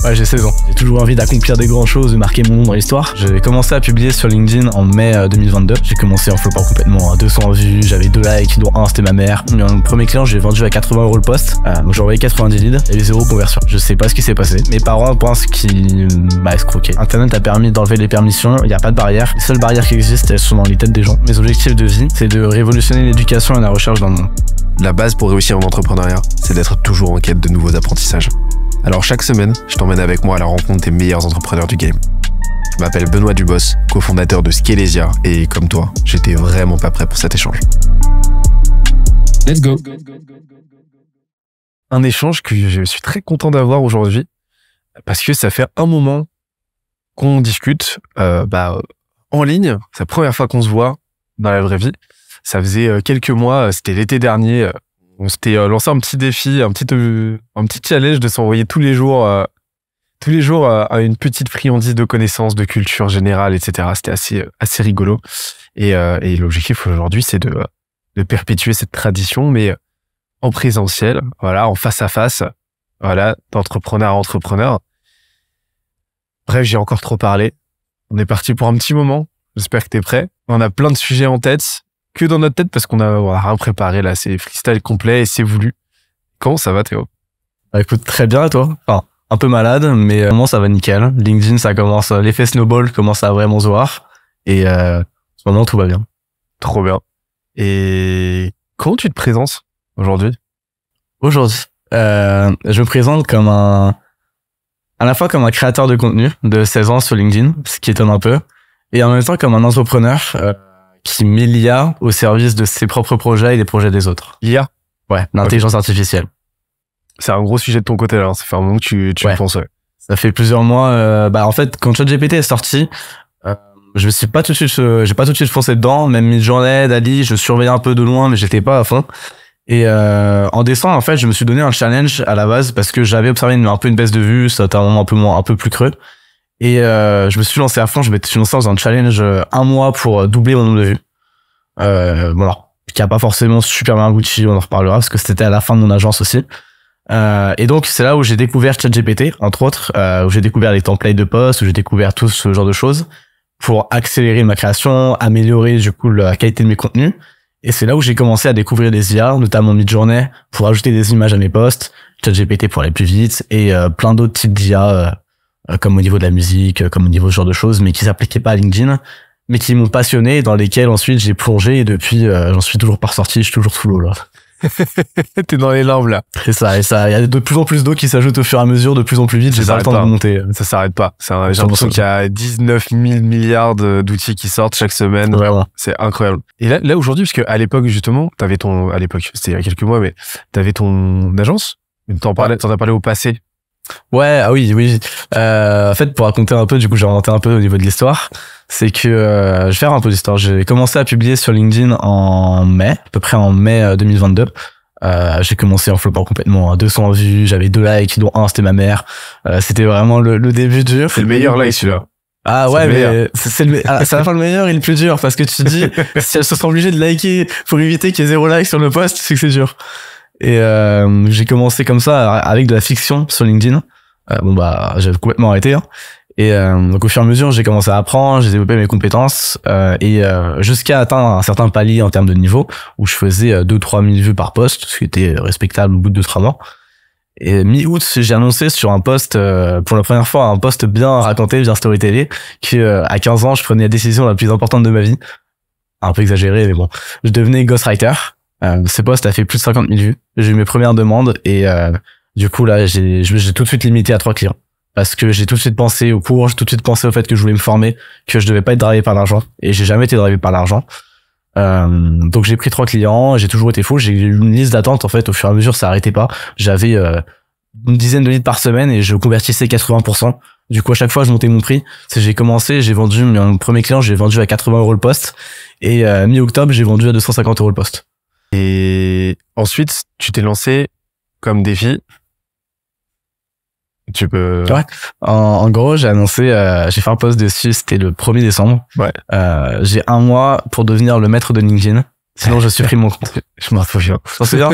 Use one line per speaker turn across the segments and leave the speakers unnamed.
Ouais, j'ai 16 ans. J'ai toujours envie d'accomplir des grandes choses, de marquer mon nom dans l'histoire. J'ai commencé à publier sur LinkedIn en mai 2022. J'ai commencé en flopant complètement, 200 vues, j'avais 2 likes, dont un c'était ma mère. Mon premier client, j'ai vendu à 80 € le poste. Donc j'ai envoyé 90 leads, il y avait 0 conversion. Je sais pas ce qui s'est passé. Mes parents pensent qu'ils m'a escroqué. Internet a permis d'enlever les permissions, il n'y a pas de barrière. Les seules barrières qui existent, elles sont dans les têtes des gens. Mes objectifs de vie, c'est de révolutionner l'éducation et la recherche dans le monde.
La base pour réussir en entrepreneuriat, c'est d'être toujours en quête de nouveaux apprentissages. Alors chaque semaine, je t'emmène avec moi à la rencontre des meilleurs entrepreneurs du game. Je m'appelle Benoît Dubos, cofondateur de Scalesia, et comme toi, j'étais vraiment pas prêt pour cet échange.
Let's go.
Un échange que je suis très content d'avoir aujourd'hui, parce que ça fait un moment qu'on discute en ligne. C'est la première fois qu'on se voit dans la vraie vie. Ça faisait quelques mois, c'était l'été dernier. On s'était lancé un petit défi, un petit challenge de s'envoyer tous les jours à une petite friandise de connaissances, de culture générale, etc. C'était assez rigolo. Et l'objectif aujourd'hui, c'est de perpétuer cette tradition, mais en présentiel, voilà, en face à face, voilà, d'entrepreneur à entrepreneur. Bref, j'ai encore trop parlé. On est parti pour un petit moment. J'espère que t'es prêt. On a plein de sujets en tête. Que dans notre tête parce qu'on a rien préparé là, c'est freestyle complet et c'est voulu. Comment ça va Théo?
Bah, écoute, très bien et toi? Enfin, un peu malade, mais vraiment ça va nickel. LinkedIn, ça commence, l'effet snowball commence à vraiment se voir et en ce moment tout va bien.
Trop bien. Et comment tu te présentes aujourd'hui?
Aujourd'hui, je me présente comme à la fois comme un créateur de contenu de 16 ans sur LinkedIn, ce qui étonne un peu, et en même temps comme un entrepreneur qui met l'IA au service de ses propres projets et des projets des autres.
L'IA?
Ouais, l'intelligence artificielle.
C'est un gros sujet de ton côté là, ça fait un moment que tu y penses. Ouais.
Ça fait plusieurs mois. En fait, quand ChatGPT est sorti, je suis pas tout de suite, j'ai pas tout de suite foncé dedans. Même Midjourney, Dall-E, je surveillais un peu de loin, mais j'étais pas à fond. Et en décembre, en fait, je me suis donné un challenge à la base parce que j'avais observé un peu une baisse de vue, ça a été un moment un peu plus creux. Et je me suis lancé à fond, je me suis lancé dans un challenge un mois pour doubler mon nombre de vues. Voilà, qui a pas forcément super bien abouti, on en reparlera parce que c'était à la fin de mon agence aussi. Et donc c'est là où j'ai découvert ChatGPT, entre autres, où j'ai découvert les templates de posts, où j'ai découvert tout ce genre de choses pour accélérer ma création, améliorer du coup la qualité de mes contenus. Et c'est là où j'ai commencé à découvrir des IA, notamment Midjourney pour ajouter des images à mes posts, ChatGPT pour aller plus vite et plein d'autres types d'IA. Comme au niveau de la musique, comme au niveau de ce genre de choses, mais qui s'appliquaient pas à LinkedIn, mais qui m'ont passionné et dans lesquels ensuite j'ai plongé et depuis j'en suis toujours pas ressorti, je suis toujours sous l'eau là.
T'es dans les limbes là.
C'est ça, et ça, il y a de plus en plus d'eau qui s'ajoute au fur et à mesure, de plus en plus vite, j'ai pas le temps de monter.
Ça s'arrête pas. J'ai l'impression qu'il y a 19 000 milliards d'outils qui sortent chaque semaine.
Vraiment.
C'est incroyable. Et là aujourd'hui, parce qu'à l'époque justement, à l'époque, c'était il y a quelques mois, mais t'avais ton agence, t'en as parlé au passé.
Ouais, oui. En fait, pour raconter un peu, du coup, j'ai inventé un peu au niveau de l'histoire. C'est que, je vais faire un peu d'histoire. J'ai commencé à publier sur LinkedIn à peu près en mai 2022. J'ai commencé en flopant complètement, 200 vues, j'avais 2 likes, dont un c'était ma mère. C'était vraiment le début dur.
C'est le meilleur like celui-là.
Ah ouais, mais c'est à la fin le meilleur et le plus dur parce que tu te dis, si elles se sont obligées de liker pour éviter qu'il y ait 0 like sur le post, c'est que c'est dur. Et j'ai commencé comme ça avec de la fiction sur LinkedIn. J'ai complètement arrêté. Hein. Et donc au fur et à mesure, j'ai commencé à apprendre, j'ai développé mes compétences jusqu'à atteindre un certain palier en termes de niveau où je faisais 2-3 000 vues par post, ce qui était respectable au bout de 2-3 mois. Et mi-août, j'ai annoncé sur un post, pour la première fois, un post bien raconté, bien storytellé, que à 15 ans, je prenais la décision la plus importante de ma vie. Un peu exagéré, mais bon. Je devenais ghostwriter. Ce post a fait plus de 50 000 vues. J'ai eu mes premières demandes et du coup là j'ai tout de suite limité à 3 clients parce que j'ai tout de suite pensé au cours, j'ai tout de suite pensé au fait que je voulais me former, que je devais pas être drivé par l'argent et j'ai jamais été drivé par l'argent. Donc j'ai pris 3 clients, j'ai toujours été fou, j'ai eu une liste d'attente en fait au fur et à mesure ça arrêtait pas. J'avais une dizaine de leads par semaine et je convertissais 80%. Du coup à chaque fois je montais mon prix. J'ai commencé, j'ai vendu mon premier client, j'ai vendu à 80 € le poste et mi-octobre j'ai vendu à 250 € le poste.
Et ensuite, tu t'es lancé comme défi. Tu peux...
Ouais. En gros, j'ai annoncé, j'ai fait un post dessus, c'était le 1er décembre.
Ouais.
J'ai un mois pour devenir le maître de LinkedIn. Sinon, je supprime mon compte.
Je m'en souviens.
T'en souviens?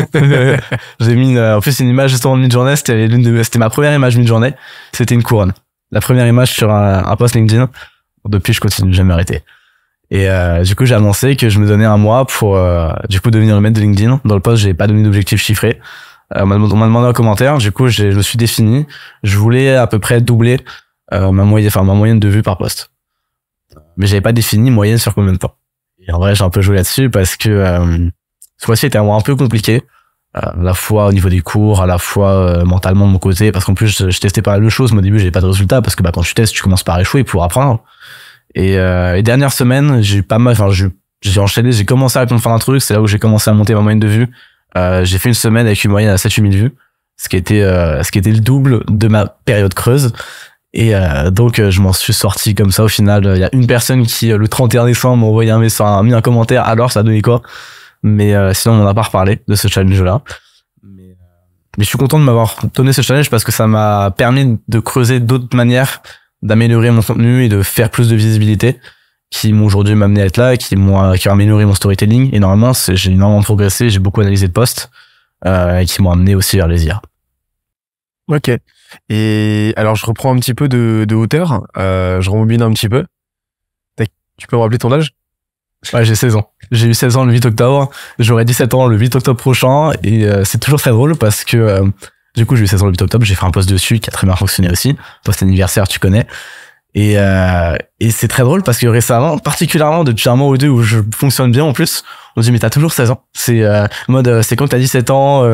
J'ai mis en plus une image justement de mid-journée. C'était ma première image mid-journée. C'était une couronne. La première image sur un post LinkedIn. Depuis, je continue, jamais arrêté. Et du coup, j'ai annoncé que je me donnais un mois pour du coup devenir le maître de LinkedIn. Dans le post, j'ai pas donné d'objectif chiffré. On m'a demandé en commentaire. Du coup, je me suis défini. Je voulais à peu près doubler ma moyenne de vues par post. Mais j'avais pas défini moyenne sur combien de temps. Et en vrai, j'ai un peu joué là-dessus parce que ce mois-ci était un peu compliqué. À la fois au niveau des cours, à la fois mentalement de mon côté, parce qu'en plus je testais pas mal de choses, mais au début j'avais pas de résultats, parce que quand tu testes, tu commences par échouer pour apprendre. Et les dernières semaines, j'ai enchaîné, j'ai commencé à comprendre un truc, c'est là où j'ai commencé à monter ma moyenne de vues. J'ai fait une semaine avec une moyenne à 7-8 000 vues, ce qui était le double de ma période creuse. Et donc je m'en suis sorti comme ça. Au final, il y a une personne qui le 31 décembre m'a envoyé mis un commentaire, alors ça a donné quoi? Mais sinon on n'en a pas reparlé de ce challenge là. Mais je suis content de m'avoir donné ce challenge parce que ça m'a permis de creuser d'autres manières d'améliorer mon contenu et de faire plus de visibilité, qui m'ont aujourd'hui amené à être là, qui ont amélioré mon storytelling. Et normalement, j'ai énormément progressé, j'ai beaucoup analysé de posts, et qui m'ont amené aussi vers les IA.
Ok. Et alors, je reprends un petit peu de hauteur, je rembobine un petit peu. Tu peux me rappeler ton âge?
Ouais, j'ai 16 ans. J'ai eu 16 ans le 8 octobre, j'aurai 17 ans le 8 octobre prochain, et c'est toujours très drôle parce que du coup, j'ai eu 16 ans le 8 octobre, j'ai fait un post dessus qui a très bien fonctionné aussi. Post anniversaire, tu connais. Et c'est très drôle parce que récemment, particulièrement depuis un mois ou deux où je fonctionne bien en plus, on se dit mais t'as toujours 16 ans. C'est mode c'est quand t'as 17 ans,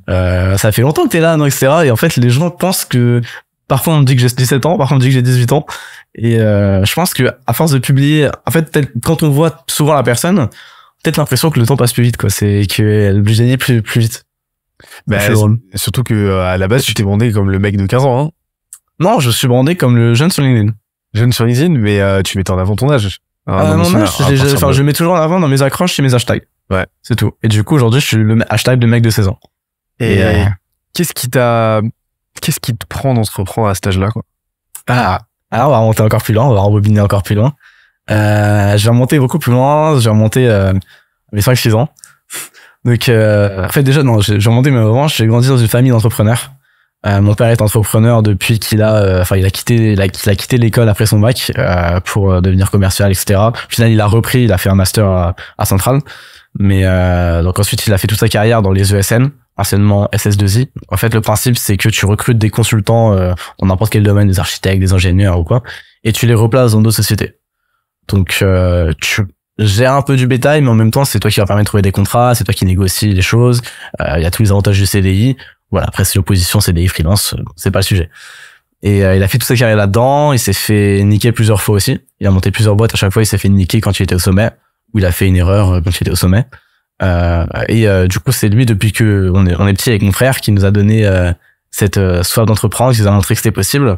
ça fait longtemps que t'es là, non, etc. Et en fait, les gens pensent que parfois on me dit que j'ai 17 ans, parfois on me dit que j'ai 18 ans. Et je pense que à force de publier, en fait, peut-être quand on voit souvent la personne, peut-être l'impression que le temps passe plus vite, quoi. C'est qu'elle est obligée d'aller plus vite.
Bah, surtout que à la base, tu t'es brandé comme le mec de 15 ans, hein.
Non, je suis brandé comme le jeune sur LinkedIn.
Jeune sur LinkedIn, mais tu mettais en avant ton âge.
Je mets toujours en avant dans mes accroches et mes hashtags.
Ouais.
C'est tout. Et du coup, aujourd'hui, je suis le hashtag de mec de 16 ans.
Et qu'est-ce qui te prend d'entreprendre à cet âge-là, quoi?
Alors, on va remonter encore plus loin, on va rembobiner encore plus loin. Je vais remonter beaucoup plus loin, je vais remonter mes 5-6 ans. Donc, en fait, déjà, non, j'ai remonté mes revanches, j'ai grandi dans une famille d'entrepreneurs. Mon père est entrepreneur depuis qu'il a quitté l'école après son bac, pour devenir commercial, etc. Au final, il a repris, il a fait un master à Centrale. Mais, donc ensuite, il a fait toute sa carrière dans les ESN, anciennement SS2I. En fait, le principe, c'est que tu recrutes des consultants, dans n'importe quel domaine, des architectes, des ingénieurs ou quoi, et tu les replaces dans d'autres sociétés. Donc, tu gères un peu du bétail, mais en même temps, c'est toi qui va permettre de trouver des contrats, c'est toi qui négocie les choses. Il y a tous les avantages du CDI. Voilà, après, c'est l'opposition, CDI, freelance, c'est pas le sujet. Et il a fait toute sa carrière là-dedans, il s'est fait niquer plusieurs fois aussi. Il a monté plusieurs boîtes, à chaque fois, il s'est fait niquer quand il était au sommet, ou il a fait une erreur quand il était au sommet. Du coup, c'est lui, depuis que on est petit avec mon frère, qui nous a donné cette soif d'entreprendre, qui nous a montré que c'était possible.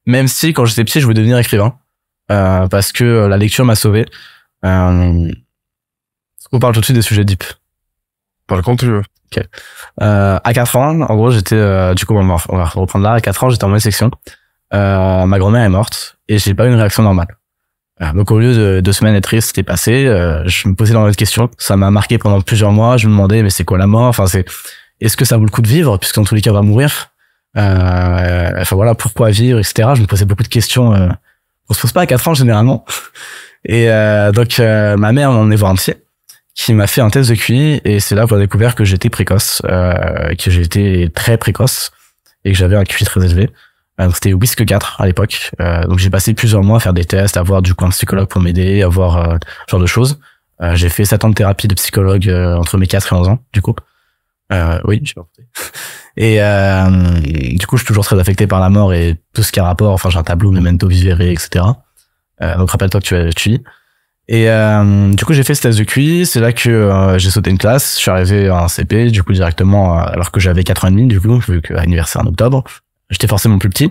Même si, quand j'étais petit, je voulais devenir écrivain, parce que la lecture m'a sauvé. On parle tout de suite des sujets deep.
Parle quand tu veux.
Ok. À 4 ans, en gros, j'étais, du coup, on va reprendre là. À 4 ans, j'étais en moyenne section. Ma grand-mère est morte et j'ai pas eu une réaction normale. Donc, au lieu de 2 semaines être triste, c'était passé, je me posais dans cette question. Ça m'a marqué pendant plusieurs mois. Je me demandais, mais c'est quoi la mort? Enfin, est-ce que ça vaut le coup de vivre? Puisqu'en tous les cas, on va mourir. Enfin, voilà, pourquoi vivre, etc. Je me posais beaucoup de questions, on se pose pas à 4 ans, généralement. Et, donc, ma mère m'en est voir un psy, qui m'a fait un test de QI, et c'est là qu'on a découvert que j'étais précoce, que j'étais très précoce, et que j'avais un QI très élevé. Donc c'était WISC 4 à l'époque. Donc j'ai passé plusieurs mois à faire des tests, à voir du coup un psychologue pour m'aider, à voir ce genre de choses. J'ai fait 7 ans de thérapie de psychologue entre mes 4 et 11 ans, du coup. Oui, j'ai pas compté. Et du coup, je suis toujours très affecté par la mort et tout ce qui a rapport. Enfin, j'ai un tableau, memento vivere, etc. Donc rappelle-toi que tu lis. Et du coup, j'ai fait ce test de QI. C'est là que j'ai sauté une classe. Je suis arrivé à un CP, du coup directement, alors que j'avais 4 ans et demi, du coup, vu que anniversaire en octobre. J'étais forcément plus petit,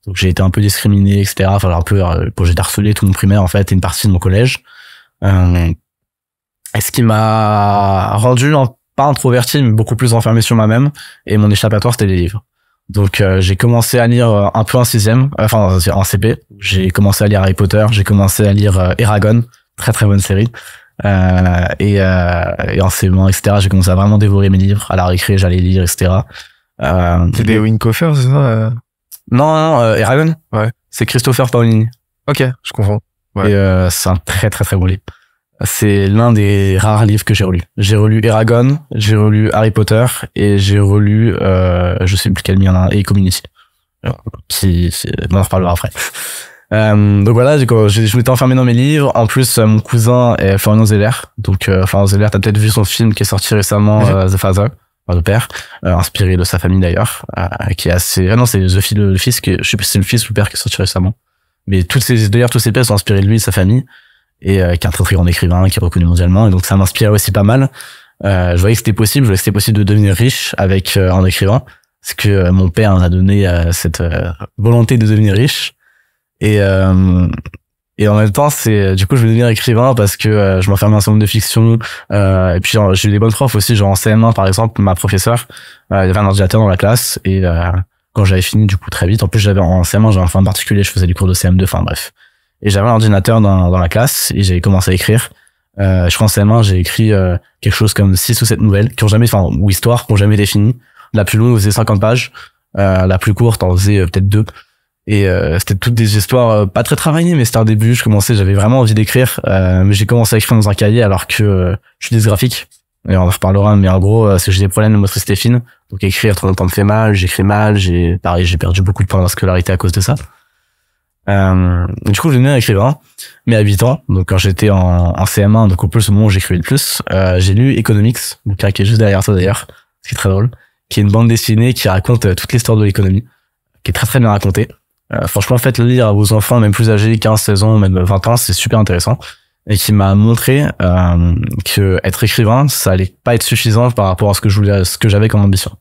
donc j'ai été un peu discriminé, etc. Enfin, un peu, j'ai été harcelé tout mon primaire en fait, et une partie de mon collège. Et ce qui m'a rendu pas introverti, mais beaucoup plus enfermé sur moi-même. Et mon échappatoire, c'était les livres. Donc j'ai commencé à lire un peu en sixième, en CP. J'ai commencé à lire Harry Potter, j'ai commencé à lire Eragon, très très bonne série. Et en CM1, etc., j'ai commencé à vraiment dévorer mes livres. À la récré, j'allais lire, etc.
C'est des Winkofer, c'est ça?
Non, Eragon.
Ouais.
C'est Christopher Paolini.
Ok, je confonds. Ouais.
Et c'est un très très très beau livre. C'est l'un des rares livres que j'ai relu. J'ai relu Eragon, j'ai relu Harry Potter et j'ai relu je sais plus quel il y en a, et Community. On en reparlera après. Donc voilà, je m'étais enfermé dans mes livres. En plus, mon cousin est Florian Zeller. Donc Florian Zeller, t'as peut-être vu son film qui est sorti récemment, The Father, enfin, le père, inspiré de sa famille d'ailleurs, qui est assez. Ah non, c'est le fils que je sais plus si c'est le fils ou le père qui est sorti récemment. Mais toutes ces pièces sont inspirées de lui et de sa famille, et qui est un très très grand écrivain, qui est reconnu mondialement, et donc ça m'inspirait aussi pas mal. Je voyais que c'était possible, de devenir riche avec en écrivant, parce que mon père m'a donné cette volonté de devenir riche. Et en même temps, du coup, je voulais devenir écrivain parce que je m'enfermais dans un certain nombre de fiction. Et puis, j'ai eu des bonnes profs aussi. Genre en CM1, par exemple, ma professeure, il y avait un ordinateur dans la classe. Et quand j'avais fini, du coup, très vite. En plus, en CM1, j'avais un fin particulier. Je faisais du cours de CM2. Enfin, bref. Et j'avais un ordinateur dans la classe et j'avais commencé à écrire. Je crois en CM1, j'ai écrit quelque chose comme 6 ou 7 nouvelles ou histoires qui ont jamais été finies. La plus longue faisait 50 pages. La plus courte en faisait peut-être 2. Et c'était toutes des histoires pas très travaillées, mais c'était un début. J'avais vraiment envie d'écrire, mais j'ai commencé à écrire dans un cahier alors que je suis dysgraphique. Et on en reparlera, mais en gros, c'est que j'ai des problèmes de motricité fine. Donc écrire trop longtemps me fait mal, j'écris mal, j'ai perdu beaucoup de points dans la scolarité à cause de ça. Du coup, je devenais écrivain, mais à 8 ans, donc quand j'étais en CM1, donc au plus au moment où j'écrivais le plus, j'ai lu Economics, bouquin qui est juste derrière ça d'ailleurs, ce qui est très drôle, qui est une bande dessinée qui raconte toute l'histoire de l'économie, qui est très très bien racontée. Franchement, faites-le lire à vos enfants, même plus âgés, 15, 16 ans, même 20 ans, c'est super intéressant. Et qui m'a montré que être écrivain, ça allait pas être suffisant par rapport à ce que j'avais comme ambition.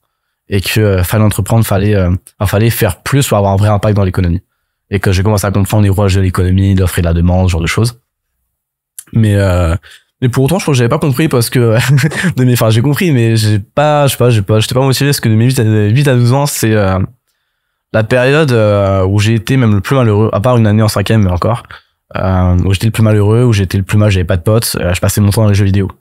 Et que fallait entreprendre, fallait faire plus pour avoir un vrai impact dans l'économie. Et que j'ai commencé à comprendre les rouages de l'économie, l'offre et la demande, ce genre de choses. Mais pour autant, je crois que j'avais pas compris parce que j'ai compris, mais j'étais pas motivé parce que de mes 8 à 12 ans, c'est la période où j'ai été même le plus malheureux, à part une année en 5e, mais encore, où j'étais le plus malheureux, où j'étais le plus mal, j'avais pas de potes, je passais mon temps dans les jeux vidéo.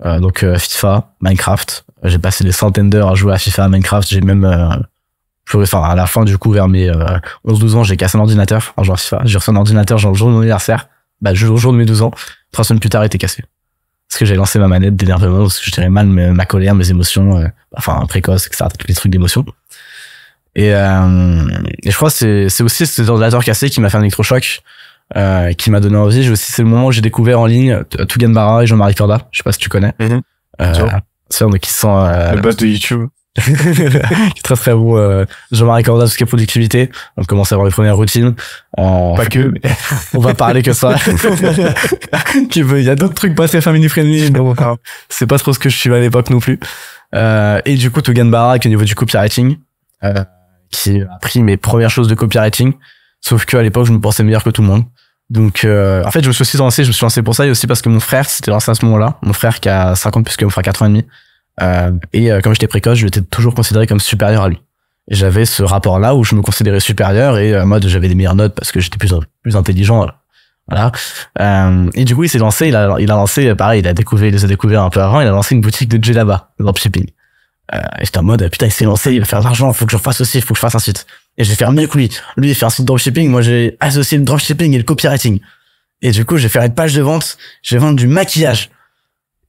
Donc FIFA, Minecraft, j'ai passé des centaines d'heures à jouer à FIFA, à Minecraft, j'ai même à la fin du coup vers mes 11-12 ans, j'ai cassé un ordinateur en jouant à FIFA, j'ai reçu un ordinateur genre le jour de mon anniversaire, le jour de mes 12 ans, 3 semaines plus tard il était cassé. Parce que j'ai lancé ma manette d'énervement, parce que je gérais mal ma colère, mes émotions, précoce, etc., tous les trucs d'émotion. Et je crois que c'est aussi cet ordinateur cassé qui m'a fait un électrochoc, qui m'a donné envie. C'est le moment où j'ai découvert en ligne Tougan Barra et Jean-Marie Corda. Je sais pas si tu connais. Qui sont
le boss de YouTube.
qui est très très bon. Jean-Marie Corda, tout ce qui est productivité. On commence à avoir les premières routines.
Pas que.
On va parler que ça. Il y a d'autres trucs pas très family friendly. Donc, c'est pas trop ce que je suis à l'époque non plus. Et du coup, Tougan Barra, qui est au niveau du copywriting, qui a appris mes premières choses de copywriting, sauf que à l'époque je me pensais meilleur que tout le monde. Donc en fait je me suis lancé pour ça, et aussi parce que mon frère s'était lancé à ce moment-là, mon frère qui a 50 plus que mon frère, 4 ans et demi, et comme j'étais précoce, je l'étais toujours considéré comme supérieur à lui. Et j'avais ce rapport-là où je me considérais supérieur, et moi j'avais des meilleures notes parce que j'étais plus intelligent, voilà. Et du coup il s'est lancé, il a lancé pareil, il les a découvert un peu avant, il a lancé une boutique de djellaba, de dropshipping. Et j'étais en mode, putain, il s'est lancé, il va faire de l'argent, faut que je fasse aussi, faut que je fasse un site. Et je vais faire mieux que lui. Lui, il fait un site de dropshipping, moi, j'ai associé le dropshipping et le copywriting. Et du coup, j'ai fait une page de vente, j'ai vendu du maquillage.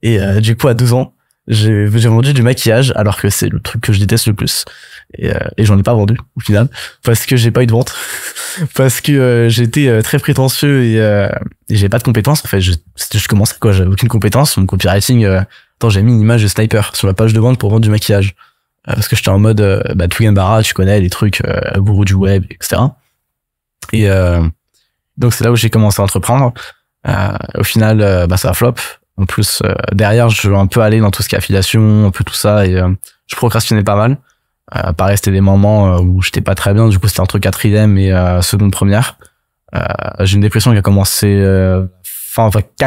Et du coup, à 12 ans, j'ai vendu du maquillage, alors que c'est le truc que je déteste le plus. Et j'en ai pas vendu, au final, parce que j'ai pas eu de vente. Parce que j'étais très prétentieux et j'avais pas de compétences. En fait, je commençais, quoi, j'avais aucune compétence. Mon copywriting, j'ai mis une image de sniper sur la page de vente pour vendre du maquillage. Parce que j'étais en mode, Tougan Barra, tu connais les trucs, gourou du web, etc. Et donc c'est là où j'ai commencé à entreprendre. Au final, ça a flop. En plus, derrière, je veux un peu aller dans tout ce qui est affiliation, un peu tout ça, et je procrastinais pas mal. Pareil, c'était des moments où j'étais pas très bien. Du coup, c'était entre 4e et seconde première. J'ai une dépression qui a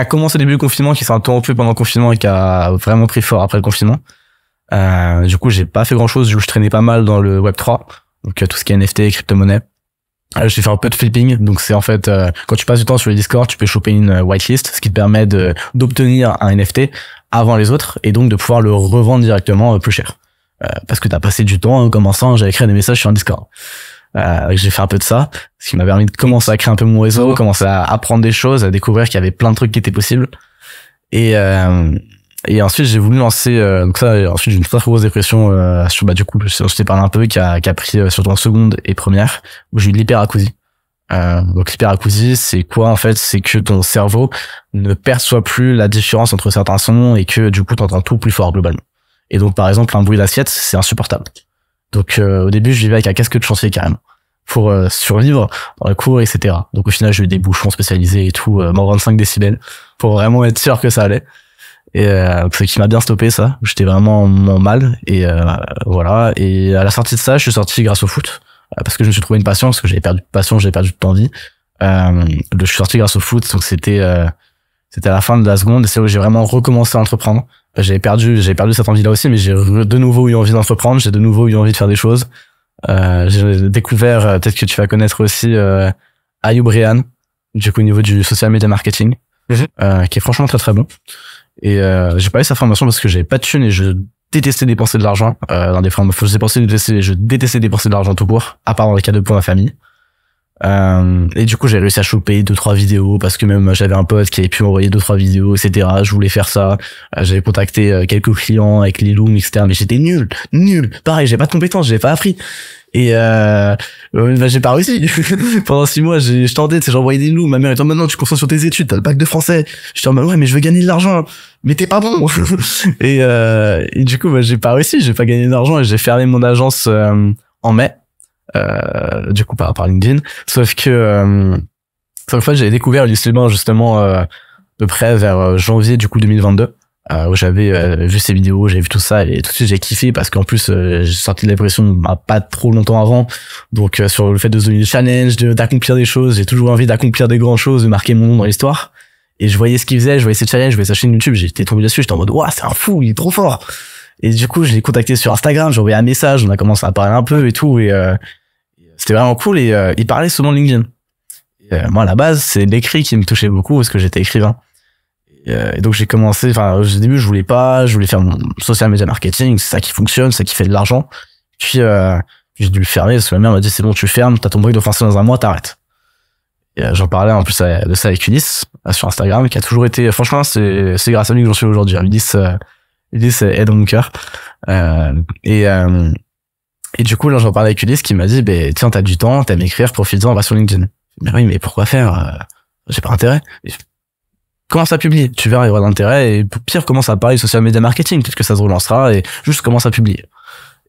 commencé début du confinement, qui s'est interrompue pendant le confinement et qui a vraiment pris fort après le confinement. Du coup, j'ai pas fait grand chose. Je traînais pas mal dans le Web3, donc tout ce qui est NFT, crypto-monnaie. J'ai fait un peu de flipping, donc c'est en fait quand tu passes du temps sur les Discord, tu peux choper une whitelist, ce qui te permet d'obtenir un NFT avant les autres et donc de pouvoir le revendre directement plus cher. Parce que t'as passé du temps en commençant, j'avais créé des messages sur un Discord. J'ai fait un peu de ça, ce qui m'a permis de commencer à créer un peu mon réseau, commencer à apprendre des choses, à découvrir qu'il y avait plein de trucs qui étaient possibles. Et ensuite j'ai voulu lancer donc ça, ensuite j'ai une très grosse dépression sur du coup je t'ai parlé un peu qui a pris surtout en seconde et première où j'ai eu de l'hyperacousie. Donc l'hyperacousie c'est quoi en fait, c'est que ton cerveau ne perçoit plus la différence entre certains sons et que du coup t'entends tout plus fort globalement. Et donc par exemple un bruit d'assiette c'est insupportable. Donc au début je vivais avec un casque de chantier carrément pour survivre dans le cours, etc. Donc au final j'ai eu des bouchons spécialisés et tout, moins 25 décibels pour vraiment être sûr que ça allait. Et ce qui m'a bien stoppé ça, j'étais vraiment mal et voilà. Et à la sortie de ça je suis sorti grâce au foot parce que je me suis trouvé une passion, parce que j'avais perdu de passion, j'avais perdu de envie. Je suis sorti grâce au foot, donc c'était à la fin de la seconde et c'est là où j'ai vraiment recommencé à entreprendre. J'avais perdu cette envie là aussi, mais j'ai de nouveau eu envie d'entreprendre, j'ai de nouveau eu envie de faire des choses. J'ai découvert, peut-être que tu vas connaître aussi Ayoub Rehan, du coup au niveau du social media marketing, qui est franchement très très bon. Et j'ai pas eu sa formation parce que j'avais pas de thunes et je détestais dépenser de l'argent dans des formations. Je détestais dépenser de l'argent tout court, à part dans les cadeaux pour ma famille. Et du coup j'ai réussi à choper 2-3 vidéos parce que même j'avais un pote qui avait pu m'envoyer 2-3 vidéos, etc. Je voulais faire ça. J'avais contacté quelques clients avec les looms, etc. Mais j'étais nul. Pareil, j'ai pas de compétences, j'ai pas appris. Et j'ai pas réussi. Pendant 6 mois je tentais, j'envoyais des looms. Ma mère était en mode non, tu te concentres sur tes études, t'as le bac de français. J'étais en mode ouais mais je veux gagner de l'argent, mais t'es pas bon. Et du coup j'ai pas réussi, j'ai pas gagné d'argent et j'ai fermé mon agence en mai. Du coup par LinkedIn, sauf que j'avais découvert Illustrement justement à peu près vers janvier du coup 2022 où j'avais vu ces vidéos, j'avais vu tout ça et tout de suite j'ai kiffé parce qu'en plus j'ai sorti de la dépression pas trop longtemps avant, donc sur le fait de se donner des challenges, d'accomplir des choses, j'ai toujours envie d'accomplir des grandes choses, de marquer mon nom dans l'histoire. Et je voyais ce qu'il faisait, je voyais ses challenges, je voyais sa chaîne YouTube, j'étais tombé dessus, j'étais en mode waouh c'est un fou, il est trop fort. Et du coup je l'ai contacté sur Instagram, j'ai envoyé un message, on a commencé à parler un peu et tout et c'était vraiment cool et il parlait souvent de LinkedIn. Et, moi à la base c'est l'écrit qui me touchait beaucoup parce que j'étais écrivain. Et donc j'ai commencé, au début je voulais faire mon social media marketing, c'est ça qui fonctionne, c'est ça qui fait de l'argent. Puis j'ai dû le fermer parce que ma mère m'a dit c'est bon tu fermes, t'as ton bruit de français dans un mois, t'arrêtes. Et j'en parlais en plus de ça avec Ulysse sur Instagram, qui a toujours été, franchement c'est grâce à lui que j'en suis aujourd'hui. Ulysse est dans mon cœur. Et du coup, là, j'en parlais avec Ulysse qui m'a dit, tiens, t'as du temps, t'aimes écrire, profite-en, va sur LinkedIn. Mais oui, mais pourquoi faire? J'ai pas intérêt. Commence à publier. Tu verras, il y aura d'intérêt. Et pire, commence à parler social media marketing. Peut-être que ça se relancera et juste commence à publier.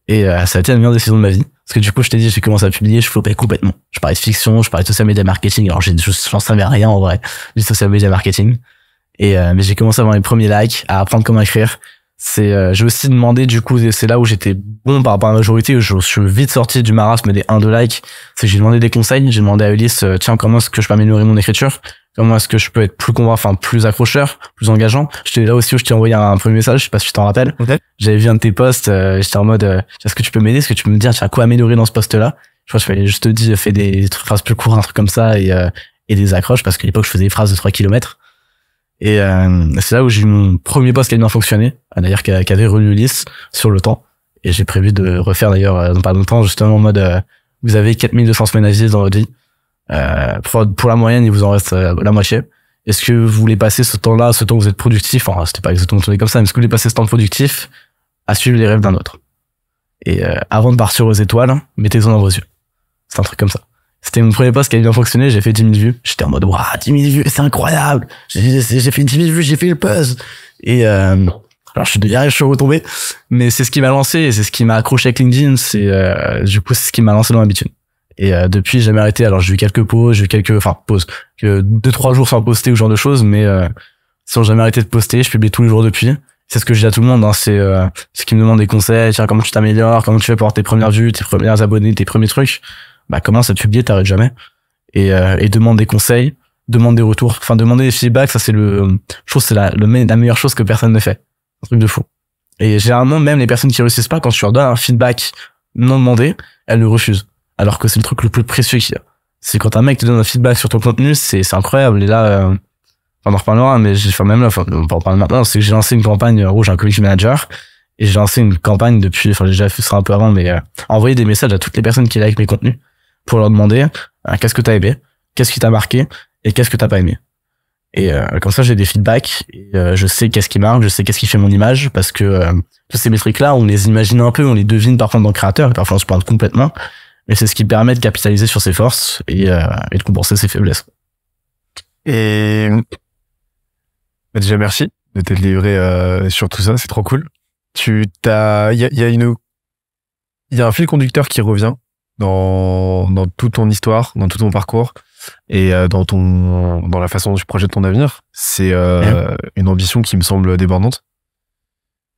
Et ça a été la meilleure décision de ma vie. Parce que du coup, je t'ai dit, j'ai commencé à publier, je flopais complètement. Je parlais de fiction, je parlais de social media marketing. Alors, j'en savais rien, en vrai, du social media marketing. Mais j'ai commencé à avoir les premiers likes, à apprendre comment écrire. J'ai aussi demandé, du coup, c'est là où j'étais bon par rapport à la majorité, où je suis vite sorti du marasme des 1-2 likes. C'est que j'ai demandé des conseils, j'ai demandé à Ulysse, tiens, comment est-ce que je peux améliorer mon écriture? Comment est-ce que je peux être plus accrocheur, plus engageant? J'étais là aussi où je t'ai envoyé un premier message, je sais pas si tu t'en rappelles. Okay. J'avais vu un de tes posts, j'étais en mode, est-ce que tu peux m'aider? Est-ce que tu peux me dire, tiens, quoi améliorer dans ce post-là? Je crois que je te dis, fais des phrases plus courtes, un truc comme ça, et des accroches, parce qu'à l'époque, je faisais des phrases de 3 kilomètres. Et c'est là où j'ai eu mon premier post qui a bien fonctionné, d'ailleurs qui avait relu Ulysse sur le temps. Et j'ai prévu de refaire d'ailleurs dans pas longtemps, justement en mode vous avez 4200 semaines à vivre dans votre vie. Pour la moyenne, il vous en reste la moitié. Est-ce que vous voulez passer ce temps-là, ce temps où vous êtes productif, enfin c'était pas exactement tourné comme ça, mais est-ce que vous voulez passer ce temps productif à suivre les rêves d'un autre? Et avant de partir aux étoiles, mettez-en dans vos yeux. C'est un truc comme ça. C'était mon premier post qui a bien fonctionné, j'ai fait 10 000 vues. J'étais en mode, waouh, 10 000 vues, c'est incroyable. J'ai fait 10 000 vues, j'ai fait le buzz. Et, alors je suis retombé, mais c'est ce qui m'a lancé et c'est ce qui m'a accroché avec LinkedIn, du coup, c'est ce qui m'a lancé dans l'habitude. Et, depuis, j'ai jamais arrêté. Alors, j'ai eu quelques pauses, pauses, que 2-3 jours sans poster ou ce genre de choses, mais, sans jamais arrêté de poster, je publie tous les jours depuis. C'est ce que je dis à tout le monde, hein, c'est qui me demande des conseils, tiens, comment tu t'améliores, comment tu fais pour avoir tes premières vues, tes premiers abonnés, tes premiers trucs. Commence à publier, t'arrêtes jamais. Et demande des conseils, demande des retours, demander des feedbacks, ça c'est je trouve que c'est la meilleure chose que personne ne fait. Un truc de fou. Et généralement, même les personnes qui réussissent pas, quand tu leur donnes un feedback non demandé, elles le refusent. Alors que c'est le truc le plus précieux qu'il y a. c'est quand un mec te donne un feedback sur ton contenu, c'est incroyable. Et là, on en reparlera, mais même là, on peut en parler maintenant, c'est que j'ai lancé une campagne, j'ai un community manager, et j'ai lancé une campagne depuis, j'ai déjà fait ça un peu avant, mais envoyer des messages à toutes les personnes qui like mes contenus pour leur demander qu'est-ce que t'as aimé, qu'est-ce qui t'a marqué, et qu'est-ce que t'as pas aimé. Et comme ça, j'ai des feedbacks, et je sais qu'est-ce qui marque, je sais qu'est-ce qui fait mon image, parce que toutes ces métriques-là, on les imagine un peu, on les devine parfois dans le créateur, et parfois on se plante complètement, mais c'est ce qui permet de capitaliser sur ses forces et de compenser ses faiblesses.
Et déjà, merci de t'être livré sur tout ça, c'est trop cool. Il y a un fil conducteur qui revient dans toute ton histoire, dans tout ton parcours et dans la façon dont tu projettes ton avenir. C'est une ambition qui me semble débordante,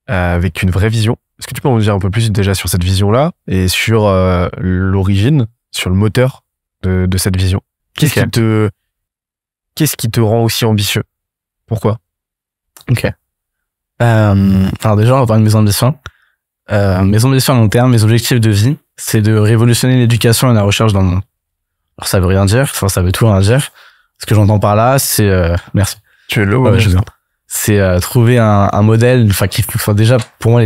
avec une vraie vision. Est-ce que tu peux en dire un peu plus déjà sur cette vision-là et sur l'origine, sur le moteur de cette vision? Qu'est-ce qui te rend aussi ambitieux? Pourquoi?
Ok. Alors déjà, on va parler de mes ambitions. Mes ambitions à long terme, mes objectifs de vie, c'est de révolutionner l'éducation et la recherche dans le monde. Alors ça veut rien dire, enfin ça veut tout rien dire. Ce que j'entends par là, c'est merci.
Tu es là,
ouais, je viens. C'est trouver un modèle, enfin qui, déjà pour moi,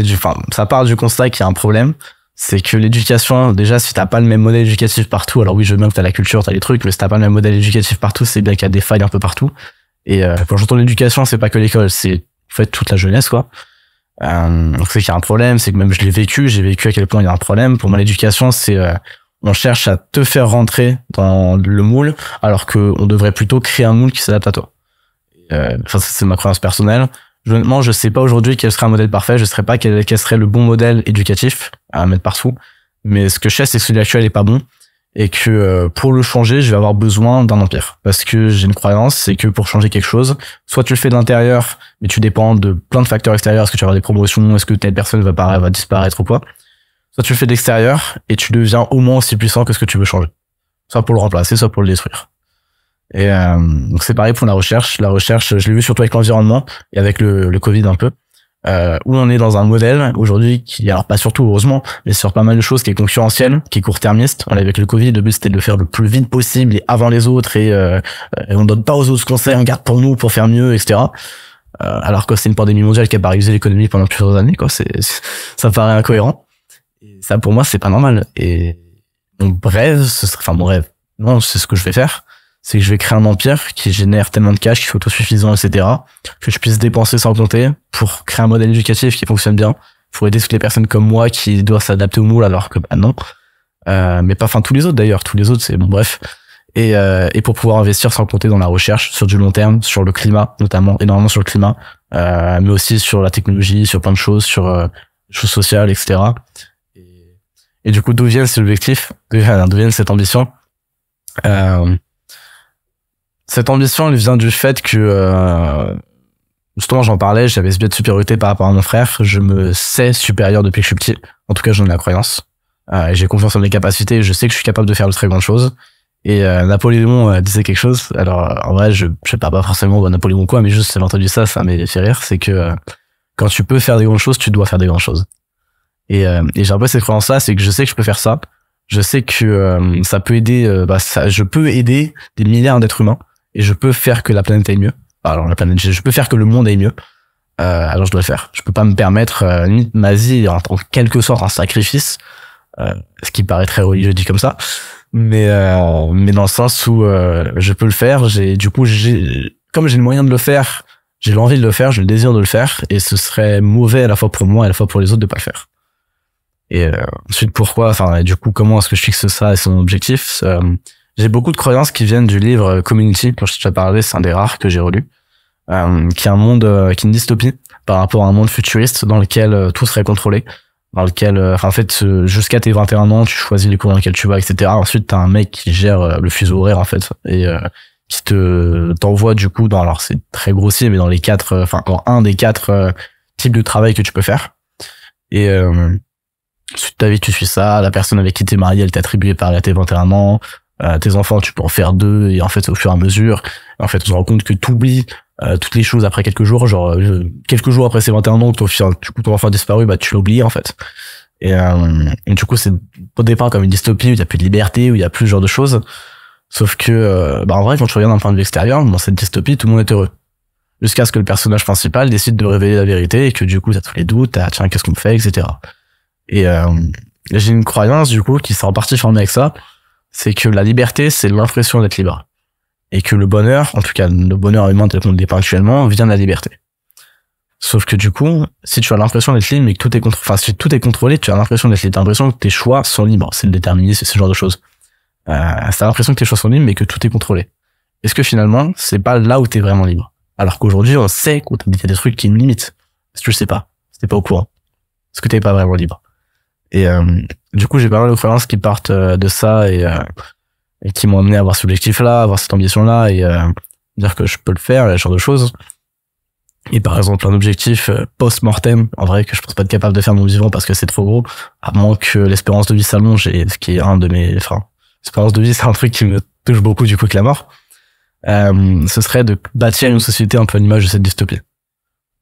ça part du constat qu'il y a un problème. C'est que l'éducation, déjà, si t'as pas le même modèle éducatif partout, alors oui, je veux bien que t'as la culture, t'as les trucs, mais si t'as pas le même modèle éducatif partout, c'est bien qu'il y a des failles un peu partout. Et quand j'entends l'éducation, c'est pas que l'école, c'est en fait toute la jeunesse, quoi. Donc c'est qu'il y a un problème, c'est que même j'ai vécu à quel point il y a un problème. Pour moi, l'éducation, c'est on cherche à te faire rentrer dans le moule, alors que on devrait plutôt créer un moule qui s'adapte à toi. Enfin, c'est ma croyance personnelle. Honnêtement, je sais pas aujourd'hui quel serait un modèle parfait, je sais pas quel serait le bon modèle éducatif à mettre partout. Mais ce que je sais, c'est que celui actuel est pas bon. Et que pour le changer, je vais avoir besoin d'un empire. Parce que j'ai une croyance, c'est que pour changer quelque chose, soit tu le fais de l'intérieur, mais tu dépends de plein de facteurs extérieurs. Est-ce que tu vas avoir des promotions? Est-ce que telle personne va disparaître ou quoi? Soit tu le fais de l'extérieur et tu deviens au moins aussi puissant que ce que tu veux changer. Soit pour le remplacer, soit pour le détruire. Et donc c'est pareil pour la recherche. La recherche, je l'ai vu surtout avec l'environnement et avec le Covid un peu. Où on est dans un modèle aujourd'hui qui, alors pas surtout heureusement, mais sur pas mal de choses qui est concurrentiel, qui est court-termiste. On avec le Covid, le but c'était de le faire le plus vite possible et avant les autres et on donne pas aux autres conseils, on garde pour nous pour faire mieux, etc. Alors que c'est une pandémie mondiale qui a paralysé l'économie pendant plusieurs années, quoi. Ça paraît incohérent. Et ça pour moi c'est pas normal. Et mon rêve, non, c'est ce que je vais faire. C'est que je vais créer un empire qui génère tellement de cash, qui soit autosuffisant, etc., que je puisse dépenser sans compter pour créer un modèle éducatif qui fonctionne bien, pour aider toutes les personnes comme moi qui doivent s'adapter au moule alors que non. Mais pas, tous les autres d'ailleurs, tous les autres, c'est bon, bref. Et pour pouvoir investir sans compter dans la recherche, sur du long terme, sur le climat, notamment, énormément sur le climat, mais aussi sur la technologie, sur plein de choses, sur les choses sociales, etc. Et du coup, d'où vient cet objectif? D'où vient cette ambition? Cette ambition, elle vient du fait que, justement, j'en parlais, j'avais ce biais de supériorité par rapport à mon frère. Je me sais supérieur depuis que je suis petit. En tout cas, j'en ai la croyance. Et j'ai confiance en mes capacités et je sais que je suis capable de faire de très grandes choses. Et Napoléon disait quelque chose. Alors, en vrai, je sais pas forcément Napoléon quoi, mais juste j'avais entendu ça m'a fait rire. C'est que quand tu peux faire des grandes choses, tu dois faire des grandes choses. Et j'ai un peu cette croyance-là, c'est que je sais que je peux faire ça. Je sais que ça peut aider, je peux aider des milliards d'êtres humains. Et je peux faire que la planète aille mieux. Alors je peux faire que le monde aille mieux. Alors je dois le faire. Je peux pas me permettre limite ma vie en quelque sorte un sacrifice, ce qui paraît très religieux dit comme ça, mais dans le sens où je peux le faire. Comme j'ai le moyen de le faire, j'ai l'envie de le faire, j'ai le désir de le faire, et ce serait mauvais à la fois pour moi et à la fois pour les autres de pas le faire. Et ensuite pourquoi, du coup comment est-ce que je fixe ça et son objectif? J'ai beaucoup de croyances qui viennent du livre Community, dont je t'ai déjà parlé, c'est un des rares que j'ai relu, qui est un monde, qui est une dystopie par rapport à un monde futuriste dans lequel tout serait contrôlé, dans lequel, en fait, jusqu'à tes 21 ans, tu choisis les cours dans lesquels tu vas, etc. Ensuite, t'as un mec qui gère le fuseau horaire, en fait, et qui t'envoie du coup alors c'est très grossier, mais dans les dans un des 4 types de travail que tu peux faire. Et ensuite, ta vie, tu suis ça, la personne avec qui t'es marié, elle t'est attribuée par tes 21 ans. Tes enfants, tu peux en faire 2, et en fait, au fur et à mesure, en fait, on se rend compte que t'oublies toutes les choses après quelques jours, quelques jours après ces 21 ans, du coup, ton enfant a disparu, tu l'as oublié, en fait. Et du coup, c'est au départ comme une dystopie où il y a plus de liberté, où il y a plus ce genre de choses. Sauf que, en vrai, quand tu regardes d'un point de vue extérieur, dans cette dystopie, tout le monde est heureux. Jusqu'à ce que le personnage principal décide de révéler la vérité et que du coup, t'as tous les doutes, tiens, qu'est-ce qu'on fait, etc. Et j'ai une croyance, du coup, qui s'est en partie formée avec ça, c'est que la liberté, c'est l'impression d'être libre. Et que le bonheur, en tout cas, le bonheur humain tel qu'on le dépeint actuellement, vient de la liberté. Sauf que du coup, si tu as l'impression d'être libre, mais que tout est si tout est contrôlé, tu as l'impression d'être libre. T'as l'impression que tes choix sont libres. C'est le déterminisme, c'est ce genre de choses. T'as l'impression que tes choix sont libres, mais que tout est contrôlé. Est-ce que finalement, c'est pas là où t'es vraiment libre? Alors qu'aujourd'hui, on sait qu'il y a des trucs qui nous limitent. Si tu le sais pas, si t'es pas au courant. Parce que t'es pas vraiment libre. Et du coup, j'ai pas mal de croyances qui partent de ça et qui m'ont amené à avoir cet objectif-là, à avoir cette ambition-là et dire que je peux le faire, ce genre de choses. Et par exemple, un objectif post-mortem, en vrai, que je pense pas être capable de faire mon vivant parce que c'est trop gros, à moins que l'espérance de vie s'allonge, et ce qui est un de mes... Enfin, l'espérance de vie, c'est un truc qui me touche beaucoup du coup que la mort. Ce serait de bâtir une société un peu à l'image de cette dystopie.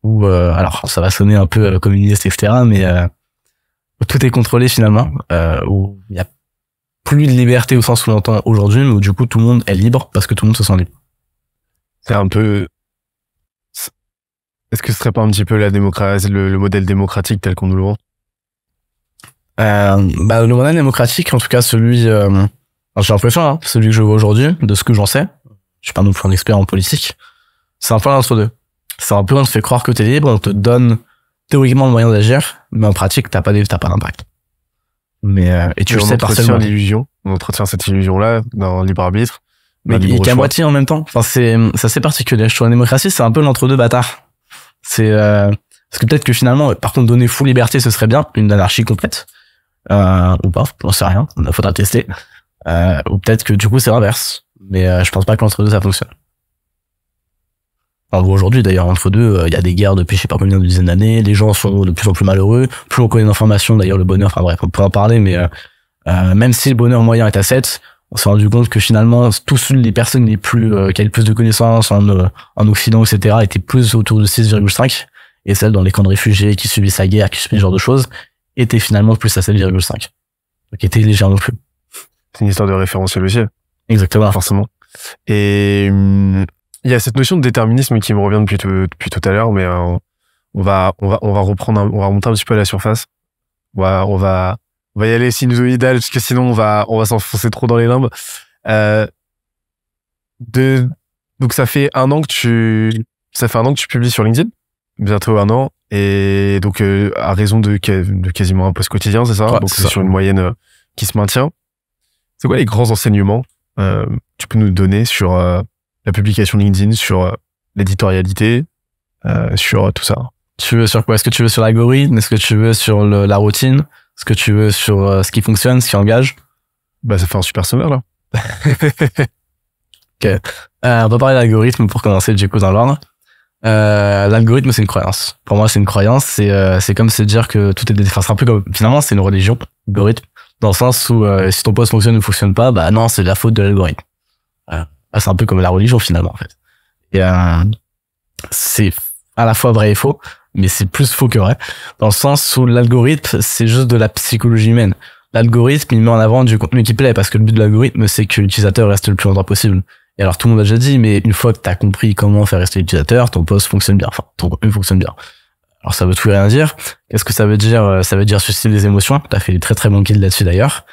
Où, alors, ça va sonner un peu communiste, etc., mais où tout est contrôlé finalement, où il y a plus de liberté au sens où on l'entend aujourd'hui, mais où du coup tout le monde est libre parce que tout le monde se sent libre.
C'est un peu... Est-ce que ce serait pas un petit peu la démocratie, le modèle démocratique tel qu'on nous le vend?
Le modèle démocratique, en tout cas celui, j'ai l'impression, hein, celui que je vois aujourd'hui, de ce que j'en sais, je suis pas non plus un expert en politique, c'est un peu l'entre-deux. C'est un peu, on te fait croire que t'es libre, on te donne théoriquement le moyen d'agir, mais en pratique, t'as pas d'impact. Mais, et tu le sais partiellement.
On entretient cette illusion-là dans le libre arbitre.
Mais qu'à moitié en même temps. Enfin, c'est assez particulier. Je trouve la démocratie, c'est un peu l'entre-deux bâtard. C'est, parce que peut-être que finalement, par contre, donner full liberté, ce serait bien, une anarchie complète. Ou pas, j'en sais rien. Il faudra tester. Ou peut-être que du coup, c'est l'inverse. Mais, je pense pas que l'entre-deux, ça fonctionne. On voit aujourd'hui d'ailleurs entre deux, il y a des guerres depuis je sais pas combien de dizaines d'années, les gens sont de plus en plus malheureux, plus on connaît d'informations, d'ailleurs le bonheur, enfin bref, on peut en parler, mais même si le bonheur moyen est à 7, on s'est rendu compte que finalement tous les personnes les plus qui avaient le plus de connaissances en Occident, etc., étaient plus autour de 6,5, et celles dans les camps de réfugiés qui subissent la guerre, qui subissent ce genre de choses, étaient finalement plus à 7,5. Donc étaient légèrement plus.
C'est une histoire de référentiel aussi.
Exactement.
Forcément. Et il y a cette notion de déterminisme qui me revient depuis tout à l'heure, mais on va remonter un petit peu à la surface. On va y aller sinusoïdal, parce que sinon on va s'enfoncer trop dans les limbes. Donc ça fait un an que tu publies sur LinkedIn, bientôt un an, et donc à raison de quasiment un post quotidien, c'est ça?
Ouais,
donc
c'est
c'est
ça.
sur une moyenne qui se maintient. C'est quoi les grands enseignements tu peux nous donner sur la publication LinkedIn, sur l'éditorialité, sur tout ça?
Tu veux sur quoi? Est-ce que tu veux sur l'algorithme? Est-ce que tu veux sur la routine? Est-ce que tu veux sur ce qui fonctionne, ce qui engage?
Bah, ça fait un super sommaire, là.
Ok. On va parler de l'algorithme pour commencer du coup dans l'ordre. L'algorithme, c'est une croyance. Pour moi, c'est une croyance. C'est comme se dire que tout est, enfin, c'est un peu comme, finalement, c'est une religion, l'algorithme, dans le sens où si ton post fonctionne ou fonctionne pas, bah non, c'est de la faute de l'algorithme. C'est un peu comme la religion finalement, en fait. Et c'est à la fois vrai et faux, mais c'est plus faux que vrai, dans le sens où l'algorithme, c'est juste de la psychologie humaine. L'algorithme, il met en avant du contenu qui plaît, parce que le but de l'algorithme, c'est que l'utilisateur reste le plus longtemps possible. Et alors, tout le monde a déjà dit, mais une fois que t'as compris comment faire rester l'utilisateur, ton post fonctionne bien, enfin, ton contenu fonctionne bien. Alors, ça veut tout et rien dire. Qu'est-ce que ça veut dire? Ça veut dire susciter des émotions. T'as fait des très très bons guides là-dessus d'ailleurs.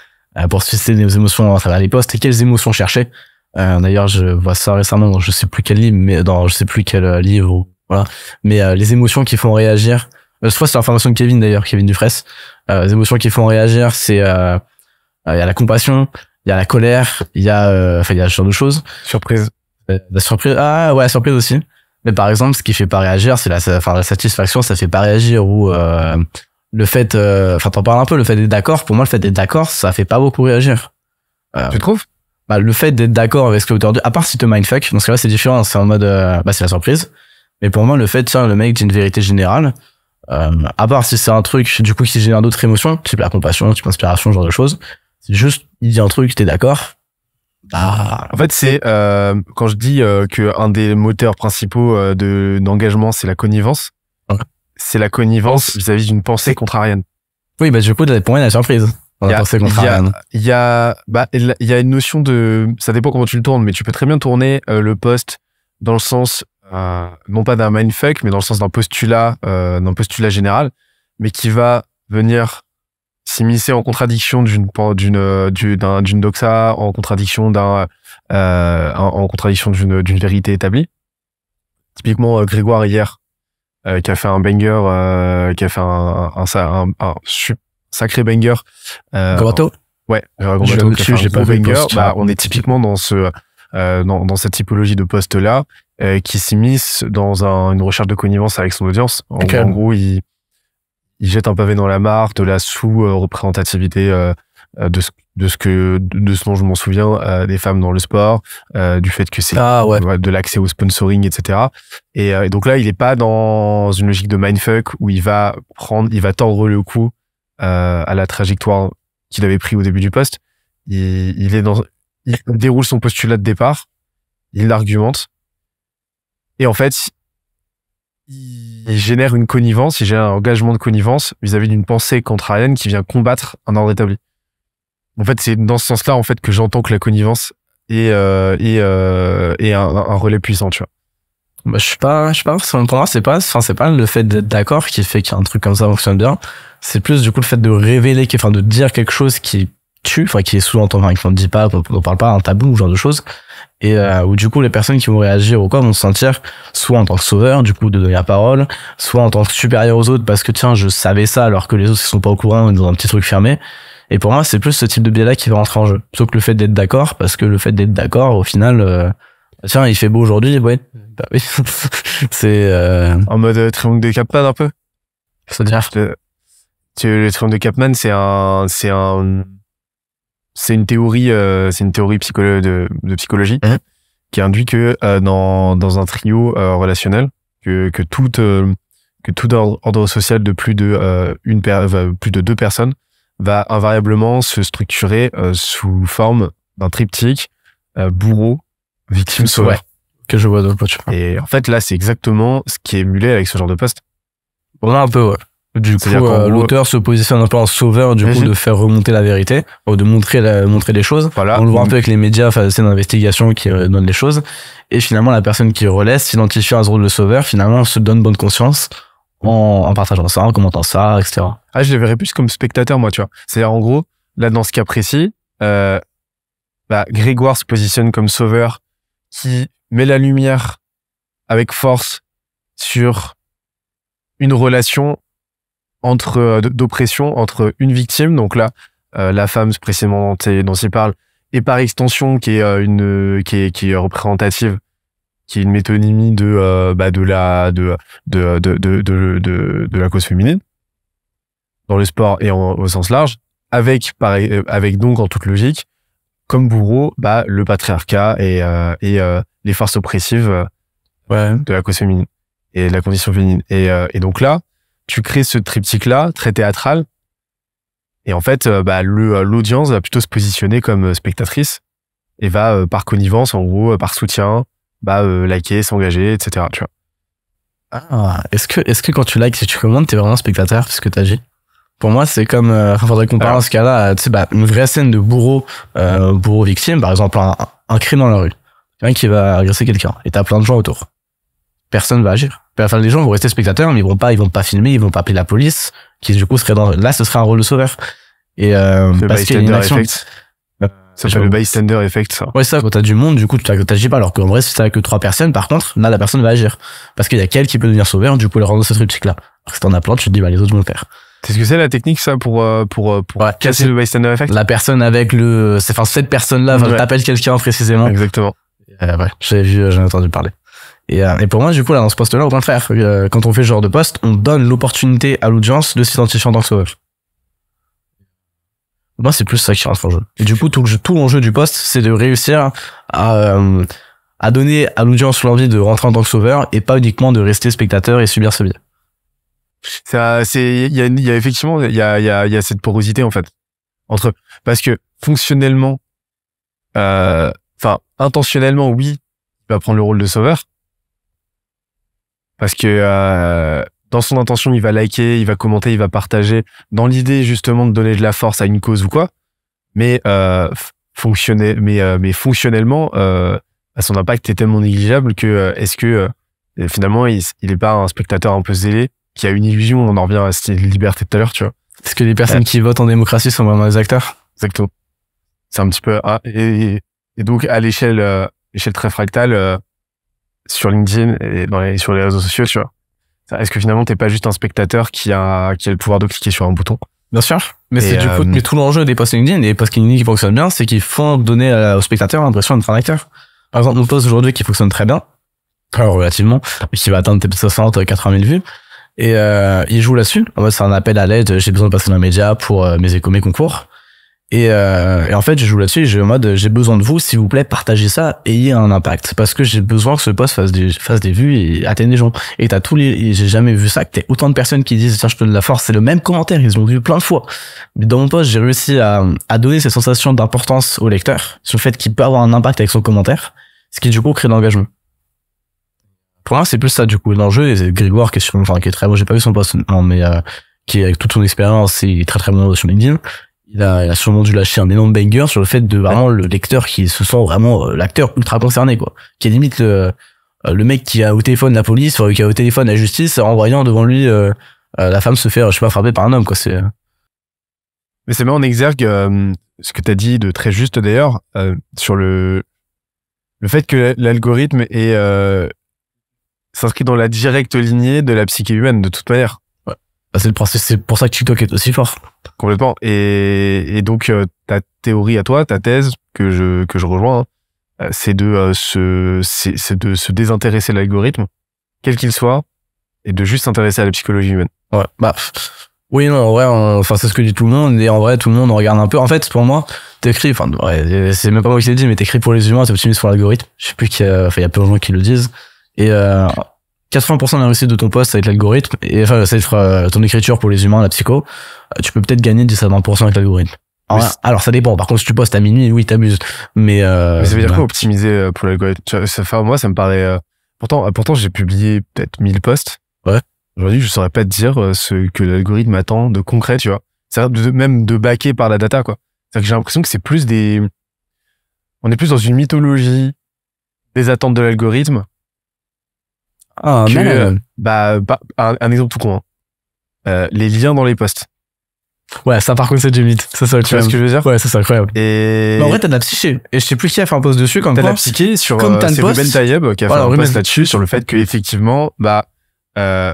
Pour susciter des émotions à travers les posts. Et quelles émotions chercher? D'ailleurs, je vois ça récemment dans je sais plus quel livre, mais dans je sais plus quel livre, voilà. Mais les émotions qui font réagir, je crois que c'est l'information de Kevin d'ailleurs, Kevin Dufresne. Les émotions qui font réagir, c'est il y a la compassion, il y a la colère, il y a il y a ce genre de choses.
Surprise.
La surprise, la surprise aussi. Mais par exemple, ce qui fait pas réagir, c'est la satisfaction, ça fait pas réagir, ou le fait, t'en parles un peu, le fait d'être d'accord. Pour moi, le fait d'être d'accord, ça fait pas beaucoup réagir.
Tu trouves?
Bah, le fait d'être d'accord avec ce que l'auteur dit, à part si te mindfuck, dans ce cas-là, c'est différent, c'est en mode, c'est la surprise. Mais pour moi, le fait, tiens, le mec dit une vérité générale, à part si c'est un truc, du coup, qui génère d'autres émotions, type la compassion, type l'inspiration, ce genre de choses, c'est juste, il dit un truc, t'es d'accord.
Ah. En fait, c'est, quand je dis, que un des moteurs principaux, d'engagement, c'est la connivence.
Ouais.
C'est la connivence vis-à-vis d'une pensée contrarienne.
Oui, bah, du coup, pour moi, la surprise. On a pensé contre Ariane.
Il y a une notion de, ça dépend comment tu le tournes, mais tu peux très bien tourner le post dans le sens, non pas d'un mindfuck, mais dans le sens d'un postulat général, mais qui va venir s'immiscer en contradiction d'une doxa, en contradiction d'une vérité établie. Typiquement, Grégoire hier, qui a fait un banger, qui a fait un sacré banger.
Gombato?
Ouais, Gombato,
j'ai pas vu le post.
on est typiquement dans dans cette typologie de post-là, qui s'immisce dans une recherche de connivence avec son audience. En gros, il jette un pavé dans la mare de la sous-représentativité de ce dont je m'en souviens, des femmes dans le sport, du fait que c'est de l'accès au sponsoring, etc. Et donc là, il est pas dans une logique de mindfuck où il va tordre le cou à la trajectoire qu'il avait pris au début du post. Il déroule son postulat de départ, il l'argumente, et en fait, il génère une connivence, il génère un engagement de connivence vis-à-vis d'une pensée contrarienne qui vient combattre un ordre établi. En fait, c'est dans ce sens-là, en fait, que j'entends que la connivence est un relais puissant, tu vois.
Bah, je suis pas, pour moi, c'est pas le fait d'être d'accord qui fait qu'un truc comme ça fonctionne bien. C'est plus, du coup, le fait de révéler, de dire quelque chose qui tue, qui est sous-entendu, qu'on ne dit pas, qu'on ne parle pas, un tabou, ce genre de choses. Et, où, du coup, les personnes qui vont réagir ou quoi vont se sentir soit en tant que sauveur, du coup, de donner la parole, soit en tant que supérieur aux autres parce que, tiens, je savais ça alors que les autres, ils sont pas au courant, dans un petit truc fermé. Et pour moi, c'est plus ce type de biais-là qui va rentrer en jeu. Plutôt que le fait d'être d'accord, parce que le fait d'être d'accord, au final, tiens, il fait beau aujourd'hui, ouais. Bah oui. C'est,
en mode triomphe de Capman, un peu.
C'est-à-dire?
Le triomphe de Capman, c'est une théorie, de psychologie, qui induit que, dans un trio, relationnel, que tout ordre social de plus de 2 personnes va invariablement se structurer sous forme d'un triptyque bourreau, victime, sauveur. Ouais,
que je vois dans le post.
Et en fait, là, c'est exactement ce qui est émulé avec ce genre de poste.
On a un peu, ouais. Du coup, l'auteur se positionne un peu en sauveur, du coup, de faire remonter la vérité, ou de montrer les choses. Voilà. On le voit un peu avec les médias, c'est une investigation qui donne les choses. Et finalement, la personne qui relaisse, s'identifie à ce rôle de sauveur, finalement, se donne bonne conscience en partageant ça, en commentant ça, etc.
Ah, je le verrais plus comme spectateur, moi, tu vois. C'est-à-dire, en gros, là, dans ce cas précis, Grégoire se positionne comme sauveur qui met la lumière avec force sur une relation d'oppression entre une victime, donc là, la femme précisément dont il parle, et par extension, qui est représentative, qui est une métonymie de la cause féminine dans le sport et au sens large, avec donc en toute logique comme bourreau le patriarcat et les forces oppressive de la cause féminine et de la condition féminine. Et donc là, tu crées ce triptyque-là, très théâtral, et en fait, l'audience va plutôt se positionner comme spectatrice et va, par connivence, en gros, par soutien, liker, s'engager, etc. Tu vois.
Ah, est-ce que quand tu likes, si tu commandes, t'es vraiment spectateur, ce que t'agis? Pour moi, c'est comme, faudrait qu'on parle dans ce cas-là, une vraie scène de bourreau victime, par exemple, un crime dans la rue. Quelqu'un qui va agresser quelqu'un, et t'as plein de gens autour. Personne va agir. Enfin, les gens vont rester spectateurs, mais ils vont pas filmer, ils vont pas appeler la police, qui du coup là, ce serait un rôle de sauveur. Et, parce qu'il y a une action.
Ça s'appelle le bystander effect, ça.
Ouais, ça, quand t'as du monde, du coup, tu t'agis pas, alors qu'en vrai, si t'as que 3 personnes, par contre, là, la personne va agir. Parce qu'il y a qu'elle qui peut devenir sauveur, du coup, elle rendre ce triptyque-là. Alors que si t'en as plein, tu te dis, les autres vont le faire.
C'est ce que c'est la technique, ça, pour casser le bystander effect?
La personne avec cette personne-là, t'appelles quelqu'un précisément.
Exactement.
Ouais, j'en ai entendu parler. Et pour moi, du coup, là, dans ce poste-là, au contraire, quand on fait ce genre de poste, on donne l'opportunité à l'audience de s'identifier en tant que sauveur. Moi, c'est plus ça qui rentre en jeu. Et du coup, tout l'enjeu du poste, c'est de réussir à donner à l'audience l'envie de rentrer en tant que sauveur et pas uniquement de rester spectateur et subir ce biais.
Il y a effectivement, il y a cette porosité, en fait. Parce que fonctionnellement, intentionnellement, oui, il va prendre le rôle de sauveur. Parce que, dans son intention, il va liker, il va commenter, il va partager, dans l'idée justement de donner de la force à une cause ou quoi. Mais fonctionnellement, son impact est tellement négligeable que est-ce que finalement il est pas un spectateur un peu zélé qui a une illusion. On en revient à cette liberté de tout à l'heure, tu vois.
Est-ce que les personnes qui votent en démocratie sont vraiment des acteurs?
Exactement. C'est un petit peu et donc à l'échelle très fractale sur LinkedIn et sur les réseaux sociaux, tu vois. Est-ce que finalement t'es pas juste un spectateur qui a le pouvoir de cliquer sur un bouton?
Bien sûr. Mais c'est du coup, mais tout l'enjeu des posts LinkedIn et des posts LinkedIn qui fonctionnent bien, c'est qu'ils font donner aux spectateurs l'impression d'être un acteur. Par exemple, mon post aujourd'hui qui fonctionne très bien, alors relativement, qui va atteindre peut-être 60, 80 000 vues. Et il joue là-dessus. En mode, c'est un appel à l'aide. J'ai besoin de passer dans les médias pour mes concours. Et en fait, je joue là-dessus. Et j'ai en mode, j'ai besoin de vous, s'il vous plaît, partagez ça, ayez un impact, parce que j'ai besoin que ce post fasse des vues et atteigne des gens. Et t'as j'ai jamais vu ça, que t'aies autant de personnes qui disent tiens, je te donne de la force. C'est le même commentaire. Ils ont vu plein de fois. Mais dans mon post, j'ai réussi à donner cette sensation d'importance au lecteur sur le fait qu'il peut avoir un impact avec son commentaire, ce qui du coup crée de l'engagement. Pour moi, c'est plus ça, du coup, l'enjeu. Et c'est Grégoire qui est très bon. J'ai pas vu son post, non, mais, qui, avec toute son expérience, il est très très bon sur LinkedIn. Il a sûrement dû lâcher un énorme banger sur le fait de vraiment le lecteur qui se sent vraiment l'acteur ultra concerné, quoi. Qui est limite le mec qui a au téléphone la police, qui a au téléphone la justice, en voyant devant lui, la femme se faire, je sais pas, frapper par un homme, quoi.
Mais c'est met en exergue, ce que t'as dit de très juste d'ailleurs, sur le fait que l'algorithme s'inscrit dans la directe lignée de la psyché humaine, de toute manière.
Ouais. C'est le principe, c'est pour ça que TikTok est aussi fort.
Complètement. Et donc, ta théorie à toi, ta thèse, que je rejoins, c'est de se désintéresser de l'algorithme, quel qu'il soit, et de juste s'intéresser à la psychologie humaine.
Ouais. Bah, oui, non, en vrai, enfin, c'est ce que dit tout le monde, et en vrai, tout le monde en regarde un peu. En fait, pour moi, t'écris, enfin, ouais, c'est même pas moi qui l'ai dit, mais t'écris pour les humains, t'es optimiste pour l'algorithme. Je sais plus il y a peu de gens qui le disent. Et 80% de la réussite de ton poste avec l'algorithme, et enfin, ça être ton écriture pour les humains, la psycho, tu peux peut-être gagner 10 à 20% avec l'algorithme. Alors ça dépend. Par contre, si tu postes à minuit, oui, t'abuses. Mais ça
veut dire quoi optimiser pour l'algorithme? Moi, ça me paraît. Pourtant, j'ai publié peut-être 1000 posts.
Ouais.
Aujourd'hui, je saurais pas te dire ce que l'algorithme attend de concret, tu vois. C'est même de backer par la data, quoi. C'est que j'ai l'impression que c'est plus on est plus dans une mythologie des attentes de l'algorithme.
Un
exemple tout con, hein. Les liens dans les posts.
Ouais, ça par contre c'est du mythe. Ça
tu vois ce que je veux dire?
Ouais, ça c'est incroyable.
Mais
en vrai t'as de la psyché. Et je sais plus qui a fait un post dessus comme
t'as de la psyché sur c'est Ruben Taïeb qui a fait un post là-dessus sur le fait que effectivement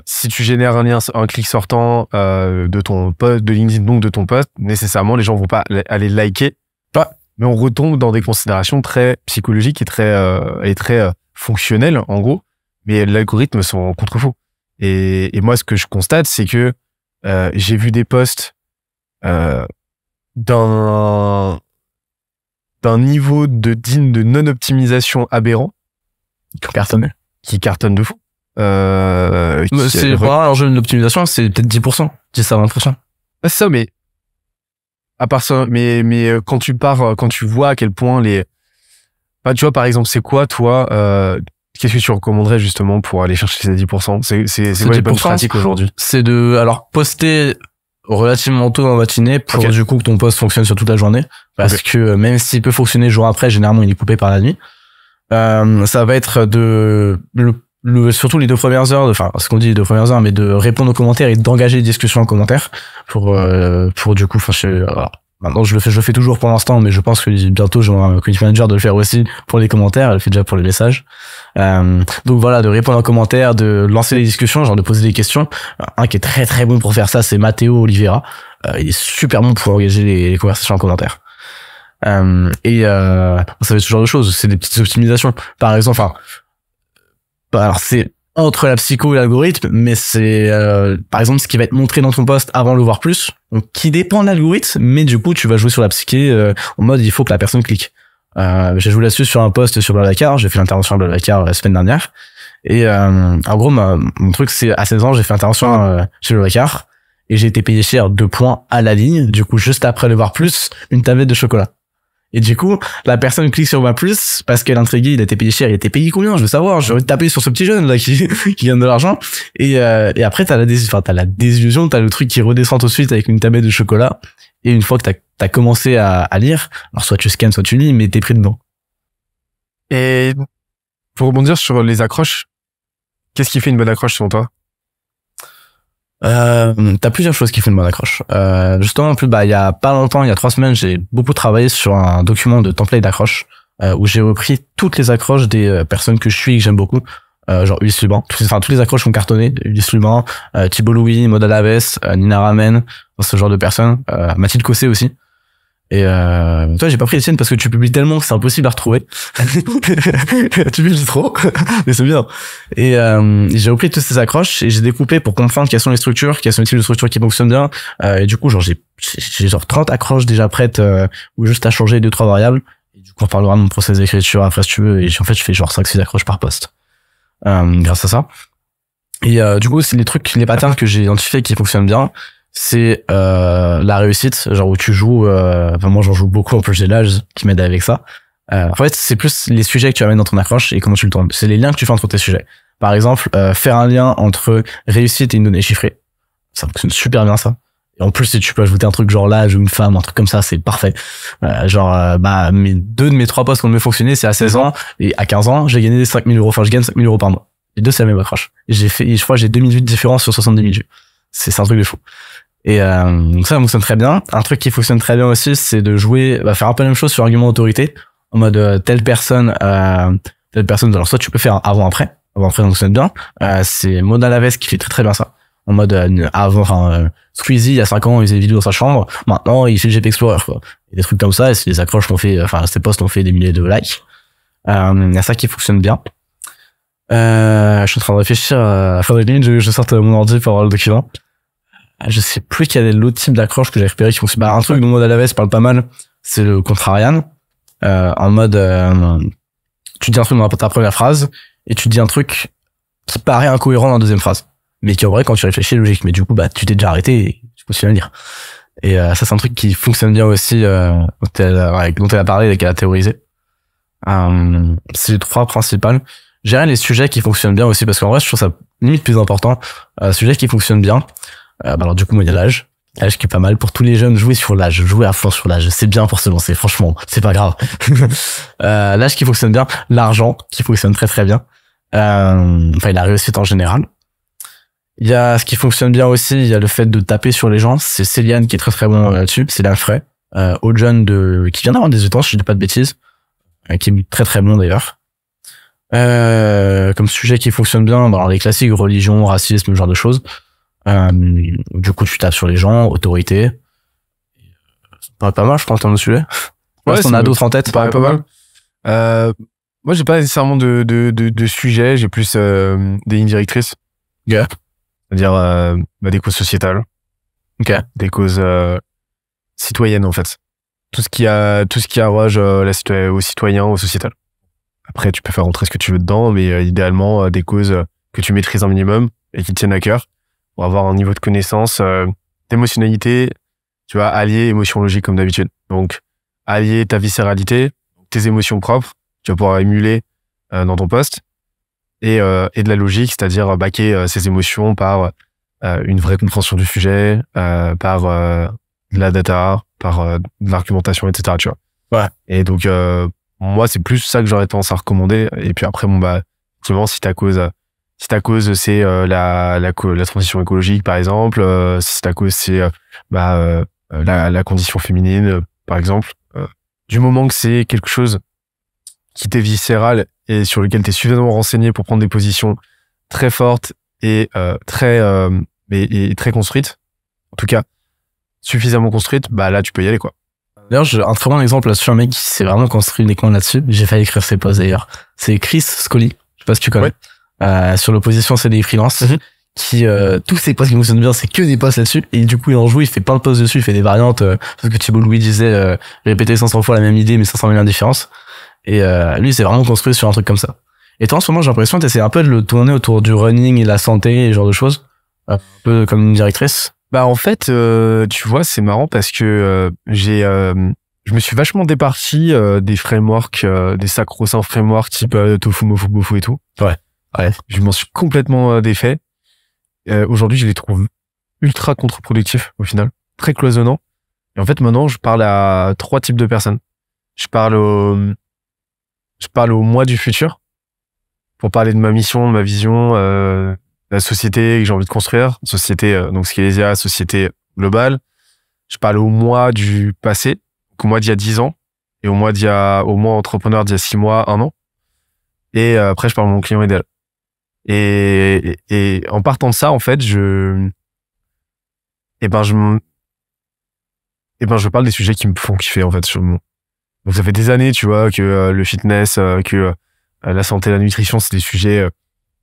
si tu génères un clic sortant de ton post de LinkedIn, donc de ton post, nécessairement les gens vont pas aller liker. Mais on retombe dans des considérations très psychologiques et très fonctionnelles en gros. Mais l'algorithme sont en contre-faux. Et moi, ce que je constate, c'est que j'ai vu des posts d'un niveau de non-optimisation aberrant qui cartonne de fou.
C'est pas un jeu d'optimisation, c'est peut-être 10%, 10 à 20%.
C'est ça, mais à part ça, mais quand tu vois à quel point tu vois, par exemple, c'est quoi, toi, qu'est-ce que tu recommanderais justement pour aller chercher ces 10%? C'est quoi les bonnes pratiques aujourd'hui?
C'est poster relativement tôt en matinée pour du coup que ton post fonctionne sur toute la journée. Parce que même s'il peut fonctionner le jour après, généralement il est coupé par la nuit. Ça va être surtout les 2 premières heures, enfin ce qu'on dit les 2 premières heures, mais de répondre aux commentaires et d'engager les discussions en commentaire pour du coup, maintenant, je le fais toujours pour l'instant, mais je pense que bientôt, j'aurai un community manager de le faire aussi pour les commentaires. Elle le fait déjà pour les messages. Donc voilà, de répondre en commentaire, de lancer les discussions, genre de poser des questions. Un qui est très très bon pour faire ça, c'est Matteo Oliveira. Il est super bon pour engager les conversations en commentaire. Ça va être ce genre de choses. C'est des petites optimisations. Par exemple, alors c'est entre la psycho et l'algorithme, mais c'est par exemple ce qui va être montré dans ton post avant de le voir plus, donc qui dépend de l'algorithme, mais du coup tu vas jouer sur la psyché en mode il faut que la personne clique. J'ai joué là-dessus sur un post sur Blablacar, j'ai fait l'intervention à Blablacar la semaine dernière, et en gros mon truc c'est à 16 ans j'ai fait l'intervention chez Blablacar et j'ai été payé cher 2 points à la ligne, du coup juste après le voir plus une tablette de chocolat. Et du coup, la personne clique sur moi plus parce qu'elle est intriguée, il a été payé cher, il a été payé combien, je veux savoir, j'ai envie de taper sur ce petit jeune là qui gagne de l'argent. Et après t'as la désillusion, t'as le truc qui redescend tout de suite avec une tablette de chocolat. Et une fois que t'as commencé à lire, alors soit tu scannes, soit tu lis, mais t'es pris dedans.
Et pour rebondir sur les accroches, qu'est-ce qui fait une bonne accroche selon toi?
T'as plusieurs choses qui font une bonne accroche. Justement, en plus, il y a pas longtemps, il y a 3 semaines, j'ai beaucoup travaillé sur un document de template d'accroche, où j'ai repris toutes les accroches des personnes que je suis et que j'aime beaucoup. Genre Ulysse Luban. Tous les accroches ont cartonné. Ulysse Luban, Thibault Louis, Maud Alaves, Nina Ramen, ce genre de personnes. Mathilde Cossé aussi. Et toi, j'ai pas pris les tiennes parce que tu publies tellement que c'est impossible à retrouver. Tu publies trop, mais c'est bien. Et j'ai repris toutes ces accroches et j'ai découpé pour comprendre quelles sont les structures, quels sont les types de structures qui fonctionnent bien. Et du coup, genre j'ai genre 30 accroches déjà prêtes où juste à changer 2-3 variables. Et du coup, on parlera de mon process d'écriture après si tu veux. Et en fait, je fais genre 5-6 accroches par poste. Grâce à ça. Et du coup, c'est les patterns que j'ai identifiés qui fonctionnent bien. C'est la réussite, genre où tu joues, moi j'en joue beaucoup, en plus j'ai l'âge qui m'aide avec ça. En fait, c'est plus les sujets que tu amènes dans ton accroche et comment tu le tournes. C'est les liens que tu fais entre tes sujets. Par exemple, faire un lien entre réussite et une donnée chiffrée. Ça fonctionne super bien ça. Et en plus, si tu peux ajouter un truc genre l'âge ou une femme, un truc comme ça, c'est parfait. Deux de mes 3 postes qui ont mieux fonctionné, c'est à 16 ans et à 15 ans, j'ai gagné 5 000 euros. Enfin, je gagne 5 000 euros par mois. Les deux, c'est la même accroche. Et je crois, j'ai 2000 vues de différence sur 70 000 vues. C'est un truc de fou. Et donc ça fonctionne très bien. Un truc qui fonctionne très bien aussi, c'est de jouer, faire un peu la même chose sur argument d'autorité, en mode telle personne. Alors soit tu peux faire avant après ça fonctionne bien. C'est Maud Alaves qui fait très très bien ça. En mode Squeezie il y a 5 ans il faisait des vidéos dans sa chambre, maintenant il fait le GP Explorer quoi. Et des trucs comme ça, et c'est des accroches qu'on fait, ces posts ont fait des milliers de likes. Il y a ça qui fonctionne bien. Je suis en train de réfléchir à faire des lignes, je sorte mon ordi pour avoir le document. Je sais plus quel est l'autre type d'accroche que j'ai repéré qui fonctionne. Un truc dont Maud Alaves parle pas mal, c'est le contrarian. En mode, tu dis un truc dans ta première phrase, et tu dis un truc qui paraît incohérent dans la deuxième phrase. Mais qui, en vrai, quand tu réfléchis, est logique. Mais du coup, tu t'es déjà arrêté et tu continues à lire. Et ça, c'est un truc qui fonctionne bien aussi, dont elle a parlé et qu'elle a théorisé. C'est les 3 principales. Gérer les sujets qui fonctionnent bien aussi, parce qu'en vrai, je trouve ça limite plus important. Sujets qui fonctionnent bien. Alors du coup, moi, il y a l'âge. L'âge qui est pas mal pour tous les jeunes. Jouer sur l'âge, jouer à fond sur l'âge. C'est bien pour se lancer, franchement. C'est pas grave. L'âge qui fonctionne bien. L'argent qui fonctionne très très bien. La réussite en général. Il y a ce qui fonctionne bien aussi, il y a le fait de taper sur les gens. C'est Céliane qui est très très bon là-dessus. Céliane Frey. Autre jeune qui vient d'avoir des étances, je dis pas de bêtises. Qui est très très bon d'ailleurs. Comme sujet qui fonctionne bien, les classiques, religion, racisme, ce genre de choses. Du coup, tu tapes sur les gens, autorité. Ça paraît pas mal, je pense, en termes de sujet.
Ouais,
on a d'autres en tête.
Ça paraît pas mal. Moi, j'ai pas nécessairement de sujet, j'ai plus des lignes directrices.
Yeah.
C'est-à-dire des causes sociétales.
Okay.
Des causes citoyennes, en fait. Tout ce qui arroge aux citoyens, aux sociétales. Après, tu peux faire rentrer ce que tu veux dedans, mais idéalement, des causes que tu maîtrises un minimum et qui te tiennent à cœur pour avoir un niveau de connaissance, d'émotionnalité, tu vois, allier émotion logique comme d'habitude. Donc, allier ta viscéralité, tes émotions propres, tu vas pouvoir émuler dans ton poste, et de la logique, c'est-à-dire baquer ces émotions par une vraie compréhension du sujet, par de la data, par de l'argumentation, etc. Tu vois.
Ouais.
Et donc, moi, c'est plus ça que j'aurais tendance à recommander. Et puis après, effectivement, si ta cause c'est la transition écologique, par exemple, si ta cause c'est la condition féminine, par exemple, du moment que c'est quelque chose qui t'est viscéral et sur lequel t'es suffisamment renseigné pour prendre des positions très fortes et très construites, en tout cas suffisamment construites, là tu peux y aller quoi.
D'ailleurs, j'ai un très bon exemple là-dessus, un mec qui s'est vraiment construit uniquement là-dessus. J'ai failli écrire ses posts d'ailleurs. C'est Chris Scully, je sais pas si tu connais. Ouais. Sur l'opposition CDI freelance, qui tous ses posts qui fonctionnent bien, c'est que des posts là-dessus. Et du coup, il en joue, il fait plein de posts dessus, il fait des variantes, parce que Thibault Louis disait répéter 500 fois la même idée, mais 500 000 différences. Et lui, il s'est vraiment construit sur un truc comme ça. Et toi, en ce moment, j'ai l'impression que t'essaies un peu de le tourner autour du running et de la santé et ce genre de choses. Un peu comme une directrice.
En fait, tu vois, c'est marrant parce que j'ai je me suis vachement départi des frameworks, des sacro-saints frameworks type Tofu, Mofu, Bofu et tout.
Ouais.
Je m'en suis complètement défait. Aujourd'hui, je les trouve ultra contre-productifs au final, très cloisonnants. Et en fait, maintenant, je parle à 3 types de personnes. Je parle au moi du futur pour parler de ma mission, de ma vision, la société que j'ai envie de construire, société donc Scalesia, société globale. Je parle au moi du passé, au moi d'il y a 10 ans et au moi entrepreneur d'il y a 6 mois, 1 an. Et après, je parle de mon client idéal. Et en partant de ça, en fait, je parle des sujets qui me font kiffer, en fait, sur le moment. Donc, ça fait des années, tu vois, que le fitness, que la santé, la nutrition, c'est des sujets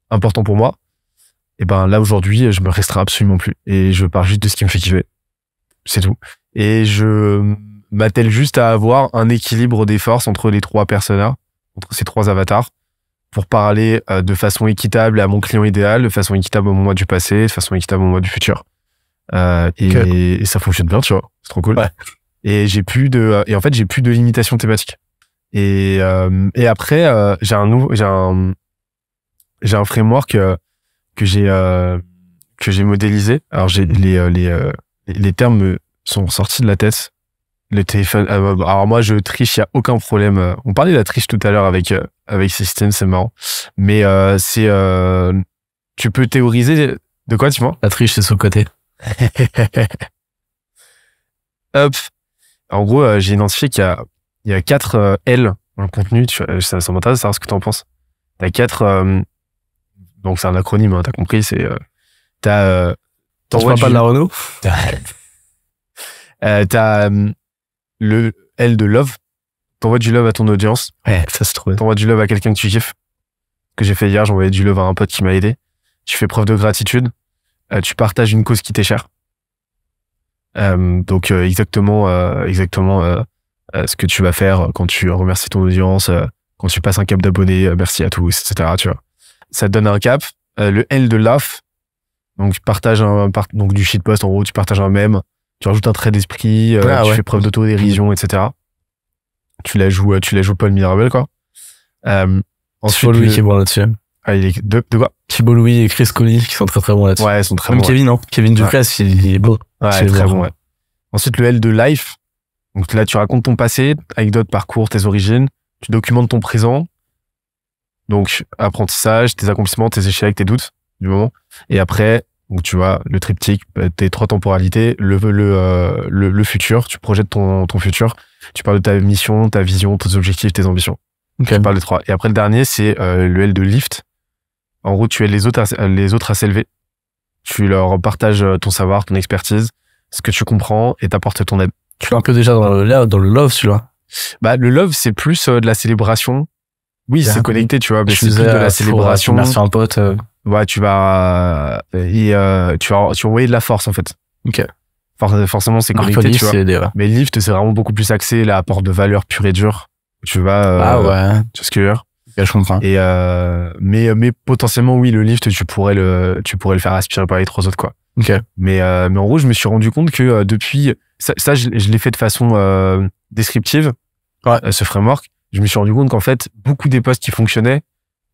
importants pour moi. Et ben, là, aujourd'hui, je me restreins absolument plus. Et je parle juste de ce qui me fait kiffer. C'est tout. Et je m'attelle juste à avoir un équilibre des forces entre les 3 personas, entre ces 3 avatars, pour parler de façon équitable à mon client idéal, de façon équitable au moi du passé, de façon équitable au moi du futur. Et ça fonctionne bien, tu vois. C'est trop cool.
Ouais.
Et en fait, j'ai plus de limitation thématique. Et après, j'ai un framework que j'ai modélisé. Alors, les termes sont sortis de la tête. Le téléphone. Alors moi, je triche, il y a aucun problème. On parlait de la triche tout à l'heure avec Système, c'est marrant. Mais tu peux théoriser de quoi, tu vois?
La triche, c'est son côté.
Hop. En gros, j'ai identifié qu'il y a 4 L dans le contenu. Ça m'intéresse de savoir ce que tu en penses. T'as 4. Donc c'est un acronyme, hein, t'as compris. C'est
Tu parles pas de la Renault?
T'as le L de love. T'envoies du love à ton audience.
Ouais, ça se trouve.
T'envoies du love à quelqu'un que tu kiffes. Ce que j'ai fait hier, j'ai envoyé du love à un pote qui m'a aidé. Tu fais preuve de gratitude. Tu partages une cause qui t'est chère. Donc exactement ce que tu vas faire quand tu remercies ton audience, quand tu passes un cap d'abonnés, merci à tous, etc. Tu vois. Ça te donne un cap. Le L de love. Donc tu partages donc du shitpost, en gros, tu partages un mème. Tu rajoutes un trait d'esprit, tu fais preuve d'autodérision, etc. Tu la joues Paul Mirabel, quoi.
Ensuite, Louis qui est bon là-dessus.
Ah, il est de quoi?
Thibault Louis et Chris Colli qui sont très très bons là-dessus.
Ouais, ils sont très
bons.
bons.
Kevin, non? Kevin Ducrest, il est beau.
Ouais, très bon, ouais. Ensuite, le L de life. Donc là, tu racontes ton passé, anecdotes, parcours, tes origines. Tu documentes ton présent. Donc, apprentissage, tes accomplissements, tes échecs, tes doutes du moment. Et après, donc tu vois, le triptyque, tes 3 temporalités, le futur, tu projettes ton futur. Tu parles de ta mission, ta vision, tes objectifs, tes ambitions.
Okay.
Tu parles des 3. Et après, le dernier, c'est le L de lift. En gros, tu aides les autres à s'élever. Tu leur partages ton savoir, ton expertise, ce que tu comprends et t'apportes ton aide.
Tu es un peu déjà dans le love, tu vois.
Bah, le love, c'est plus de la célébration. Oui, c'est connecté, tu vois, mais c'est plus de la célébration.
Merci un pote.
Ouais, tu vas envoyer de la force, en fait.
Ok.
Forcément, c'est connecté, tu vois. Mais le lift, c'est vraiment beaucoup plus axé, l'apport de valeur pure et dure. Tu vas,
ouais.
Tu vois ce que je veux dire?
Okay, je comprends.
Et, mais potentiellement, oui, le lift, tu pourrais le faire aspirer par les 3 autres, quoi.
Ok.
Mais en gros, je me suis rendu compte que depuis, ça, je l'ai fait de façon descriptive, ce framework. Je me suis rendu compte qu'en fait, beaucoup des posts qui fonctionnaient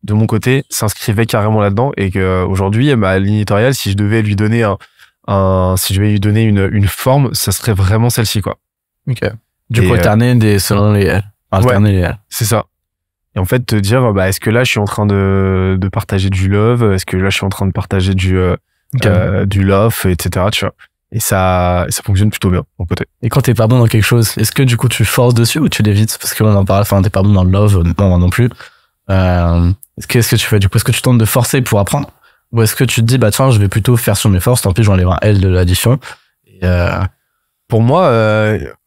de mon côté s'inscrivaient carrément là-dedans et que aujourd'hui, ma ligne éditoriale, si je devais lui donner une forme, ça serait vraiment celle-ci, quoi.
Ok. Du coup, alterner selon les L. Alterner les L.
C'est ça. Et en fait, te dire, est-ce que là, je suis en train de partager du love? Est-ce que là, je suis en train de partager du love, etc., tu vois. Et ça fonctionne plutôt bien, de mon côté.
Et quand t'es pas bon dans quelque chose, est-ce que du coup tu forces dessus ou tu l'évites? Parce qu'on en parle, t'es pas bon dans le love, non plus. Qu'est-ce que tu fais? Du coup, est-ce que tu tentes de forcer pour apprendre? Ou est-ce que tu te dis, tiens, je vais plutôt faire sur mes forces, tant pis, je vais enlever un L de l'addition. Et
pour moi,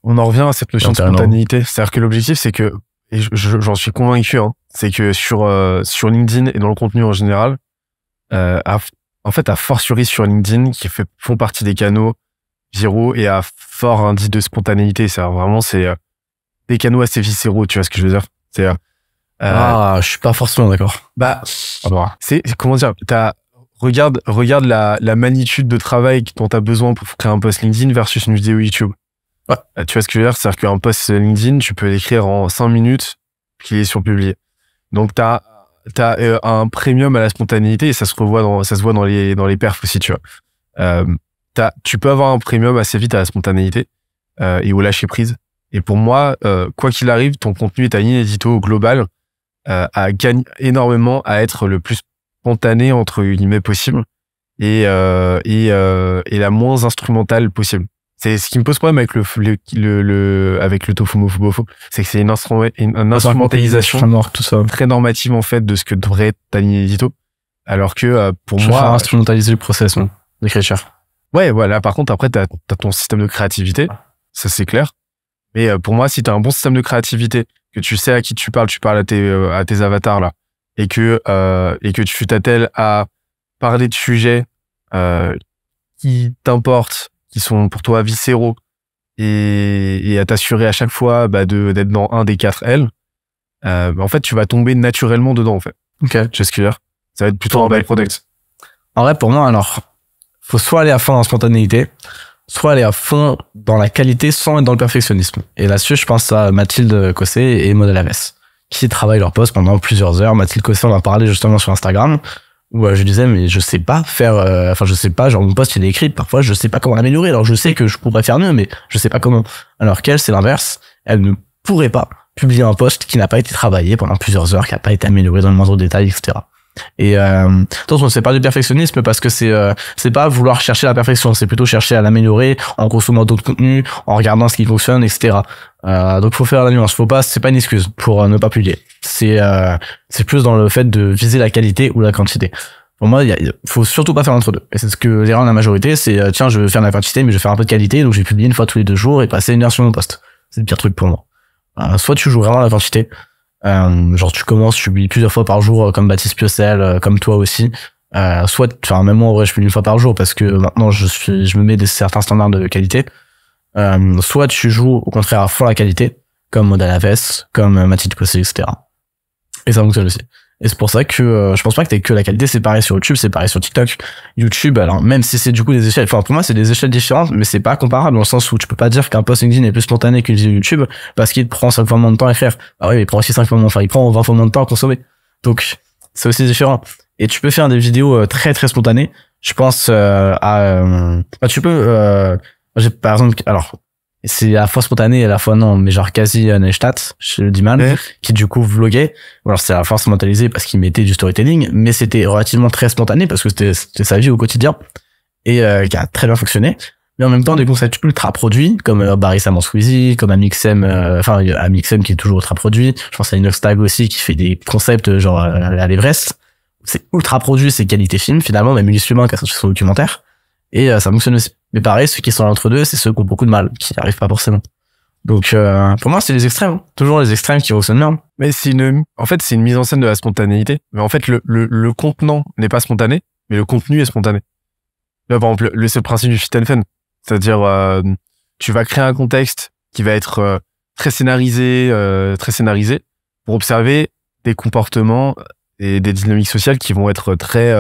on en revient à cette notion de spontanéité. C'est-à-dire que l'objectif, c'est que, et j'en suis convaincu, hein, c'est que sur LinkedIn et dans le contenu en général, en fait, à fortiori sur LinkedIn, qui font partie des canaux viraux et à fort indice de spontanéité. C'est vraiment, des canaux assez viscéraux, tu vois ce que je veux dire?
je suis pas forcément d'accord.
Comment dire? Regarde la magnitude de travail dont t'as besoin pour créer un post LinkedIn versus une vidéo YouTube.
Ouais.
Tu vois ce que je veux dire? C'est-à-dire qu'un post LinkedIn, tu peux l'écrire en 5 minutes, qu'il est surpublié. Donc, t'as un premium à la spontanéité et ça se voit dans les perfs aussi, tu vois. Tu peux avoir un premium assez vite à la spontanéité et au lâcher prise. Et pour moi, quoi qu'il arrive, ton contenu et ta ligne édito globale gagne énormément à être le plus spontané entre guillemets possible et la moins instrumentale possible. C'est ce qui me pose problème avec avec le tofu mofu bofo, c'est que c'est une instrumentalisation
tout ça.
très normative en fait de ce que devrait être ta ligne édito, alors que pour
Je
moi
préfère instrumentaliser le process d'écriture.
ouais, voilà. Par contre, après, t'as ton système de créativité. Ça, c'est clair. Mais pour moi, si t'as un bon système de créativité, que tu sais à qui tu parles à tes avatars, là, et que tu t'attelles à parler de sujets, qui t'importent, qui sont pour toi viscéraux, et à t'assurer à chaque fois, d'être dans un des 4 L, en fait, tu vas tomber naturellement dedans, en fait.
Ok.
Tu vois ce que je veux dire? Ça va être plutôt un byproduct.
En vrai, pour moi, alors, faut soit aller à fond dans la spontanéité, soit aller à fond dans la qualité sans être dans le perfectionnisme. Et là-dessus, je pense à Mathilde Cossé et Maud Alaves, qui travaillent leur post pendant plusieurs heures. Mathilde Cossé, on en a parlé justement sur Instagram, où je disais, mais je sais pas faire, je sais pas, genre mon post il est écrit, parfois je sais pas comment l'améliorer, alors je sais que je pourrais faire mieux, mais je sais pas comment. Alors qu'elle, c'est l'inverse, elle ne pourrait pas publier un post qui n'a pas été travaillé pendant plusieurs heures, qui n'a pas été amélioré dans le moindre détail, etc. Et attention, c'est pas du perfectionnisme parce que c'est pas vouloir chercher la perfection, c'est plutôt chercher à l'améliorer en consommant d'autres contenus, en regardant ce qui fonctionne, etc. Donc faut faire la nuance, c'est pas une excuse pour ne pas publier. C'est plus dans le fait de viser la qualité ou la quantité. Pour moi, faut surtout pas faire l'entre-deux. Et c'est ce que l'erreur de la majorité, c'est tiens, je veux faire de la quantité, mais je vais faire un peu de qualité, donc je vais publier une fois tous les 2 jours et passer 1 heure sur mon post. C'est le pire truc pour moi. Soit tu joues vraiment la quantité. Genre tu publies plusieurs fois par jour comme Baptiste Piocel, comme toi aussi, même moi en vrai je publie 1 fois par jour parce que maintenant je me mets certains standards de qualité, soit tu joues au contraire à fond la qualité comme Maud Alaves, comme Mathilde Cossé, etc. Et ça fonctionne aussi. Et c'est pour ça que je pense pas que t'aies que la qualité, c'est pareil sur YouTube, c'est pareil sur TikTok. YouTube, alors même si c'est du coup des échelles, enfin pour moi c'est des échelles différentes, mais c'est pas comparable dans le sens où tu peux pas dire qu'un post LinkedIn est plus spontané qu'une vidéo YouTube parce qu'il te prend 5 fois moins de temps à écrire. Ah oui, mais il prend aussi 5 fois moins, il prend 20 fois moins de temps à consommer. Donc c'est aussi différent. Et tu peux faire des vidéos très très spontanées. Je pense par exemple, alors c'est à la fois spontané et à la fois non, mais genre quasi Neistat, je le dis mal, qui du coup vloguait. Alors c'est à la fois instrumentalisé parce qu'il mettait du storytelling, mais c'était relativement très spontané parce que c'était sa vie au quotidien et qui a très bien fonctionné. Mais en même temps des concepts ultra produits comme Barry Sam en Squeezie, comme Amixem, Amixem qui est toujours ultra produit. Je pense à Inoxtag aussi qui fait des concepts genre à l'Everest. C'est ultra produit, c'est qualité film finalement, même Ulysse Lumin qui a sorti son documentaire. Et ça fonctionne aussi. Mais pareil, ceux qui sont entre deux, c'est ceux qui ont beaucoup de mal, qui n'y arrivent pas forcément. Donc pour moi, c'est les extrêmes. Toujours les extrêmes qui fonctionnent bien.
Mais c'est une mise en scène de la spontanéité. Mais en fait, le contenant n'est pas spontané, mais le contenu est spontané. Là, par exemple, c'est le principe du fit and fun. C'est-à-dire, tu vas créer un contexte qui va être très scénarisé pour observer des comportements et des dynamiques sociales qui vont être très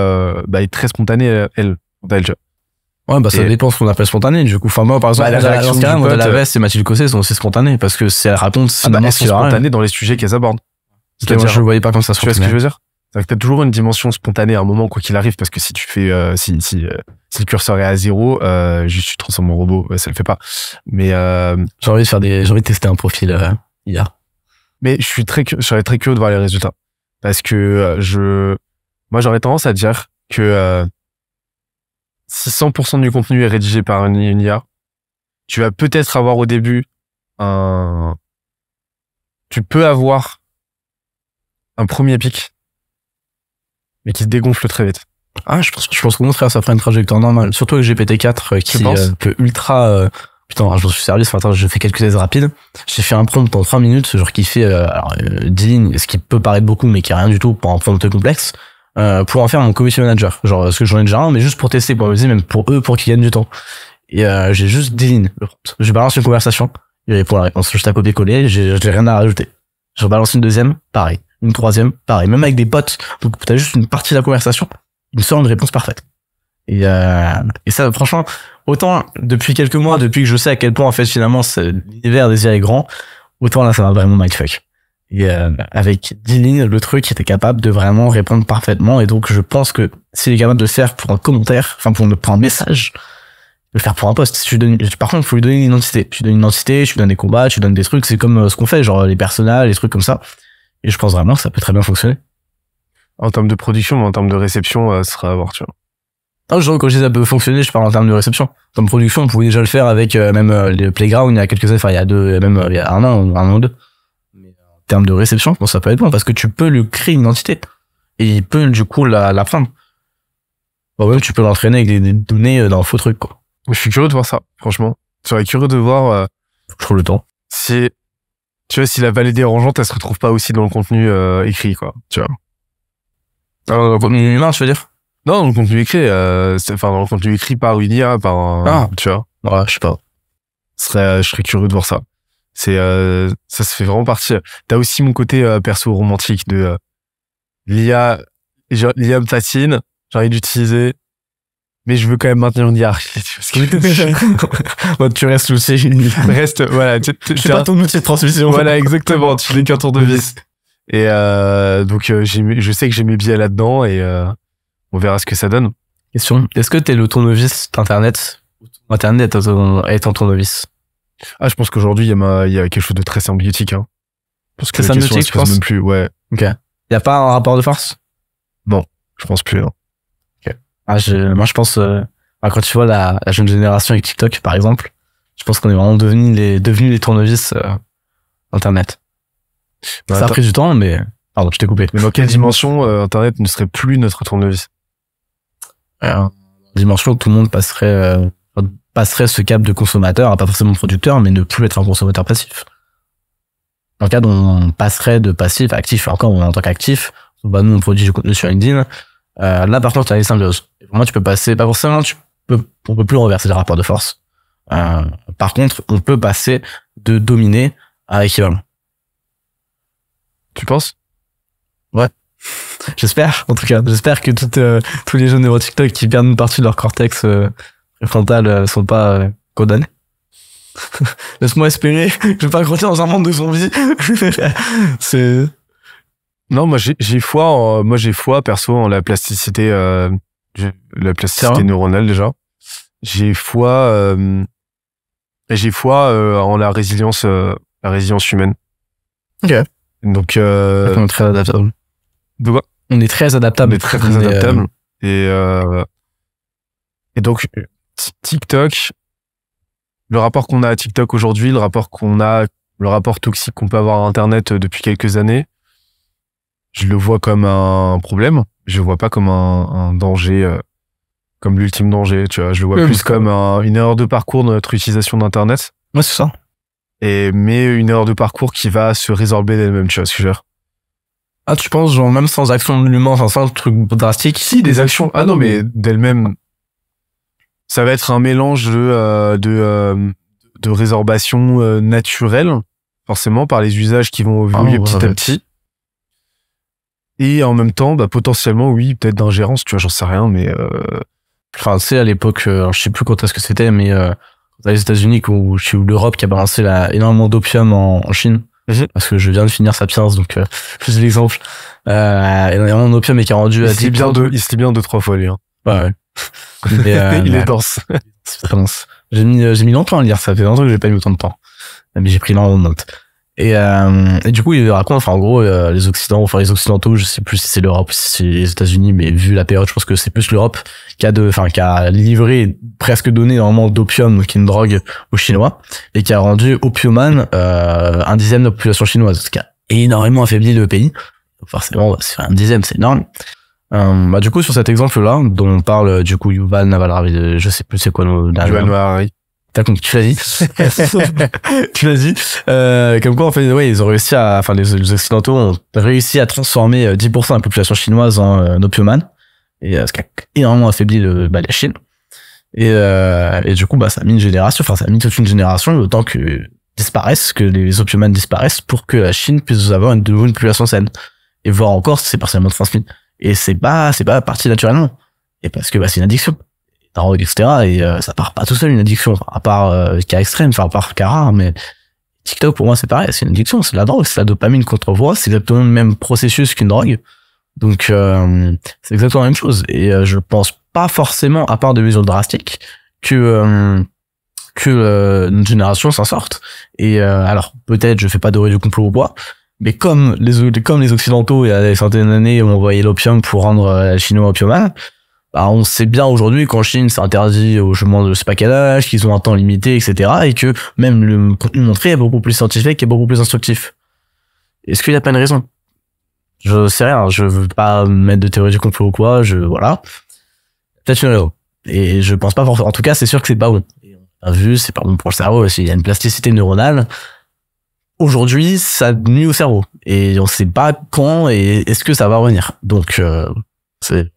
spontanées, elles.
Ouais, ça dépend ce qu'on appelle spontané. Du coup, enfin, moi, par exemple, Maud Alaves et Mathilde Cossé sont aussi spontanés parce que elles racontent
elles sont spontanées dans les sujets qu'elles abordent.
Moi, je le voyais pas comme ça.
Tu vois ce que je veux dire? C'est que t'as toujours une dimension spontanée à un moment, quoi qu'il arrive, parce que si tu fais, si le curseur est à 0, juste tu transformes en robot, ça le fait pas. Mais,
j'ai envie de tester un profil, IA.
Mais je serais très curieux de voir les résultats. Parce que moi, j'aurais tendance à dire que, si 100% du contenu est rédigé par une IA, tu vas peut-être avoir au début tu peux avoir un premier pic, mais qui se dégonfle très vite.
Ah, je pense qu'au contraire, ça ferait une trajectoire normale. Surtout avec GPT-4 qui peut ultra, putain, je me suis servi, je fais quelques tests rapides. J'ai fait un prompt en 3 minutes, genre qui fait, 10 lignes, ce qui peut paraître beaucoup, mais qui est rien du tout pour un prompt complexe. Pour en faire mon commission manager, genre parce que j'en ai déjà un, mais juste pour tester, pour me dire même pour eux, pour qu'ils gagnent du temps. Et j'ai juste 10 lignes. Je balance une conversation, il répond à la réponse, je tape copier-coller, j'ai rien à rajouter. Je balance une deuxième, pareil, une troisième, pareil, même avec des potes. Donc t'as juste une partie de la conversation, il me sort une réponse parfaite. Et ça, franchement, autant depuis quelques mois, depuis que je sais à quel point en fait finalement l'univers des IA est grand, autant là ça va vraiment mindfuck. Et avec 10 lignes, le truc était capable de vraiment répondre parfaitement. Et donc je pense que s'il est capable de le faire pour un commentaire, enfin pour un message, de le faire pour un post. Par contre, il faut lui donner une identité. Tu donnes une identité, tu donnes des combats, tu donnes des trucs. C'est comme ce qu'on fait, genre les personnages, les trucs comme ça. Et je pense vraiment que ça peut très bien fonctionner.
En termes de production, mais en termes de réception, ce sera à voir, tu vois.
Ah, genre, quand je dis ça peut fonctionner, je parle en termes de réception. En termes de production, on pouvait déjà le faire avec même les Playground il y a quelques années, enfin il y a un an ou deux. Mais en termes de réception, je pense que ça peut être bon parce que tu peux lui créer une identité et il peut du coup la prendre. Bon, même tu peux l'entraîner avec des données dans un faux truc, quoi.
Je suis curieux de voir ça, franchement. Je serais curieux de voir
Je trouve le temps.
si, tu vois, si la vallée dérangeante, elle se retrouve pas aussi dans le contenu écrit, quoi. Tu vois.
Dans le contenu humain, tu veux dire?
Non, dans le contenu écrit, dans le contenu écrit par une IA, tu vois.
Ouais, je sais pas.
Je serais curieux de voir ça. Ça se fait vraiment partie. T'as aussi mon côté perso romantique de l'IA me fascine, j'ai envie d'utiliser, mais je veux quand même maintenir une hiérarchie.
Bon, tu restes aussi.
Reste, voilà.
C'est pas ton outil de transmission.
Voilà, exactement. Tu n'es qu'un tour de vis. Et donc, je sais que j'ai mes biais là-dedans et on verra ce que ça donne.
Question. Est-ce que t'es le tournevis d'Internet? Internet est ton tournevis?
Ah, je pense qu'aujourd'hui, il y a quelque chose de très symbiotique, hein. Parce que
c'est
la question,
symbiotique,
elle se pose même plus, ouais.
Ok. Y a pas un rapport de force?
Non, je pense plus, hein.
Ok. Moi, je pense, quand tu vois la jeune génération avec TikTok, par exemple, je pense qu'on est vraiment devenus les tournevis, Internet.
Bah,
ça a pris du temps, mais, pardon, je t'ai coupé.
Mais dans quelle dimension, Internet ne serait plus notre tournevis?
Dimension où tout le monde passerait ce cap de consommateur, pas forcément producteur, mais ne plus être un consommateur passif. Dans le cas où on passerait de passif à actif, encore en tant qu'actif, bah nous on produit du contenu sur LinkedIn, là par contre tu as les symbioses. Vraiment tu peux passer, pas forcément, on peut plus renverser le rapport de force. Par contre, on peut passer de dominer à équivalent.
Tu penses?
Ouais. J'espère, en tout cas. J'espère que tous les jeunes neuro TikTok qui perdent une partie de leur cortex préfrontal sont pas condamnés. Laisse-moi espérer. Je vais pas grandir dans un monde de zombies.
Non, moi j'ai foi perso en la plasticité neuronale déjà. J'ai foi en la résilience humaine.
Ok.
Donc
on est très adaptable.
De quoi?
On est très adaptable.
On est très adaptable. Et donc TikTok, le rapport qu'on a à TikTok aujourd'hui, le rapport toxique qu'on peut avoir à Internet depuis quelques années, je le vois comme un problème. Je le vois pas comme un danger, comme l'ultime danger, tu vois. Je le vois plus comme une erreur de parcours dans notre utilisation d'Internet.
Ouais, c'est ça.
Mais une erreur de parcours qui va se résorber d'elle-même, tu vois ce que je veux dire.
Ah, tu penses, genre, même sans action de l'humain, sans truc drastique?
Si, des actions. Ah non, mais d'elle-même, ça va être un mélange de résorbation naturelle, forcément, par les usages qui vont évoluer petit à petit. Et en même temps, bah, potentiellement, oui, peut-être d'ingérence, tu vois, j'en sais rien, mais
enfin, tu sais, à l'époque, alors, je sais plus quand est-ce que c'était, mais dans les États-Unis ou l'Europe qui a balancé énormément d'opium en Chine. Parce que je viens de finir Sapiens, donc j'ai l'exemple. Énormément d'opium et qui a rendu à 10.
Il se lit bien 2-3 fois, lui. Hein.
Ouais. Mais,
il est dense.
C'est très dense. J'ai mis longtemps à le lire, ça fait longtemps que j'ai pas mis autant de temps. Mais j'ai pris énormément de notes. Et du coup, il raconte, enfin, en gros, les Occidentaux, je sais plus si c'est l'Europe, si c'est les États-Unis, mais vu la période, je pense que c'est plus l'Europe qui a livré, presque donné énormément d'opium, qui est une drogue, aux Chinois, et qui a rendu Opioman, un dixième de la population chinoise, ce qui a énormément affaibli le pays. Forcément, c'est un dixième, c'est énorme. Bah, du coup, sur cet exemple-là, dont on parle, du coup, Yuval Noah Harari, je sais plus c'est quoi le dernier.
Yuval Noah Harari.
Tu l'as dit. Tu l'as dit. Comme quoi, en fait, ouais, ils ont réussi les Occidentaux ont réussi à transformer 10% de la population chinoise en opioman. Et ce qui a énormément affaibli la Chine. Et du coup, bah, ça a mis une génération, ça a mis toute une génération, autant que les opiomanes disparaissent pour que la Chine puisse avoir une population saine. Et voir encore, c'est partiellement transmis. Et c'est pas parti naturellement. Et parce que, bah, c'est une addiction. drogues, etc. Et ça part pas tout seul une addiction, à part cas extrême, enfin à part cas rare, mais TikTok pour moi c'est pareil, c'est une addiction, c'est de la drogue, c'est de la dopamine qu'on te renvoie, c'est exactement le même processus qu'une drogue. Donc c'est exactement la même chose. Et je pense pas forcément, à part des mesures drastiques, que notre génération s'en sorte. Et alors peut-être je fais pas de du complot au bois, mais comme les occidentaux il y a des centaines d'années on voyait l'opium pour rendre la Chine opiumane, bah on sait bien aujourd'hui qu'en Chine c'est interdit aux jeunes de je sais pas quel âge, qu'ils ont un temps limité, etc. Et que même le contenu montré est beaucoup plus scientifique et beaucoup plus instructif. Est-ce qu'il y a pas une raison? Je sais rien, je veux pas mettre de théorie du complot ou quoi, voilà. Peut-être une raison. Et je pense pas forcément. En tout cas, c'est sûr que c'est pas bon. On a vu, c'est pas bon pour le cerveau aussi. Il y a une plasticité neuronale. Aujourd'hui, ça nuit au cerveau. Et on sait pas quand et est-ce que ça va revenir. Donc,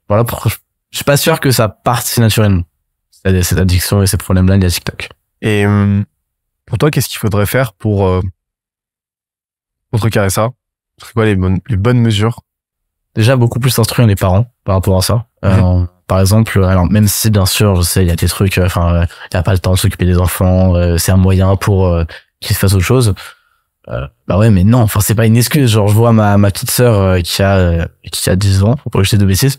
voilà pourquoi je suis pas sûr que ça parte si naturellement. Cette addiction et ces problèmes-là liés à TikTok.
Et pour toi, qu'est-ce qu'il faudrait faire pour contrecarrer ça? C'est quoi les bonnes mesures?
Déjà, beaucoup plus instruire les parents par rapport à ça. Par exemple, alors même si bien sûr, je sais, il y a des trucs, il y a pas le temps de s'occuper des enfants, c'est un moyen pour qu'ils se fassent autre chose. Bah ouais, mais non, enfin c'est pas une excuse. Genre je vois ma petite sœur qui a 10 ans, pour pas que je dise de bêtises,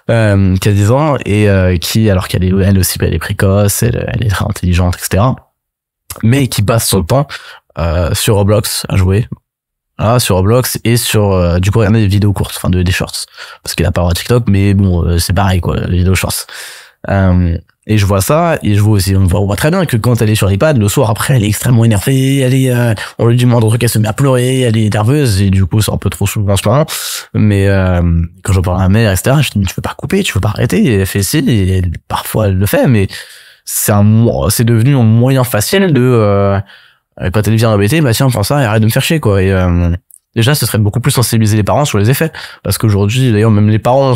qui a 10 ans et qui, alors qu'elle est elle aussi, elle est précoce, elle est très intelligente, etc. Mais qui passe son temps sur Roblox à jouer. Voilà, sur Roblox et sur du coup regarder des vidéos courtes, enfin des shorts, parce qu'il a pas droit à TikTok, mais bon c'est pareil quoi, les vidéos shorts. Et je vois ça, et je vois aussi, on voit très bien que quand elle est sur l'iPad, le soir après, elle est extrêmement énervée, on lui dit le moindre truc, elle se met à pleurer, elle est nerveuse, et du coup, c'est un peu trop souvent en ce moment. Mais, quand je parle à ma mère, etc., je dis, tu peux pas couper, tu peux pas arrêter, et elle fait si, et parfois elle le fait, mais c'est devenu un moyen facile de, quand elle vient embêter, bah tiens, prends ça et arrête de me faire chier, quoi. Et déjà, ce serait beaucoup plus sensibiliser les parents sur les effets, parce qu'aujourd'hui, d'ailleurs, même les parents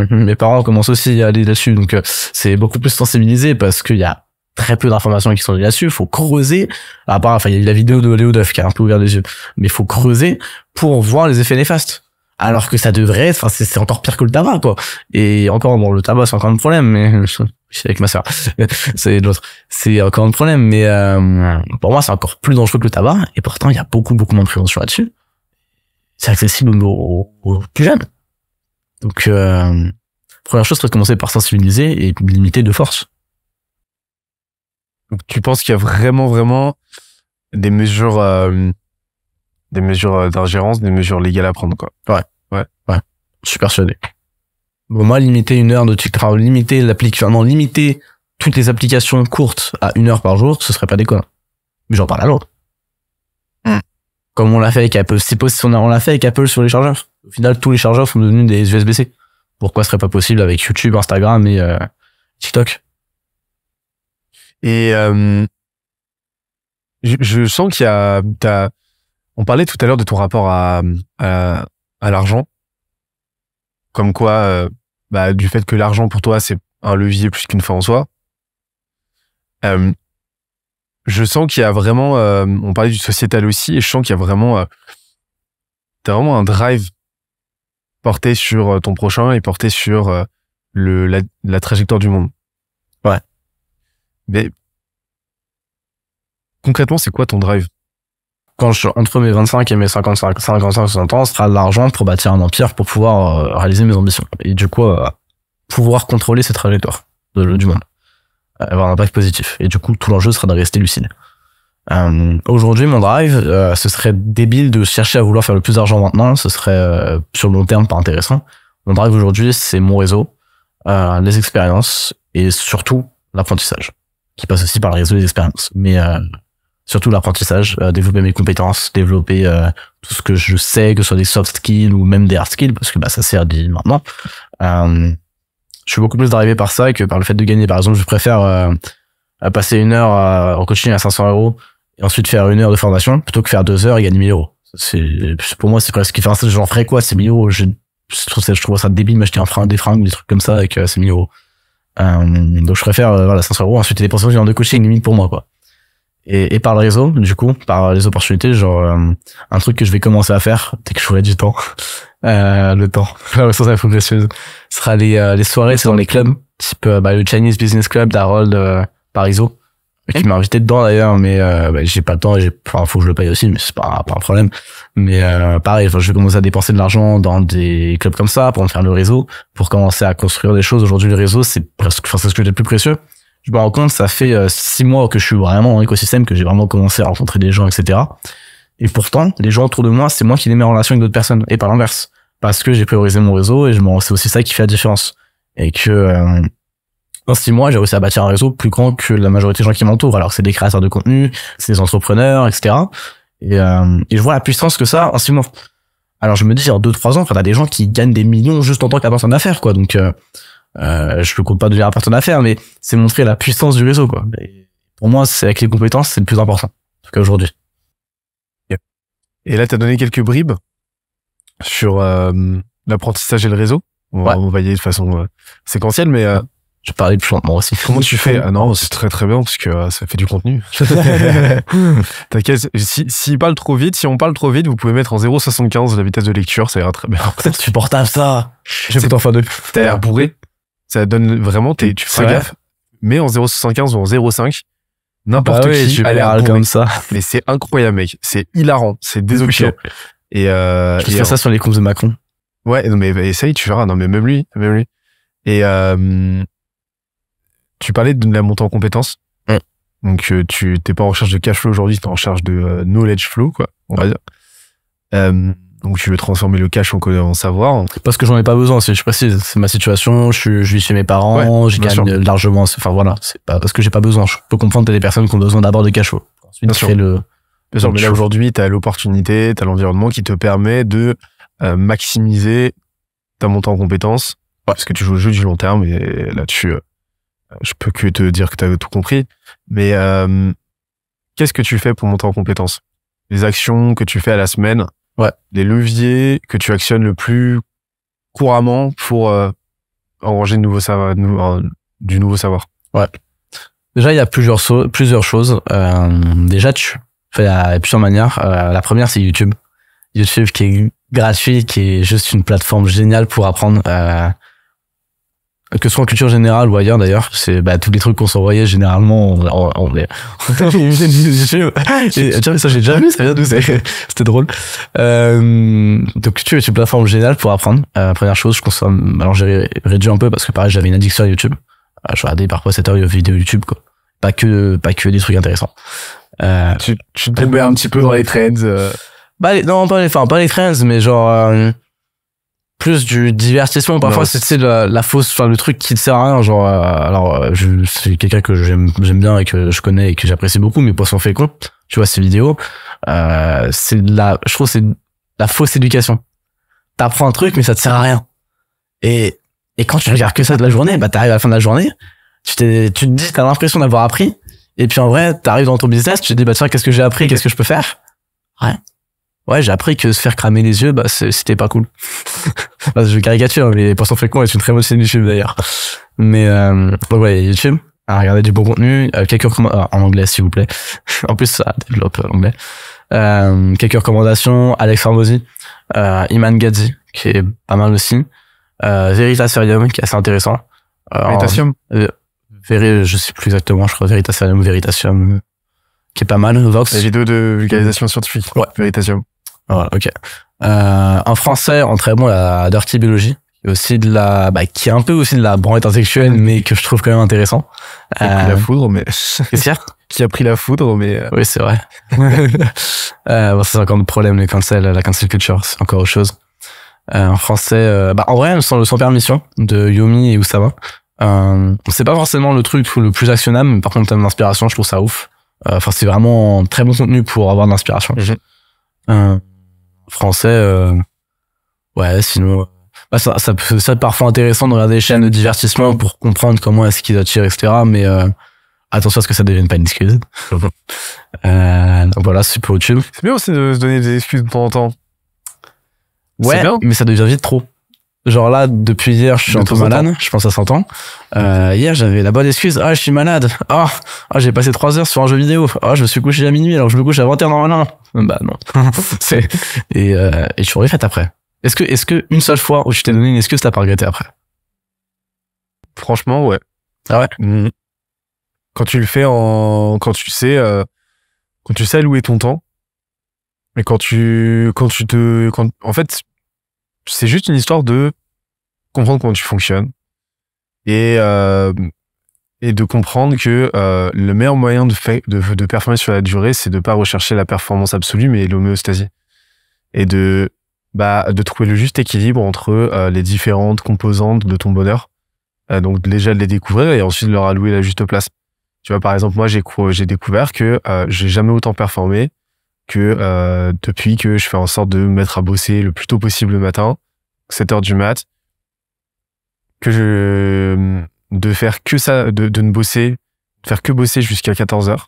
mes parents commencent aussi à aller là-dessus, donc c'est beaucoup plus sensibilisé parce qu'il y a très peu d'informations qui sont là-dessus. Faut creuser. À part, il y a eu la vidéo de Léo Duff qui a un peu ouvert les yeux, mais faut creuser pour voir les effets néfastes. Alors que ça devrait être, c'est encore pire que le tabac, quoi. Et encore, bon, le tabac, c'est encore un problème, mais je suis avec ma sœur. C'est l'autre. C'est encore un problème, mais pour moi, c'est encore plus dangereux que le tabac. Et pourtant, il y a beaucoup moins de prévention là-dessus. C'est accessible aux plus jeunes. Donc, première chose, c'est de commencer par sensibiliser et limiter de force.
Donc, tu penses qu'il y a vraiment des mesures d'ingérence, des mesures légales à prendre, quoi?
Ouais. Je suis persuadé. Bon, moi, limiter 1 heure de TikTok, enfin, limiter toutes les applications courtes à 1 heure par jour, ce serait pas déconnant. Mais j'en parle à l'autre. Comme on l'a fait avec Apple. On l'a fait avec Apple sur les chargeurs. Au final, tous les chargeurs sont devenus des USB-C. Pourquoi ce serait pas possible avec YouTube, Instagram et TikTok?
Et je sens qu'il y a on parlait tout à l'heure de ton rapport à l'argent, comme quoi du fait que l'argent pour toi c'est un levier plus qu'une fin en soi. Je sens qu'il y a vraiment, on parlait du sociétal aussi, et je sens qu'il y a vraiment, t'as vraiment un drive porté sur ton prochain et porté sur la trajectoire du monde.
Ouais.
Mais concrètement, c'est quoi ton drive?
Quand je suis entre mes 25 et mes 55, 60 ans, ce sera de l'argent pour bâtir un empire, pour pouvoir réaliser mes ambitions. Et du coup, pouvoir contrôler cette trajectoire du monde. Avoir un impact positif. Et du coup, tout l'enjeu sera de rester lucide. Aujourd'hui, mon drive, ce serait débile de chercher à vouloir faire le plus d'argent maintenant. Ce serait, sur le long terme, pas intéressant. Mon drive aujourd'hui, c'est mon réseau, les expériences et surtout l'apprentissage, qui passe aussi par le réseau des expériences. Mais surtout l'apprentissage, développer mes compétences, développer tout ce que je sais, que ce soit des soft skills ou même des hard skills, parce que ça sert maintenant. Je suis beaucoup plus drivé par ça que par le fait de gagner. Par exemple, je préfère passer 1 heure en coaching à 500 € et ensuite faire 1 heure de formation plutôt que faire 2 heures et gagner 1 000 €. Pour moi, c'est presque qui fait un stage. J'en ferais quoi, ces 1 000 €? Je trouve ça débile m'acheter des fringues, des trucs comme ça avec ces 1 000 €. Donc je préfère 500 € ensuite les dépenses de coaching limite pour moi, quoi. Et par le réseau, du coup, par les opportunités, genre un truc que je vais commencer à faire dès que j'aurai du temps, le temps, la ressource progresseuse, sera les soirées, c'est dans les clubs. type le Chinese Business Club d'Harold Parizeau, qui m'a invité dedans d'ailleurs, mais j'ai pas le temps, faut que je le paye aussi, mais c'est pas un problème. Mais pareil, je vais commencer à dépenser de l'argent dans des clubs comme ça pour me faire le réseau, pour commencer à construire des choses. Aujourd'hui, le réseau, c'est ce que j'ai le plus précieux. Je me rends compte, ça fait 6 mois que je suis vraiment dans l'écosystème, que j'ai vraiment commencé à rencontrer des gens, etc. Et pourtant, les gens autour de moi, c'est moi qui les mets en relation avec d'autres personnes, et pas l'inverse. Parce que j'ai priorisé mon réseau, et c'est aussi ça qui fait la différence. Et que dans 6 mois, j'ai réussi à bâtir un réseau plus grand que la majorité des gens qui m'entourent. Alors c'est des créateurs de contenu, c'est des entrepreneurs, etc. Et je vois la puissance que ça a en 6 mois. Alors je me dis, en 2-3 ans, t'as des gens qui gagnent des millions juste en tant qu'apporteur d'affaires, quoi. Donc je ne compte pas devenir apporteur d'affaires, mais c'est montrer la puissance du réseau, quoi. Et pour moi, c'est avec les compétences, c'est le plus important. En tout cas aujourd'hui.
Et là, t'as donné quelques bribes sur l'apprentissage et le réseau. On va y aller de façon séquentielle, mais
je parlais plus lentement aussi.
Comment tu fais? Ah non, c'est très très bien parce que ça fait du contenu. T'inquiète, si on parle trop vite, vous pouvez mettre en 0,75 la vitesse de lecture, ça ira très bien.
C'est insupportable ça. J'ai tout en fin de.
T'as l'air bourré. Ça donne vraiment, tu fais gaffe. Mais en 0,75 ou en 0,5, n'importe qui a l'air
comme ça.
Mais c'est incroyable, mec. C'est hilarant. C'est désopiant. Et
je fais ça sur les comptes de Macron.
Ouais, non, mais essaye, tu verras. Non, mais même lui. Et, tu parlais de la montée en compétences. Donc, tu t'es pas en recherche de cash flow aujourd'hui, t'es en recherche de knowledge flow, quoi, on va dire. Donc, tu veux transformer le cash en savoir.
Parce que j'en ai pas besoin, je précise. C'est ma situation, je vis chez mes parents, je gagne largement. Enfin, voilà. C'est pas parce que j'ai pas besoin. Je peux comprendre que t'as des personnes qui ont besoin d'abord de cash flow. Ensuite,
bien sûr. Bien sûr, mais là, aujourd'hui, t'as l'opportunité, t'as l'environnement qui te permet de maximiser ta montée en compétences. Parce que tu joues le jeu du long terme et là-dessus, je peux que te dire que t'as tout compris. Mais qu'est-ce que tu fais pour monter en compétences? Les actions que tu fais à la semaine, les leviers que tu actionnes le plus couramment pour engranger du nouveau savoir. Ouais.
Déjà, il y a plusieurs choses. Déjà, il y a plusieurs manières. La première, c'est YouTube. YouTube qui est gratuit, qui est juste une plateforme géniale pour apprendre. Que ce soit en culture générale ou ailleurs d'ailleurs, c'est tous les trucs qu'on s'envoyait généralement on est tiens, ça j'ai déjà vu, ça vient d'où? C'était drôle. Donc YouTube est une plateforme géniale pour apprendre. Première chose, je consomme, alors j'ai réduit un peu parce que pareil j'avais une addiction à YouTube. Je regardais parfois 7 heures de vidéos YouTube, quoi. Pas que des trucs intéressants.
Tu tombais un petit peu dans les trends.
Non, pas les trends, mais genre plus du divertissement. Parfois c'est la fausse, le truc qui ne sert à rien, genre c'est quelqu'un que j'aime bien et que je connais et que j'apprécie beaucoup, mais Poisson Fécond, tu vois, ces vidéos, je trouve c'est la fausse éducation. T'apprends un truc mais ça te sert à rien, et quand tu regardes que ça de la journée, t'arrives à la fin de la journée, tu te dis, t'as l'impression d'avoir appris, et puis en vrai t'arrives dans ton business, tu te dis tiens, qu'est-ce que j'ai appris, qu'est-ce que je peux faire? Ouais, j'ai appris que se faire cramer les yeux, c'était pas cool. Je caricature, mais Poisson Fécond est une très bonne chaîne YouTube d'ailleurs. Mais YouTube, à regarder du bon contenu, quelques recommandations en anglais s'il vous plaît. En plus ça développe l'anglais. Quelques recommandations, Alex Hormozy, Iman Gadzhi qui est pas mal aussi, Veritasium qui est assez intéressant.
Veritasium,
je sais plus exactement, je crois Veritasium qui est pas mal. Vox,
la vidéo de vulgarisation scientifique. Veritasium.
Voilà, ok. En français, en très bon, la Dirty Biology, qui est aussi qui est un peu aussi de la branlette intellectuelle, mais que je trouve quand même intéressant.
Qui a pris la foudre, mais qui a pris la foudre, mais
oui, c'est vrai. Ça c'est encore le problème, la cancel culture, c'est encore autre chose. En français, en vrai, sans permission de Yomi et Oussama. C'est pas forcément le truc le plus actionnable, mais par contre, en termes d'inspiration, je trouve ça ouf. C'est vraiment un très bon contenu pour avoir de l'inspiration. Français, sinon, ça peut être parfois intéressant de regarder des chaînes de divertissement pour comprendre comment est-ce qu'ils attirent, etc. Mais attention à ce que ça devienne pas une excuse. Donc voilà, c'est pour YouTube.
C'est bien aussi de se donner des excuses de temps en temps.
Ouais, mais ça devient vite trop. Genre là, depuis hier, je suis un peu malade, je pense que ça s'entend. Hier, j'avais la bonne excuse. Je suis malade. J'ai passé 3 heures sur un jeu vidéo. Je me suis couché à minuit, alors je me couche à 21h normalement. Non. Et je suis refait après. Est-ce que une seule fois où je t'ai donné une excuse, t'as pas regretté après?
Franchement, ouais.
Ah ouais?
Quand tu le fais quand tu sais allouer ton temps, et en fait, c'est juste une histoire de comprendre comment tu fonctionnes et de comprendre que le meilleur moyen de performer sur la durée, c'est de pas rechercher la performance absolue, mais l'homéostasie. Et de trouver le juste équilibre entre les différentes composantes de ton bonheur. Donc déjà de les découvrir et ensuite de leur allouer la juste place. Tu vois, par exemple, moi, j'ai découvert que j'ai jamais autant performé que depuis que je fais en sorte de me mettre à bosser le plus tôt possible le matin, 7h du mat, de faire que ça, de ne bosser, de faire que bosser jusqu'à 14h.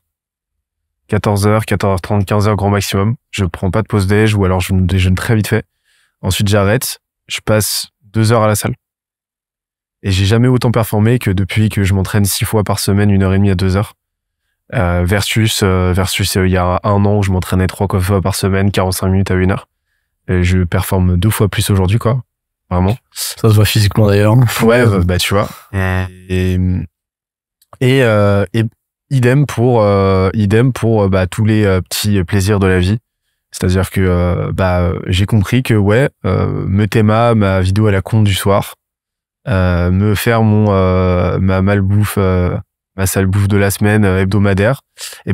14h, 14h30, 15h grand maximum. Je prends pas de pause déj ou alors je me déjeune très vite fait. Ensuite, j'arrête. Je passe 2 heures à la salle. Et j'ai jamais autant performé que depuis que je m'entraîne 6 fois par semaine, 1h30 à 2 heures. Versus il y a 1 an où je m'entraînais 3 fois par semaine, 45 minutes à 1 heure. Et je performe 2 fois plus aujourd'hui, quoi. Vraiment.
Ça se voit physiquement d'ailleurs.
Ouais, bah tu vois. Et idem pour tous les petits plaisirs de la vie. C'est-à-dire que j'ai compris que me ma vidéo à la con du soir, me faire ma malbouffe, ma sale bouffe de la semaine hebdomadaire, et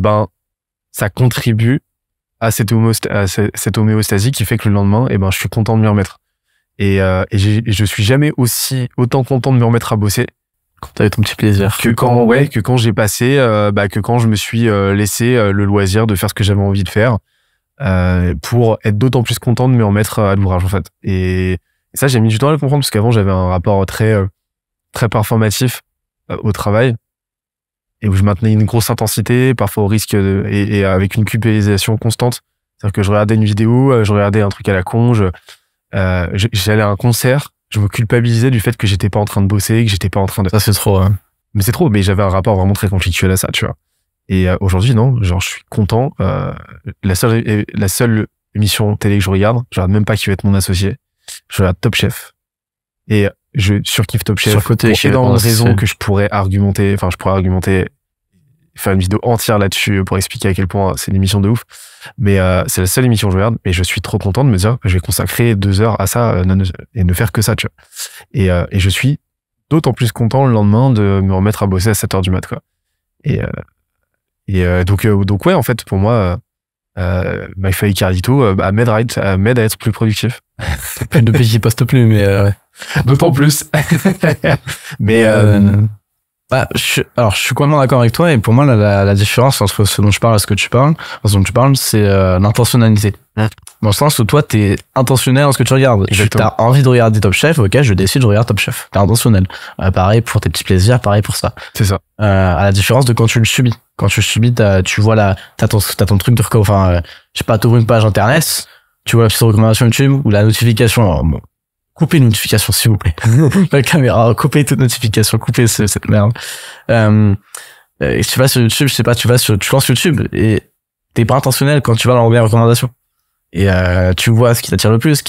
ça contribue à cette homéostasie qui fait que le lendemain, je suis content de m'y remettre. Et je suis jamais autant content de me remettre à bosser
quand t'avais ton petit plaisir.
Que quand j'ai passé, que quand je me suis laissé le loisir de faire ce que j'avais envie de faire, pour être d'autant plus content de me remettre à l'ouvrage, en fait. Et ça, j'ai mis du temps à le comprendre parce qu'avant, j'avais un rapport très performatif au travail et où je maintenais une grosse intensité, parfois au risque et avec une culpabilisation constante. C'est-à-dire que je regardais une vidéo, je regardais un truc à la con, j'allais à un concert, je me culpabilisais du fait que j'étais pas en train de bosser, que j'étais pas en train de...
Ça, c'est trop, hein.
Mais c'est trop, mais j'avais un rapport vraiment très conflictuel à ça, tu vois. Et aujourd'hui, non, genre, je suis content. La seule émission télé que je regarde même pas qui va être mon associé. Je regarde Top Chef. Et je surkiffe Top Chef. Pour énormément de raisons que je pourrais argumenter, faire une vidéo entière là-dessus pour expliquer à quel point c'est une émission de ouf. Mais c'est la seule émission que je regarde. Et je suis trop content de me dire, je vais consacrer 2 heures à ça et ne faire que ça, tu vois. Et je suis d'autant plus content le lendemain de me remettre à bosser à 7h du mat, quoi. Donc ouais, en fait, pour moi, MyFly Carlito m'aide à être plus productif.
Depuis qu'il poste plus, mais ouais.
D'autant plus. Mais
je suis complètement d'accord avec toi, et pour moi la différence entre ce dont je parle et ce dont tu parles, c'est l'intentionnalité. Dans le sens où toi t'es intentionnel dans ce que tu regardes. T'as envie de regarder Top Chef, ok, je décide, je regarde Top Chef. T'es intentionnel. Pareil pour tes petits plaisirs, pareil pour ça.
C'est ça.
À la différence de quand tu le subis. Quand tu le subis, t'as ton truc de je sais pas, t'ouvres une page internet, tu vois la petite recommandation YouTube ou la notification. Alors, bon, coupez une notification, s'il vous plaît. La caméra, coupez toute notification, coupez cette merde. Tu vas sur YouTube, je sais pas, tu lances YouTube et t'es pas intentionnel quand tu vas dans les recommandations. Et tu vois ce qui t'attire le plus,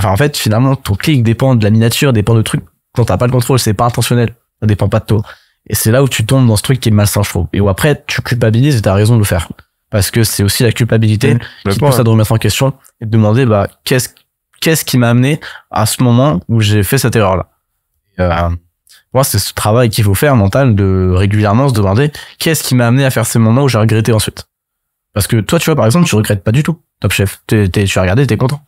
en fait, finalement, ton clic dépend de la miniature, dépend de trucs dont t'as pas le contrôle, c'est pas intentionnel. Ça dépend pas de toi. Et c'est là où tu tombes dans ce truc qui est malsain, je trouve. Et où après, tu culpabilises et t'as raison de le faire. Parce que c'est aussi la culpabilité qui te pousse à te remettre en question et te demander, qu'est-ce qui m'a amené à ce moment où j'ai fait cette erreur-là. Moi, c'est ce travail qu'il faut faire mental de régulièrement se demander qu'est-ce qui m'a amené à faire ces moments où j'ai regretté ensuite. Parce que toi, tu vois, par exemple, tu regrettes pas du tout Top Chef. Tu as regardé, t'es content.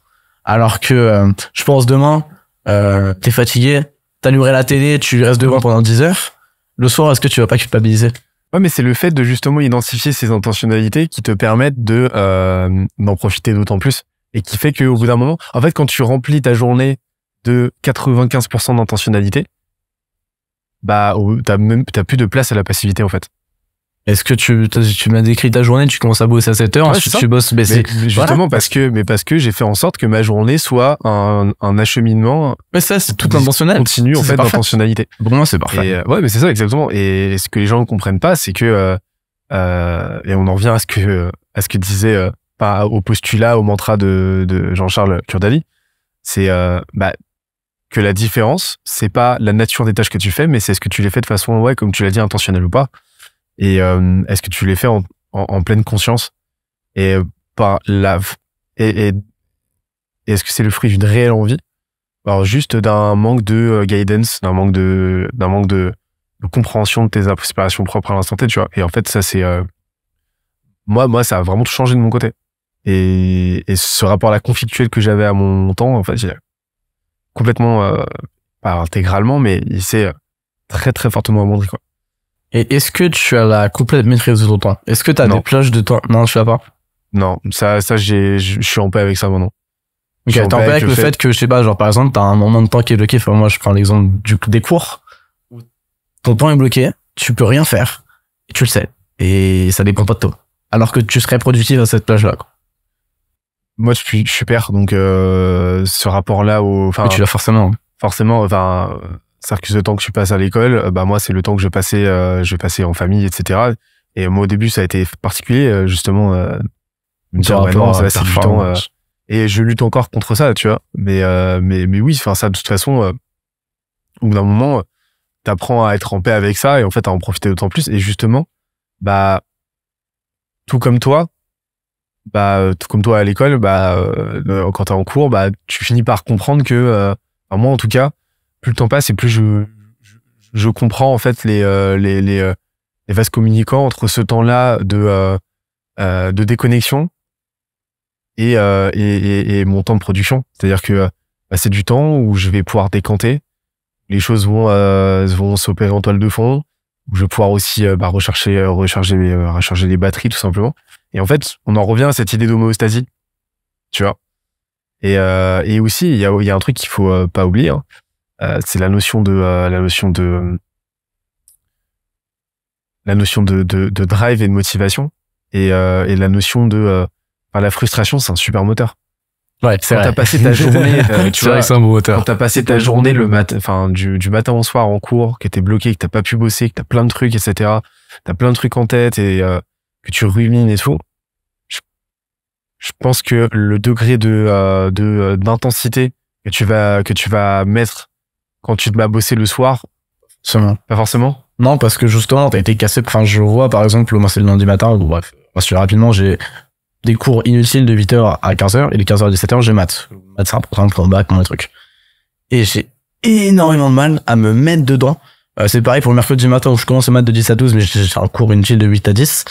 Alors que, je pense demain, t'es fatigué, t'allumerais la télé, tu restes devant pendant 10 heures. Le soir, est-ce que tu vas pas culpabiliser?
Ouais, mais c'est le fait de justement identifier ces intentionnalités qui te permettent d'en profiter d'autant plus. Et qui fait qu'au bout d'un moment, en fait, quand tu remplis ta journée de 95% d'intentionnalité, t'as plus de place à la passivité, en fait.
Est-ce que tu m'as décrit ta journée, tu commences à bosser à 7h, ensuite tu bosses,
justement, parce que j'ai fait en sorte que ma journée soit un acheminement.
Mais ça, c'est tout intentionnel.
Continu, en fait, d'intentionnalité.
Pour moi, c'est parfait.
Ouais, mais c'est ça, exactement. Et ce que les gens ne comprennent pas, c'est que, et on en revient à ce que disait, au postulat, au mantra de Jean-Charles Kurdali, c'est, que la différence, c'est pas la nature des tâches que tu fais, mais c'est est-ce que tu les fais de façon, ouais, comme tu l'as dit, intentionnelle ou pas. Et est-ce que tu les fais en pleine conscience et par la et est-ce que c'est le fruit d'une réelle envie, alors juste d'un manque de guidance, d'un manque de compréhension de tes aspirations propres à l'instant T, tu vois. Et en fait, ça c'est moi ça a vraiment tout changé de mon côté. Et ce rapport-là conflictuel que j'avais à mon temps, en fait, j'ai complètement pas intégralement, mais il s'est très très fortement amendé, quoi.
Et est-ce que tu as la complète maîtrise de ton temps? Est-ce que tu as des plages de temps? Non, tu l'as pas.
Non, ça je suis en paix avec ça maintenant.
Ok, t'es en paix avec le fait que, je sais pas, genre par exemple, t'as un moment de temps qui est bloqué. Enfin, moi, je prends l'exemple des cours. Ton temps est bloqué, tu peux rien faire. Et tu le sais. Et ça dépend pas de toi. Alors que tu serais productif à cette plage-là, quoi.
Moi, je suis père, donc ce rapport-là
oui, tu l'as forcément.
Forcément, enfin, c'est-à-dire que ce temps que tu passes à l'école, bah moi, c'est le temps que je vais passer en famille, etc. Et moi, au début, ça a été particulier, justement, me dire, ouais, non, ça c'est du temps. Et je lutte encore contre ça, tu vois. Mais oui, enfin, ça, de toute façon, au bout d'un moment, t'apprends à être en paix avec ça et en fait, à en profiter d'autant plus. Et justement, bah, tout comme toi à l'école, quand t'es en cours, bah, tu finis par comprendre que, enfin, moi, en tout cas, plus le temps passe et plus je comprends, en fait, les vases communicants entre ce temps-là de déconnexion et mon temps de production. C'est-à-dire que, bah, c'est du temps où je vais pouvoir décanter. Les choses vont s'opérer en toile de fond, où je vais pouvoir aussi, recharger les batteries, tout simplement. Et en fait, on en revient à cette idée d'homéostasie, tu vois. Et aussi, il y a un truc qu'il faut pas oublier, hein. C'est la notion de drive et de motivation. Et la notion la frustration, c'est un super moteur.
Ouais, c'est
quand
vrai.
T'as passé ta journée, tu vois,
c'est un beau moteur.
quand t'as passé ta journée le matin, enfin, du matin au soir en cours, que t'es bloqué, que t'as pas pu bosser, que t'as plein de trucs, etc. T'as plein de trucs en tête et que tu rumines et tout. Je pense que le degré d'intensité que tu vas mettre quand tu te vas bosser le soir, pas forcément.
Non, parce que justement, t'as été cassé. Enfin, je vois, par exemple, moi, c'est le lundi matin, ou bref, parce que rapidement, j'ai des cours inutiles de 8h à 15h, et de 15h à 17h, j'ai maths. Maths, c'est un programme pour le bac, mon truc. Et j'ai énormément de mal à me mettre dedans. C'est pareil pour le mercredi matin où je commence le maths de 10 à 12, mais j'ai un cours inutile de 8 à 10.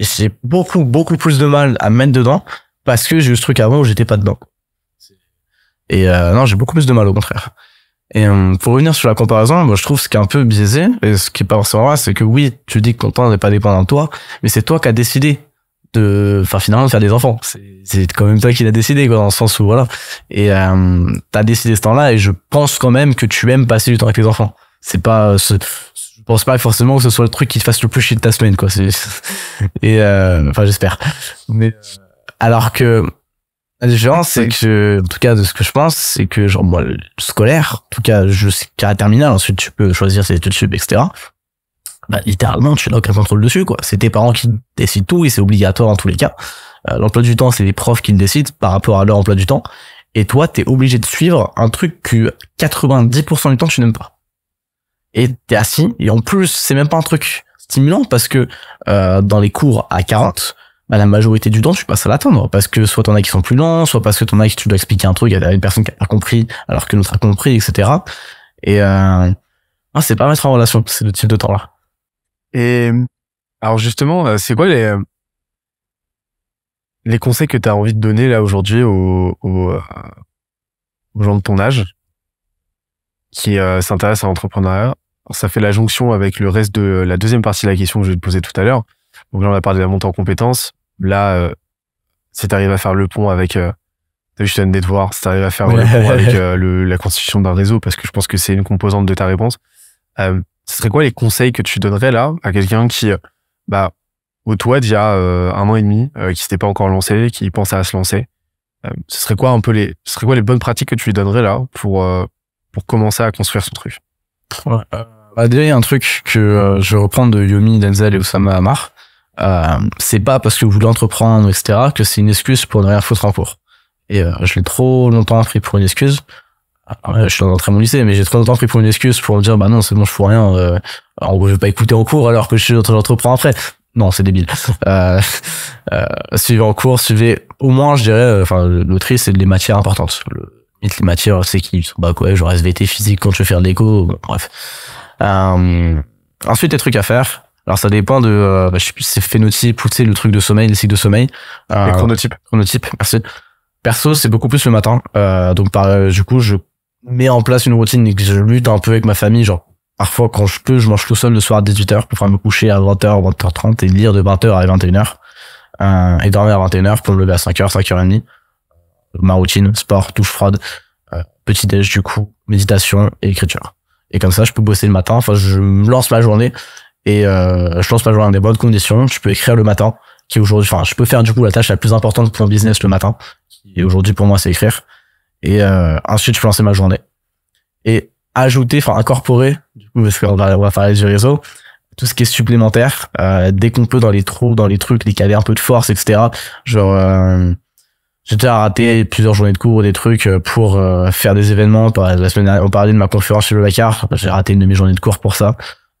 Et j'ai beaucoup plus de mal à me mettre dedans parce que j'ai eu ce truc avant où j'étais pas dedans. Et non, j'ai beaucoup plus de mal, au contraire. Et pour revenir sur la comparaison, moi je trouve ce qui est un peu biaisé, et ce qui est pas forcément vrai, c'est que oui, tu dis que ton temps n'est pas dépendant de toi, mais c'est toi qui as décidé finalement de faire des enfants. C'est quand même toi qui l'as décidé, quoi, dans le sens où voilà. Et t'as décidé ce temps-là, et je pense quand même que tu aimes passer du temps avec les enfants. C'est pas, je pense pas forcément que ce soit le truc qui te fasse le plus chier de ta semaine, quoi. Et enfin, j'espère. Mais alors que la différence, c'est que, en tout cas, de ce que je pense, c'est que, genre, moi, le scolaire, en tout cas, je sais qu'à la terminale, ensuite, tu peux choisir ses études sup, etc. Bah, littéralement, tu n'as aucun contrôle dessus, quoi. C'est tes parents qui décident tout, et c'est obligatoire dans tous les cas. L'emploi du temps, c'est les profs qui le décident par rapport à leur emploi du temps. Et toi, t'es obligé de suivre un truc que 90% du temps, tu n'aimes pas. Et t'es assis, et en plus, c'est même pas un truc stimulant, parce que, dans les cours à 40, bah, la majorité du temps, tu passes à l'attendre. Parce que soit t'en as qui sont plus lents, soit parce que t'en as qui tu dois expliquer un truc à une personne qui a pas compris, alors que l'autre a compris, etc. Et, c'est pas mettre en relation, c'est le type de temps-là.
Et, alors justement, c'est quoi les conseils que t'as envie de donner, là, aujourd'hui, aux gens de ton âge, qui s'intéressent à l'entrepreneuriat? Alors, ça fait la jonction avec le reste de la deuxième partie de la question que je vais te poser tout à l'heure. Donc là, on a parlé de la montée en compétences. Là, si t'arrives à faire le pont avec, t'as vu, je te donne des devoirs, si t'arrives à faire le pont avec la constitution d'un réseau, parce que je pense que c'est une composante de ta réponse, ce serait quoi les conseils que tu donnerais là à quelqu'un qui, au toit d'il y a 1 an et demi, qui s'était pas encore lancé, qui pensait à se lancer? Ce serait quoi les bonnes pratiques que tu lui donnerais là pour commencer à construire son truc?
Ouais. Déjà, il y a un truc que je reprends de Yomi, Denzel et Oussama Hamar. C'est pas parce que vous voulez entreprendre, etc., que c'est une excuse pour ne rien foutre en cours. Et je l'ai trop longtemps pris pour une excuse. je suis dans très bon lycée, mais j'ai trop longtemps pris pour une excuse pour me dire, bah non, c'est bon, je fous rien, en gros, je vais pas écouter en cours alors que j'entreprends après. Non, c'est débile. Suivez en cours, au moins, je dirais, le tri, c'est les matières importantes. Les matières, c'est qui? Bah, quoi, genre SVT, physique, quand je vais faire de l'éco, bon, bref. Ensuite, les trucs à faire. Alors, ça dépend de, je sais plus si c'est phénotype ou tu sais, le truc de sommeil, les cycles de sommeil.
Les chronotypes.
Chronotype, merci. Perso, c'est beaucoup plus le matin. Donc, du coup, je mets en place une routine et que je lutte un peu avec ma famille, genre, parfois, quand je peux, je mange tout seul le soir à 18h pour pouvoir me coucher à 20h, 20h30 et lire de 20h à 21h. Et dormir à 21h pour me lever à 5h, 5h30. Ma routine, sport, douche froide, petit déj du coup, méditation et écriture. Et comme ça, je peux bosser le matin. Enfin, je me lance ma journée et je lance ma journée dans des bonnes conditions. Je peux écrire le matin, qui aujourd'hui, je peux faire du coup la tâche la plus importante pour mon business le matin. Et aujourd'hui, pour moi, c'est écrire. Et ensuite, je peux lancer ma journée. Et incorporer, du coup, parce qu'on va parler du réseau, tout ce qui est supplémentaire, dès qu'on peut dans les trous, dans les trucs, les caler un peu de force, etc. Genre, j'ai déjà raté plusieurs journées de cours, des trucs pour faire des événements. La semaine dernière, on parlait de ma conférence chez le Dakar. J'ai raté une demi-journée de cours pour ça.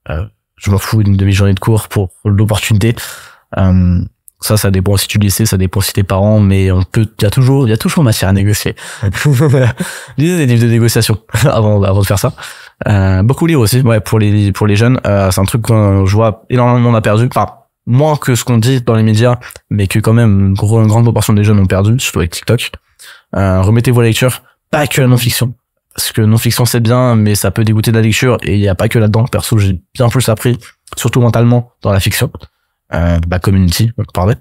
Je m'en fous d'une demi-journée de cours pour l'opportunité. Ça dépend si tu le sais, ça dépend si tes parents, mais il y a toujours matière à négocier. Lisez des livres de négociation avant de faire ça. Beaucoup lire aussi, ouais, pour les jeunes. C'est un truc que je vois énormément de monde a perdu. Enfin, moins que ce qu'on dit dans les médias, mais que quand même une grande proportion des jeunes ont perdu, surtout avec TikTok. Remettez-vous à la lecture, pas que la non-fiction. Parce que non-fiction c'est bien, mais ça peut dégoûter de la lecture, et il y a pas que là-dedans. Perso, j'ai bien plus appris, surtout mentalement, dans la fiction. Community, on parlait.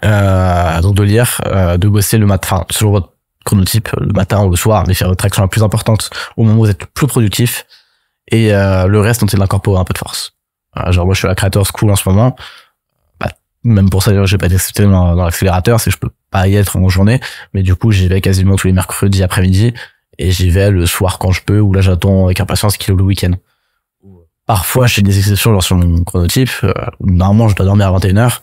Donc de lire, de bosser le matin, selon votre chronotype, le matin ou le soir, mais faire votre action la plus importante au moment où vous êtes le plus productif, et le reste, on essaie de l'incorporer un peu de force. Genre moi je suis à la Creator School en ce moment, même pour ça j'ai pas été accepté dans l'accélérateur, c'est que je peux pas y être en journée, mais du coup j'y vais quasiment tous les mercredis après-midi, et j'y vais le soir quand je peux, ou là j'attends avec impatience qu'il y ait le week-end. Parfois j'ai des exceptions genre sur mon chronotype, normalement je dois dormir à 21h,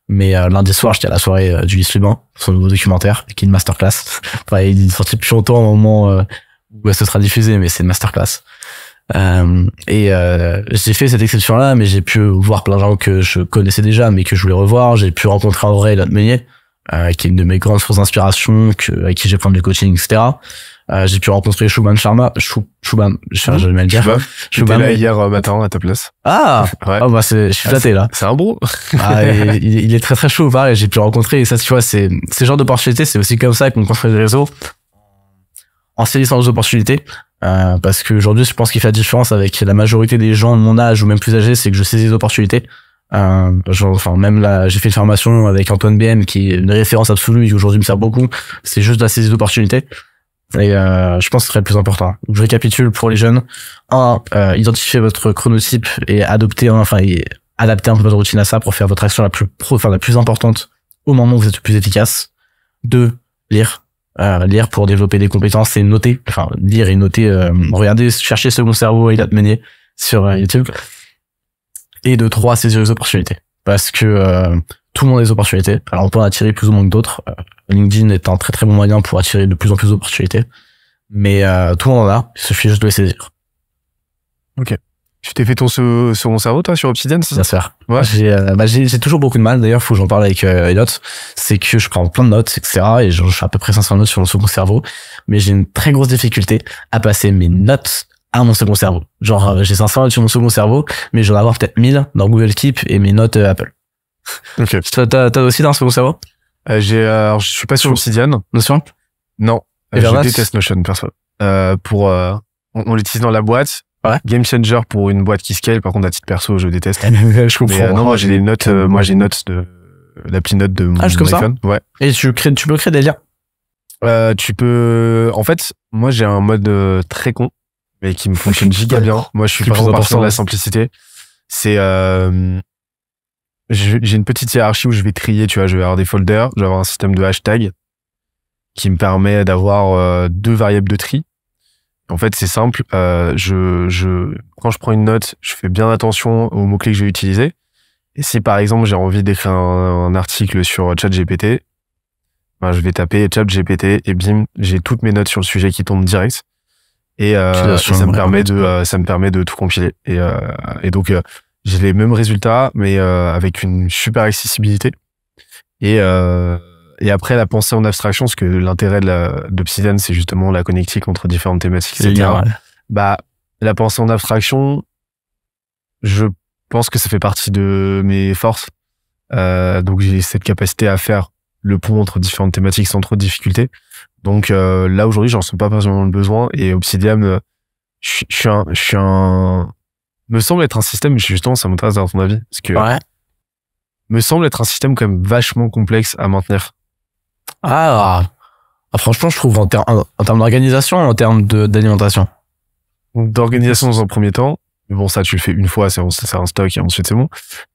mais lundi soir j'étais à la soirée du Lys Lubin, son nouveau documentaire, qui est une masterclass. Enfin, il est sorti depuis longtemps au moment où ce sera diffusé, mais c'est une masterclass. J'ai fait cette exception là, mais j'ai pu voir plein de gens que je connaissais déjà mais que je voulais revoir. J'ai pu rencontrer Aurélien Meunier, qui est une de mes grandes sources d'inspiration, avec qui j'ai pris du coaching, etc. J'ai pu rencontrer Shubham Sharma, Shubham, j'allais mal dire.
Shubham là hier matin à ta place.
Ouais. Oh, bah je suis flatté là.
C'est un bro.
Il est très très chaud, pareil. J'ai pu rencontrer, et ça tu vois, c'est ce genre d'opportunité, c'est aussi comme ça qu'on construit des réseaux, en saisissant les opportunités. Parce que aujourd'hui, je pense qu'il fait la différence avec la majorité des gens de mon âge ou même plus âgés, c'est que je saisis les opportunités. Même là, j'ai fait une formation avec Antoine BM, qui est une référence absolue et qui aujourd'hui me sert beaucoup. C'est juste de la saisie d'opportunités. Et je pense que ce serait le plus important. Donc, je récapitule pour les jeunes. Identifiez votre chronotype et adapter un peu votre routine à ça pour faire votre action la plus importante au moment où vous êtes le plus efficace. 2, lire. Lire pour développer des compétences et noter. Enfin, lire et noter. Regardez, chercher Second Cerveau et Aurélien Meunier sur YouTube. Et 3, saisir les opportunités. Parce que tout le monde a des opportunités. Alors on peut en attirer plus ou moins que d'autres. LinkedIn est un très très bon moyen pour attirer de plus en plus d'opportunités. Mais tout le monde en a, il suffit juste de les saisir.
Ok. Tu t'es fait ton second cerveau, toi, sur Obsidian, c'est ça?
Bien sûr.
Ouais.
J'ai toujours beaucoup de mal, d'ailleurs, faut que j'en parle avec Elliot. C'est que je prends plein de notes, etc. Et je fais à peu près 500 notes sur mon second cerveau. Mais j'ai une très grosse difficulté à passer mes notes à mon second cerveau. Genre, j'ai 500 notes sur mon second cerveau, mais j'en ai avoir peut-être 1000 dans Google Keep et mes notes Apple.
Ok.
T'as aussi dans le second cerveau?
Alors, je suis pas sur Obsidian.
Notion?
Non. Je déteste Notion, perso. On l'utilise dans la boîte.
Ouais.
Game Changer pour une boîte qui scale. Par contre, à titre perso, je déteste.
Je comprends.
Mais non, moi, j'ai les notes, j'ai notes de l'appli notes de mon
comme
iPhone.
Ça?
Ouais.
Et tu peux créer des liens?
Tu peux, en fait, moi, j'ai un mode très con, mais qui me fonctionne giga bien. Moi, je suis vraiment partisan de la simplicité. C'est, j'ai une petite hiérarchie où je vais trier, tu vois, je vais avoir des folders, je vais avoir un système de hashtag qui me permet d'avoir 2 variables de tri. En fait, c'est simple. Quand je prends une note, je fais bien attention aux mots-clés que je vais utiliser. Et si, par exemple, j'ai envie d'écrire un article sur ChatGPT, ben, je vais taper ChatGPT et bim, j'ai toutes mes notes sur le sujet qui tombent direct. Et ça me permet de tout compiler. Et donc, j'ai les mêmes résultats, mais avec une super accessibilité. Et après, la pensée en abstraction, parce que l'intérêt d'Obsidian, c'est justement la connectique entre différentes thématiques, etc.
Ouais.
Bah, la pensée en abstraction, je pense que ça fait partie de mes forces. Donc, j'ai cette capacité à faire le pont entre différentes thématiques sans trop de difficultés. Donc là, aujourd'hui, j'en sens pas vraiment le besoin. Et Obsidian, je suis un... me semble être un système, justement, ça m'intéresse d'avoir ton avis, parce que me semble être un système quand même vachement complexe à maintenir.
Franchement, je trouve en termes d'organisation, en termes d'alimentation.
D'organisation dans un premier temps, mais bon, ça, tu le fais une fois, c'est un stock et ensuite c'est bon.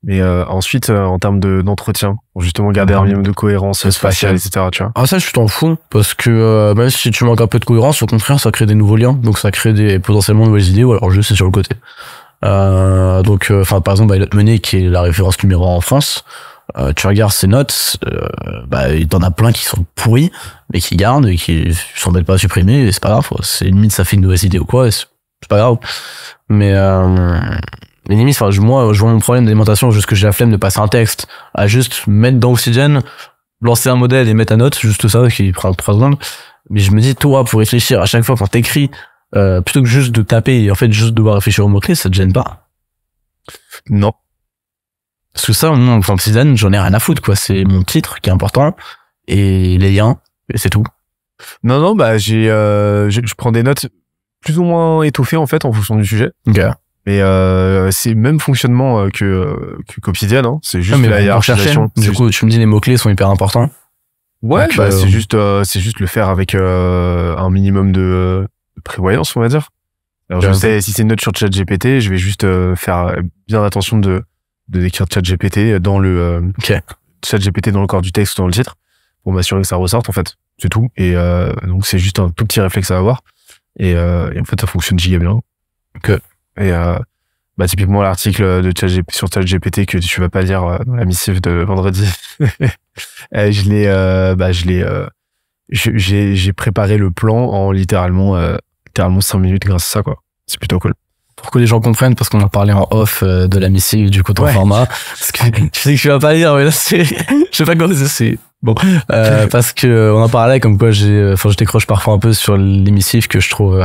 Mais ensuite, en termes d'entretien, pour justement garder un minimum de cohérence spatiale, etc., tu vois.
Ça, je t'en fous, parce que même si tu manques un peu de cohérence, au contraire, ça crée des nouveaux liens, donc ça crée potentiellement de nouvelles idées, ou alors juste c'est sur le côté. Donc, par exemple, Elliott Money, qui est la référence numéro 1 en France, tu regardes ses notes, il t'en a plein qui sont pourris, mais qui gardent et qui s'embêtent pas à supprimer, et c'est pas grave, c'est limite ça fait une nouvelle idée ou quoi, c'est pas grave. Mais limite, moi, je vois mon problème d'alimentation, juste que j'ai la flemme de passer un texte à juste mettre dans Obsidian, lancer un modèle et mettre ta note, juste ça, qui prend 3 secondes. Mais je me dis, toi, pour réfléchir à chaque fois quand t'écris, plutôt que juste de taper et en fait juste devoir réfléchir aux mots-clés, ça te gêne pas?
Non.
Parce que ça, moi, en Obsidian, j'en ai rien à foutre, quoi. C'est mon titre qui est important et les liens, et c'est tout.
Non, je prends des notes plus ou moins étoffées, en fait, en fonction du sujet.
Ok.
Mais c'est le même fonctionnement qu'Obsidian, hein. C'est juste
la
hiérarchisation.
Du coup, tu me dis les mots-clés sont hyper importants.
Ouais, donc, c'est juste le faire avec un minimum de prévoyance, on va dire. Alors je sais, si c'est une note sur ChatGPT, je vais juste faire bien attention de d'écrire ChatGPT dans le ChatGPT dans le corps du texte ou dans le titre pour m'assurer que ça ressorte, en fait. C'est tout. Et donc c'est juste un tout petit réflexe à avoir. Et en fait, ça fonctionne giga bien. Et typiquement l'article de sur ChatGPT que tu vas pas lire dans la missive de vendredi, j'ai préparé le plan en littéralement 5 minutes grâce à ça, quoi. C'est plutôt cool.
Pour que les gens comprennent, parce qu'on a parlé en off de la missive du coton format, parce que tu sais que je vais pas lire, mais là c'est, je sais pas comment c'est bon, parce que on en parlait comme quoi je décroche parfois un peu sur les missives que je trouve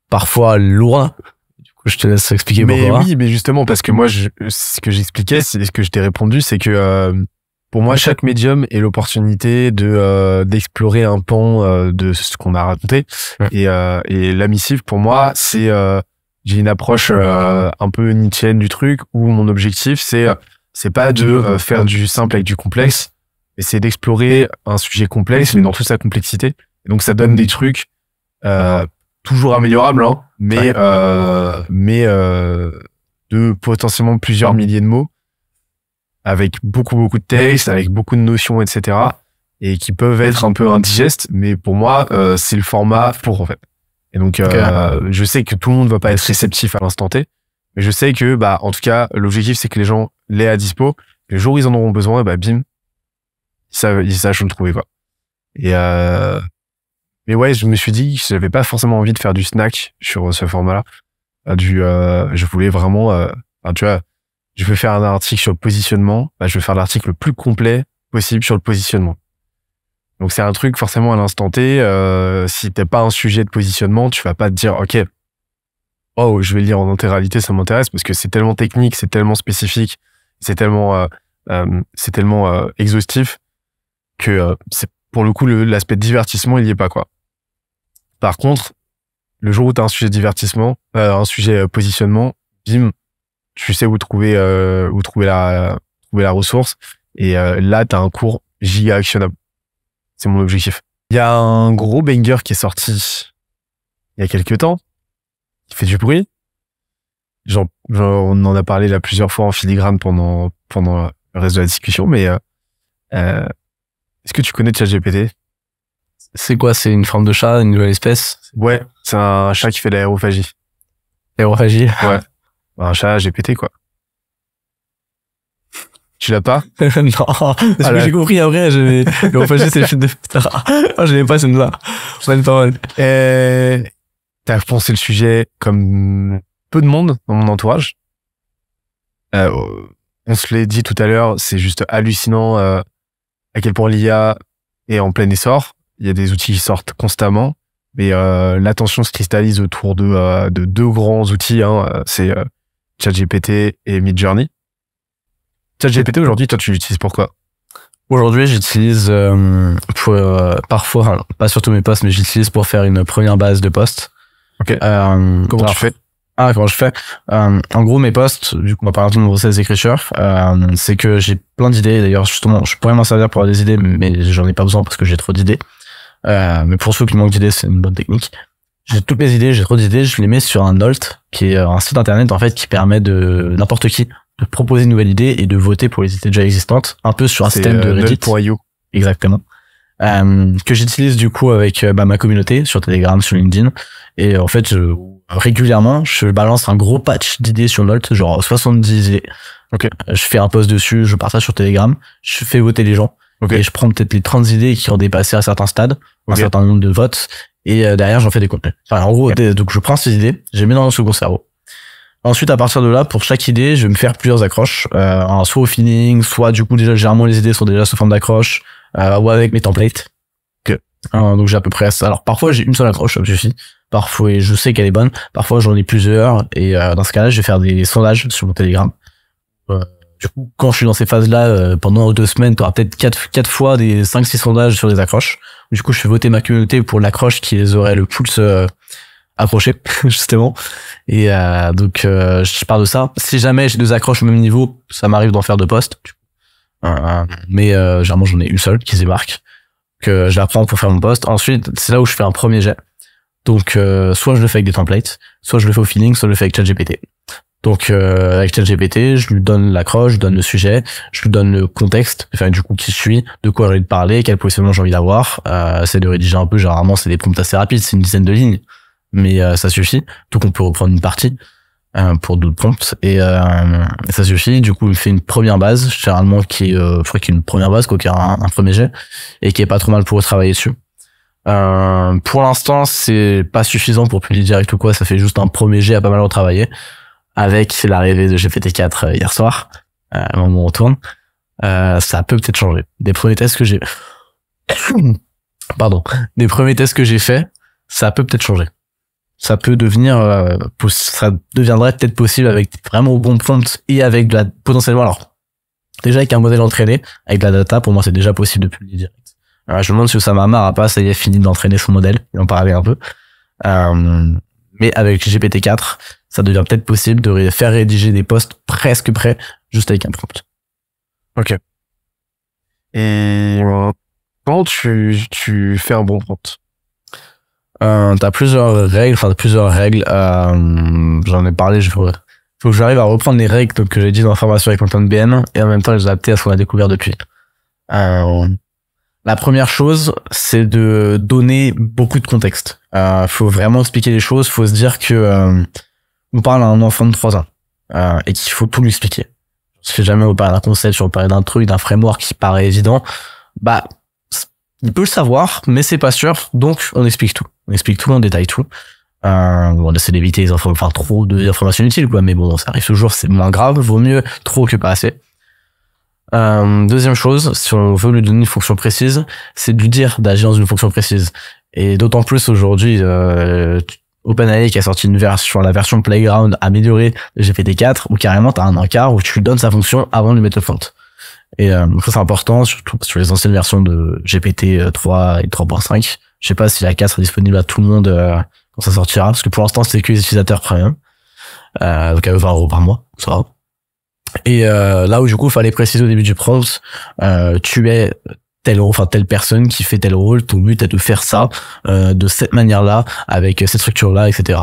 parfois lourd. Du coup, je te laisse expliquer pourquoi.
Mais oui, mais justement, parce que moi, ce que j'expliquais, c'est ce que je t'ai répondu, c'est que pour moi, chaque médium est l'opportunité d'explorer un pan de ce qu'on a raconté. Ouais. Et la missive, pour moi, c'est j'ai une approche un peu nietzschéenne du truc où mon objectif, c'est pas de faire du simple avec du complexe, mais c'est d'explorer un sujet complexe, mais dans toute sa complexité. Et donc, ça donne des trucs toujours améliorables, hein, mais de potentiellement plusieurs milliers de mots, avec beaucoup de textes, avec beaucoup de notions, etc. et qui peuvent être un peu indigestes, mais pour moi, c'est le format pour, en fait. Et donc, je sais que tout le monde va pas être réceptif à l'instant T, mais je sais que, en tout cas, l'objectif, c'est que les gens l'aient à dispo. Le jour où ils en auront besoin, bim, ils sachent où le trouver, quoi. Mais ouais, je me suis dit que j'avais pas forcément envie de faire du snack sur ce format-là. Je voulais vraiment, tu vois, je veux faire un article sur le positionnement, je veux faire l'article le plus complet possible sur le positionnement. Donc c'est un truc forcément à l'instant T, si t'as pas un sujet de positionnement, tu vas pas te dire ok, oh je vais le lire en intégralité, ça m'intéresse parce que c'est tellement technique, c'est tellement spécifique, c'est tellement exhaustif que c'est pour le coup l'aspect divertissement il y est pas, quoi. Par contre, le jour où t'as un sujet divertissement, un sujet positionnement, bim, tu sais où trouver la ressource et là t'as un cours giga actionnable. C'est mon objectif. Il y a un gros banger qui est sorti il y a quelques temps, qui fait du bruit. On en a parlé là plusieurs fois en filigrane pendant le reste de la discussion, mais est-ce que tu connais ChatGPT?
C'est quoi? C'est une forme de chat, une nouvelle espèce?
Ouais, c'est un chat qui fait de l'aérophagie.
L'aérophagie?
Ouais. Un chat GPT, quoi. Tu l'as pas?
Non, ce que
là.
j'ai compris après, le reprocher, c'est le film de putain. Oh, j'aimais pas celle-là. Bonne parole.
T'as pensé le sujet comme peu de monde dans mon entourage. On se l'est dit tout à l'heure, c'est juste hallucinant à quel point l'IA est en plein essor. Il y a des outils qui sortent constamment, mais l'attention se cristallise autour de deux grands outils. C'est ChatGPT et Midjourney. ChatGPT aujourd'hui, toi tu l'utilises pour quoi?
Aujourd'hui, j'utilise pour parfois, enfin, pas sur tous mes posts, mais j'utilise pour faire une première base de posts.
Ok. Comment tu fais?
Comment je fais? En gros, mes posts, du coup, on va parler de mon process d'écriture, c'est que j'ai plein d'idées. D'ailleurs, justement, je pourrais m'en servir pour avoir des idées, mais j'en ai pas besoin parce que j'ai trop d'idées. Mais pour ceux qui manquent d'idées, c'est une bonne technique. J'ai toutes mes idées, j'ai trop d'idées, je les mets sur un Nolt, qui est un site internet, en fait, qui permet de n'importe qui de proposer une nouvelle idée et de voter pour les idées déjà existantes, un peu sur un système de Reddit.
Nolt.io.
Exactement. Que j'utilise du coup avec ma communauté sur Telegram, sur LinkedIn. Et en fait, régulièrement, je balance un gros patch d'idées sur Nolt, genre 70 idées.
Ok.
Je fais un post dessus, je partage sur Telegram, je fais voter les gens.
Ok.
Et je prends peut-être les 30 idées qui ont dépassé un certain stade, un certain nombre de votes. Et derrière, j'en fais des contenus. Enfin, en gros, donc je prends ces idées, je les mets dans le second cerveau. Ensuite, à partir de là, pour chaque idée, je vais me faire plusieurs accroches, soit au feeling, soit du coup déjà généralement les idées sont déjà sous forme d'accroche, ou avec mes templates. Donc j'ai à peu près ça. Alors parfois j'ai une seule accroche, ça me suffit. Parfois je sais qu'elle est bonne. Parfois j'en ai plusieurs. Et dans ce cas-là, je vais faire des sondages sur mon Telegram. Du coup, quand je suis dans ces phases-là, pendant 2 semaines, tu auras peut-être 4 fois des 5-6 sondages sur des accroches. Du coup, je fais voter ma communauté pour l'accroche qui les aurait le plus accrochés, justement. Et donc je pars de ça. Si jamais j'ai 2 accroches au même niveau, ça m'arrive d'en faire 2 posts. Mais généralement j'en ai une seule qui se démarque, que je la prends pour faire mon post. Ensuite, c'est là où je fais un premier jet. Donc soit je le fais avec des templates, soit je le fais au feeling, soit je le fais avec ChatGPT. Donc avec ChatGPT, je lui donne l'accroche, je lui donne le sujet, je lui donne le contexte, enfin du coup qui suit, de quoi j'ai envie de parler, quel positionnement j'ai envie d'avoir. C'est de rédiger un peu, généralement c'est des prompts assez rapides, c'est une dizaine de lignes, mais ça suffit. Donc on peut reprendre une partie pour d'autres prompts et ça suffit. Du coup, il fait une première base, généralement qui est, je crois qu'il y a une première base, quoi, qui a un premier jet et qui est pas trop mal pour travailler dessus. Pour l'instant, c'est pas suffisant pour publier direct ou quoi. Ça fait juste un premier jet à pas mal retravailler. Avec l'arrivée de GPT-4 hier soir, au moment où on retourne, ça peut peut-être changer. Des premiers tests que j'ai, des premiers tests que j'ai fait, ça peut peut-être changer. Ça peut devenir, ça deviendrait peut-être possible avec vraiment bon prompt et avec de la, potentiellement, alors, déjà avec un modèle entraîné, avec de la data, pour moi c'est déjà possible de publier direct. Alors, je me demande si Oussama Ammar a pas, ça y est, fini d'entraîner son modèle, il en parlait un peu. Mais avec GPT-4, ça devient peut-être possible de faire rédiger des posts presque prêts, juste avec un prompt.
Ok. Et comment tu fais un bon prompt?
T'as plusieurs règles, j'en ai parlé, faut que j'arrive à reprendre les règles que j'ai dit dans la formation avec Content BM et en même temps les adapter à ce qu'on a découvert depuis. La première chose, c'est de donner beaucoup de contexte. Faut vraiment expliquer les choses, faut se dire que on parle à un enfant de 3 ans et qu'il faut tout lui expliquer. Si jamais on parle d'un concept, si on parle d'un truc, d'un framework qui paraît évident, bah il peut le savoir, mais c'est pas sûr, donc on explique tout. On explique tout, on détaille tout. On essaie d'éviter trop d'informations inutiles, quoi, mais bon, ça arrive toujours, c'est moins grave, vaut mieux trop que pas assez. Deuxième chose, si on veut lui donner une fonction précise, c'est de lui dire d'agir dans une fonction précise. Et d'autant plus aujourd'hui, OpenAI qui a sorti une version, la version Playground améliorée de GPT-4, où carrément t'as un encart où tu lui donnes sa fonction avant de lui mettre le prompt. Et ça c'est important, surtout sur les anciennes versions de GPT 3 et 3.5. Je sais pas si la 4 sera disponible à tout le monde quand ça sortira, parce que pour l'instant c'est que les utilisateurs premium. Donc à 20€ par mois, ça va. Et là où du coup il fallait préciser au début du prompt, tu es telle personne qui fait tel rôle, ton but est de faire ça de cette manière-là, avec cette structure-là, etc.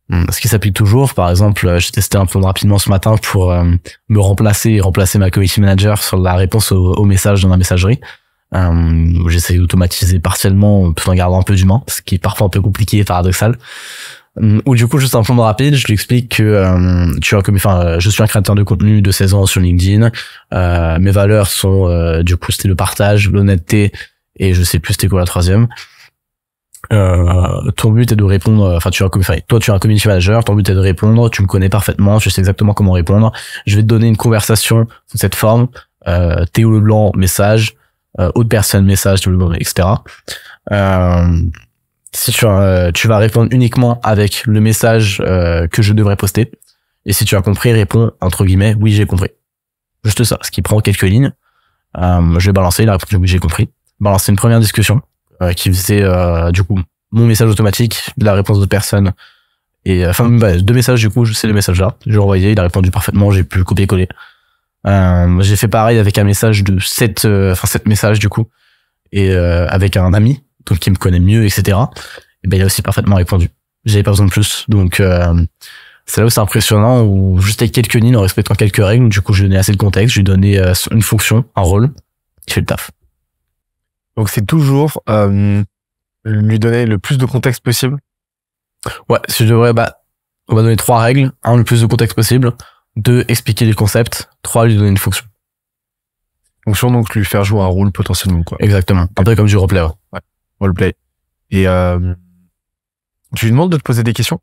Ce qui s'applique toujours, par exemple, j'ai testé un prompt rapidement ce matin pour me remplacer et remplacer ma community manager sur la réponse aux messages dans la messagerie. J'essaie d'automatiser partiellement tout en gardant un peu d'humain, ce qui est parfois un peu compliqué et paradoxal. Ou du coup, juste un plan rapide, je lui explique que je suis un créateur de contenu de 16 ans sur LinkedIn. Mes valeurs sont, du coup, c'était le partage, l'honnêteté, et je sais plus c'était quoi la troisième. Ton but est de répondre, toi tu es un community manager, ton but est de répondre, tu me connais parfaitement, je sais exactement comment répondre. Je vais te donner une conversation sous cette forme, Théo Leblanc, message, autre personne, message, Théo Leblanc, etc. Si tu vas répondre uniquement avec le message que je devrais poster, et si tu as compris, réponds entre guillemets oui j'ai compris. Juste ça, ce qui prend quelques lignes. Je vais balancer, il a répondu oui j'ai compris. Balancer une première discussion qui faisait du coup mon message automatique, la réponse de personne et deux messages du coup, c'est le message là. J'ai envoyé, il a répondu parfaitement, j'ai pu copier-coller. J'ai fait pareil avec un message de 7 messages du coup et avec un ami donc qui me connaît mieux, etc. Et ben il a aussi parfaitement répondu. J'avais pas besoin de plus, donc c'est là où c'est impressionnant, où juste avec quelques lignes, en respectant quelques règles, du coup je lui ai donné assez de contexte, je lui ai donné une fonction, un rôle, qui fait le taf.
Donc c'est toujours lui donner le plus de contexte possible.
Ouais, si je devrais, on va donner 3 règles. 1, le plus de contexte possible. 2, expliquer les concepts. 3, lui donner une fonction.
Fonction, donc lui faire jouer un rôle potentiellement, quoi.
Exactement. Un peu comme du roleplay.
Ouais. Roleplay. Et tu lui demandes de te poser des questions?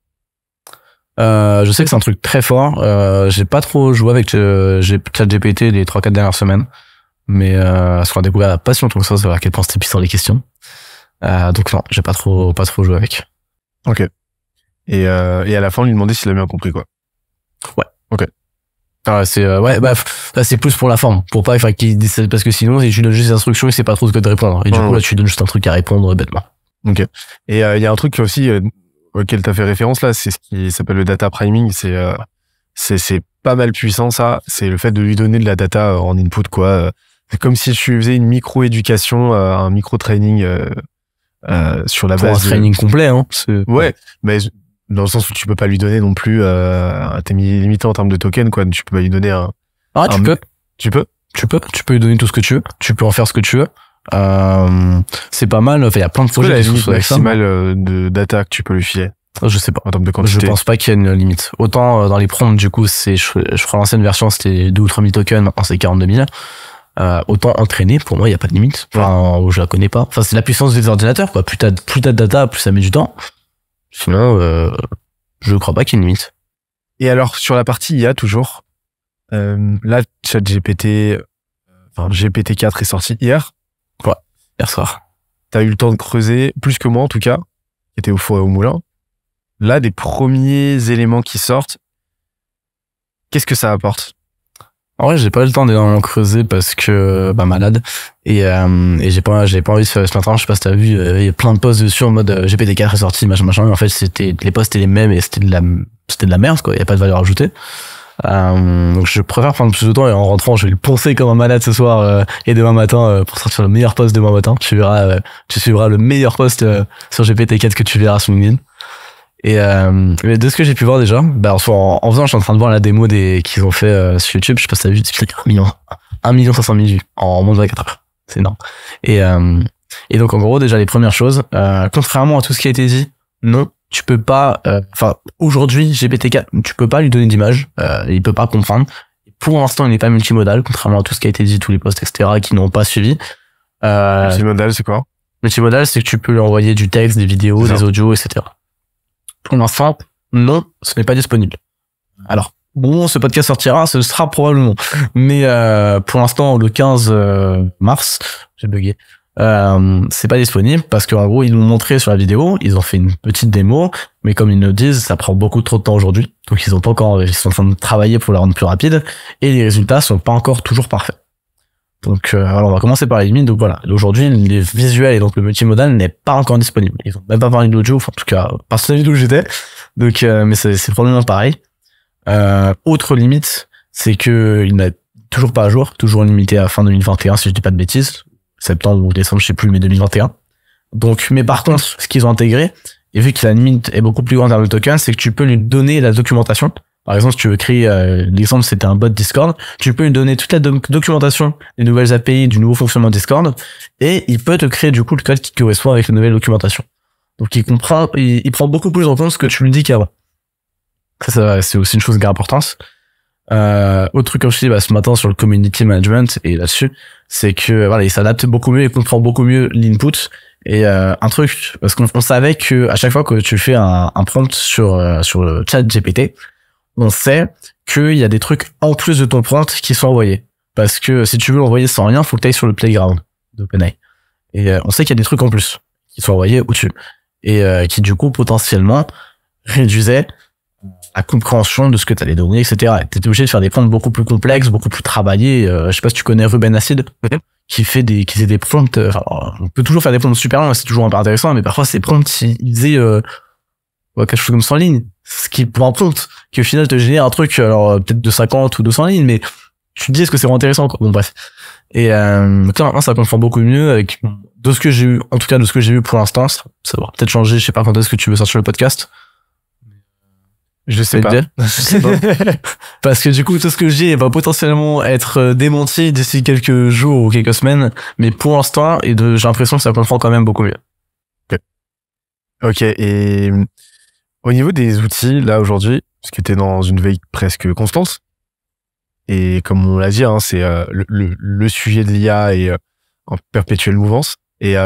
Je sais que c'est un truc très fort. J'ai pas trop joué avec ChatGPT les 3-4 dernières semaines. Mais ce qu'on a découvert il y a pas si longtemps que ça, c'est à quel point c'était puissant les questions. Donc non, j'ai pas trop joué avec.
Ok. Et à la fin, on lui demandait s'il a bien compris, quoi.
Ouais.
Ok.
C'est plus pour la forme, pour pas qu'il dise, parce que sinon, si tu donnes juste des instructions, il sait pas trop ce que de répondre. Et du coup, là, tu donnes juste un truc à répondre bêtement.
Ok. Et il y a un truc aussi auquel t'as fait référence là, c'est ce qui s'appelle le data priming. C'est pas mal puissant, ça. C'est le fait de lui donner de la data en input, quoi. C'est comme si tu faisais une micro-éducation, un micro-training sur la base.
Un training complet, hein.
Ouais, mais dans le sens où tu peux pas lui donner non plus, t'es limité en termes de tokens, quoi. Tu peux pas lui donner un.
Ah, tu peux.
Tu peux.
Tu peux lui donner tout ce que tu veux. Tu peux en faire ce que tu veux. C'est pas mal. Enfin, il y a plein de projets
qui sont maximale de data que tu peux lui filer.
Je sais pas.
En termes de quantité.
Je pense pas qu'il y ait une limite. Autant dans les prompts, du coup, je crois l'ancienne version, c'était 2 ou 3 000 tokens. Maintenant, c'est 42 000. Autant entraîner, pour moi, il y a pas de limite. Enfin, je la connais pas. Enfin, c'est la puissance des ordinateurs, quoi. Plus t'as de data, plus ça met du temps. Sinon, je crois pas qu'il y ait une limite.
Et alors, sur la partie IA, toujours, là, ChatGPT, GPT-4 est sorti hier.
Ouais, hier soir.
T'as eu le temps de creuser, plus que moi, en tout cas, qui était au four et au moulin. Là, des premiers éléments qui sortent, qu'est-ce que ça apporte?
En vrai, j'ai pas eu le temps d'énormément creuser parce que, malade. Et j'avais pas envie ce matin, je sais pas si t'as vu, il y a plein de posts dessus en mode GPT-4 est sorti, machin. Mais en fait, les posts étaient les mêmes et c'était de la merde, quoi. Il y a pas de valeur ajoutée. Donc je préfère prendre plus de temps et en rentrant, je vais le poncer comme un malade ce soir et demain matin pour sortir le meilleur post demain matin. Tu suivras le meilleur post sur GPT-4 que tu verras sur LinkedIn. Et mais de ce que j'ai pu voir déjà, en faisant, je suis en train de voir la démo qu'ils ont fait sur YouTube. Je sais pas si t'as vu, c'est 1 500 000 vues en moins de 24 heures. C'est énorme. Et donc en gros, déjà les premières choses, contrairement à tout ce qui a été dit, non, tu peux pas, aujourd'hui, GPT-4, tu peux pas lui donner d'image, il peut pas comprendre. Pour l'instant, il n'est pas multimodal, contrairement à tout ce qui a été dit, tous les posts, etc., qui n'ont pas suivi.
Multimodal, c'est quoi?
Multimodal, c'est que tu peux lui envoyer du texte, des vidéos, des audios, etc. Pour l'instant, non, ce n'est pas disponible. Alors, bon, ce podcast sortira, ce sera probablement. Mais pour l'instant, le 15 mars, j'ai bugué. C'est pas disponible parce qu'en gros ils nous montré sur la vidéo, ils ont fait une petite démo, mais comme ils nous disent, ça prend beaucoup trop de temps aujourd'hui, donc ils sont en train de travailler pour la rendre plus rapide et les résultats sont pas encore toujours parfaits. Donc alors on va commencer par les limites. Donc voilà, aujourd'hui les visuels et donc le multimodal n'est pas encore disponible. Ils ont même pas parlé de l'audio, enfin en tout cas pas sur la vidéo où j'étais. Donc mais c'est probablement pareil. Autre limite, c'est que il n'est toujours pas à jour, toujours limité à fin 2021 si je dis pas de bêtises. Septembre ou décembre, je sais plus, mais 2021. Donc, mais par contre, ce qu'ils ont intégré, et vu que la limite est beaucoup plus grande en termes de tokens, c'est que tu peux lui donner la documentation. Par exemple, si tu veux créer, l'exemple, c'était un bot Discord, tu peux lui donner toute la documentation des nouvelles API, du nouveau fonctionnement de Discord, et il peut te créer, du coup, le code qui correspond avec la nouvelle documentation. Donc il comprend, il prend beaucoup plus en compte ce que tu lui dis qu'avant. Ça c'est aussi une chose importante. Autre truc comme je dis, ce matin sur le community management et là-dessus, c'est que voilà, il s'adapte beaucoup mieux, il comprend beaucoup mieux l'input. Et un truc, parce qu'on savait que à chaque fois que tu fais un prompt sur le chat GPT, on sait qu'il y a des trucs en plus de ton prompt qui sont envoyés. Parce que si tu veux l'envoyer sans rien, faut que tu ailles sur le playground d'OpenAI. Et on sait qu'il y a des trucs en plus qui sont envoyés au-dessus. Et qui du coup potentiellement réduisaient la compréhension de ce que tu allais donner, etc. T'étais obligé de faire des prompts beaucoup plus complexes, beaucoup plus travaillés. Je sais pas si tu connais Ruben Acid, qui faisait des prompts. On peut toujours faire des prompts super longs, c'est toujours un peu intéressant, mais parfois ces prompts, ils faisaient quelque chose comme 100 lignes. Ce qui pour un prompt qui au final te génère un truc, alors peut-être de 50 ou 200 lignes, mais tu te dis est-ce que c'est vraiment intéressant, quoi. Bon bref. Et maintenant ça comprend beaucoup mieux avec de ce que j'ai eu, en tout cas de ce que j'ai vu pour l'instant. Ça va peut-être changer. Je sais pas quand est-ce que tu veux sortir le podcast.
Je sais pas.
Parce que du coup, tout ce que j'ai va potentiellement être démenti d'ici quelques jours ou quelques semaines. Mais pour l'instant, j'ai l'impression que ça comprend quand même beaucoup mieux.
Ok. Et au niveau des outils, là, aujourd'hui, parce que t'es dans une veille presque constante, et comme on l'a dit, hein, c'est le sujet de l'IA est en perpétuelle mouvance. Et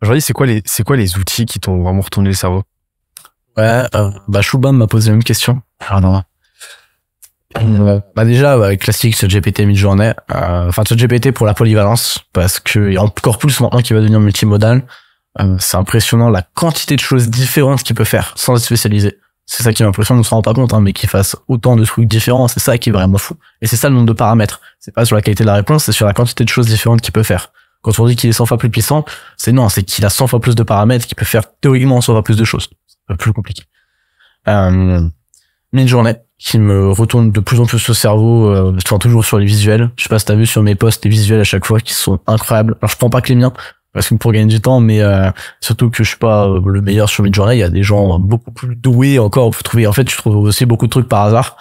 aujourd'hui, c'est quoi les outils qui t'ont vraiment retourné le cerveau?
Ouais, Shubham m'a posé la même question. Pardon. Déjà, classique, ce GPT mid-journée. Ce GPT pour la polyvalence, parce que, et encore plus maintenant qu'il va devenir multimodal, c'est impressionnant la quantité de choses différentes qu'il peut faire, sans être spécialisé. C'est ça qui m'impressionne, on se rend pas compte, hein, mais qu'il fasse autant de trucs différents, c'est ça qui est vraiment fou. Et c'est ça le nombre de paramètres. C'est pas sur la qualité de la réponse, c'est sur la quantité de choses différentes qu'il peut faire. Quand on dit qu'il est 100 fois plus puissant, c'est qu'il a 100 fois plus de paramètres, qu'il peut faire théoriquement 100 fois plus de choses. Plus compliqué. Mid-journée qui me retourne de plus en plus au cerveau, toujours sur les visuels. Je sais pas si t'as vu sur mes posts les visuels à chaque fois qui sont incroyables. Alors je prends pas que les miens parce que pour gagner du temps, mais surtout que je suis pas le meilleur sur Mid-journée. Il y a des gens beaucoup plus doués encore. Faut trouver. En fait, tu trouves aussi beaucoup de trucs par hasard.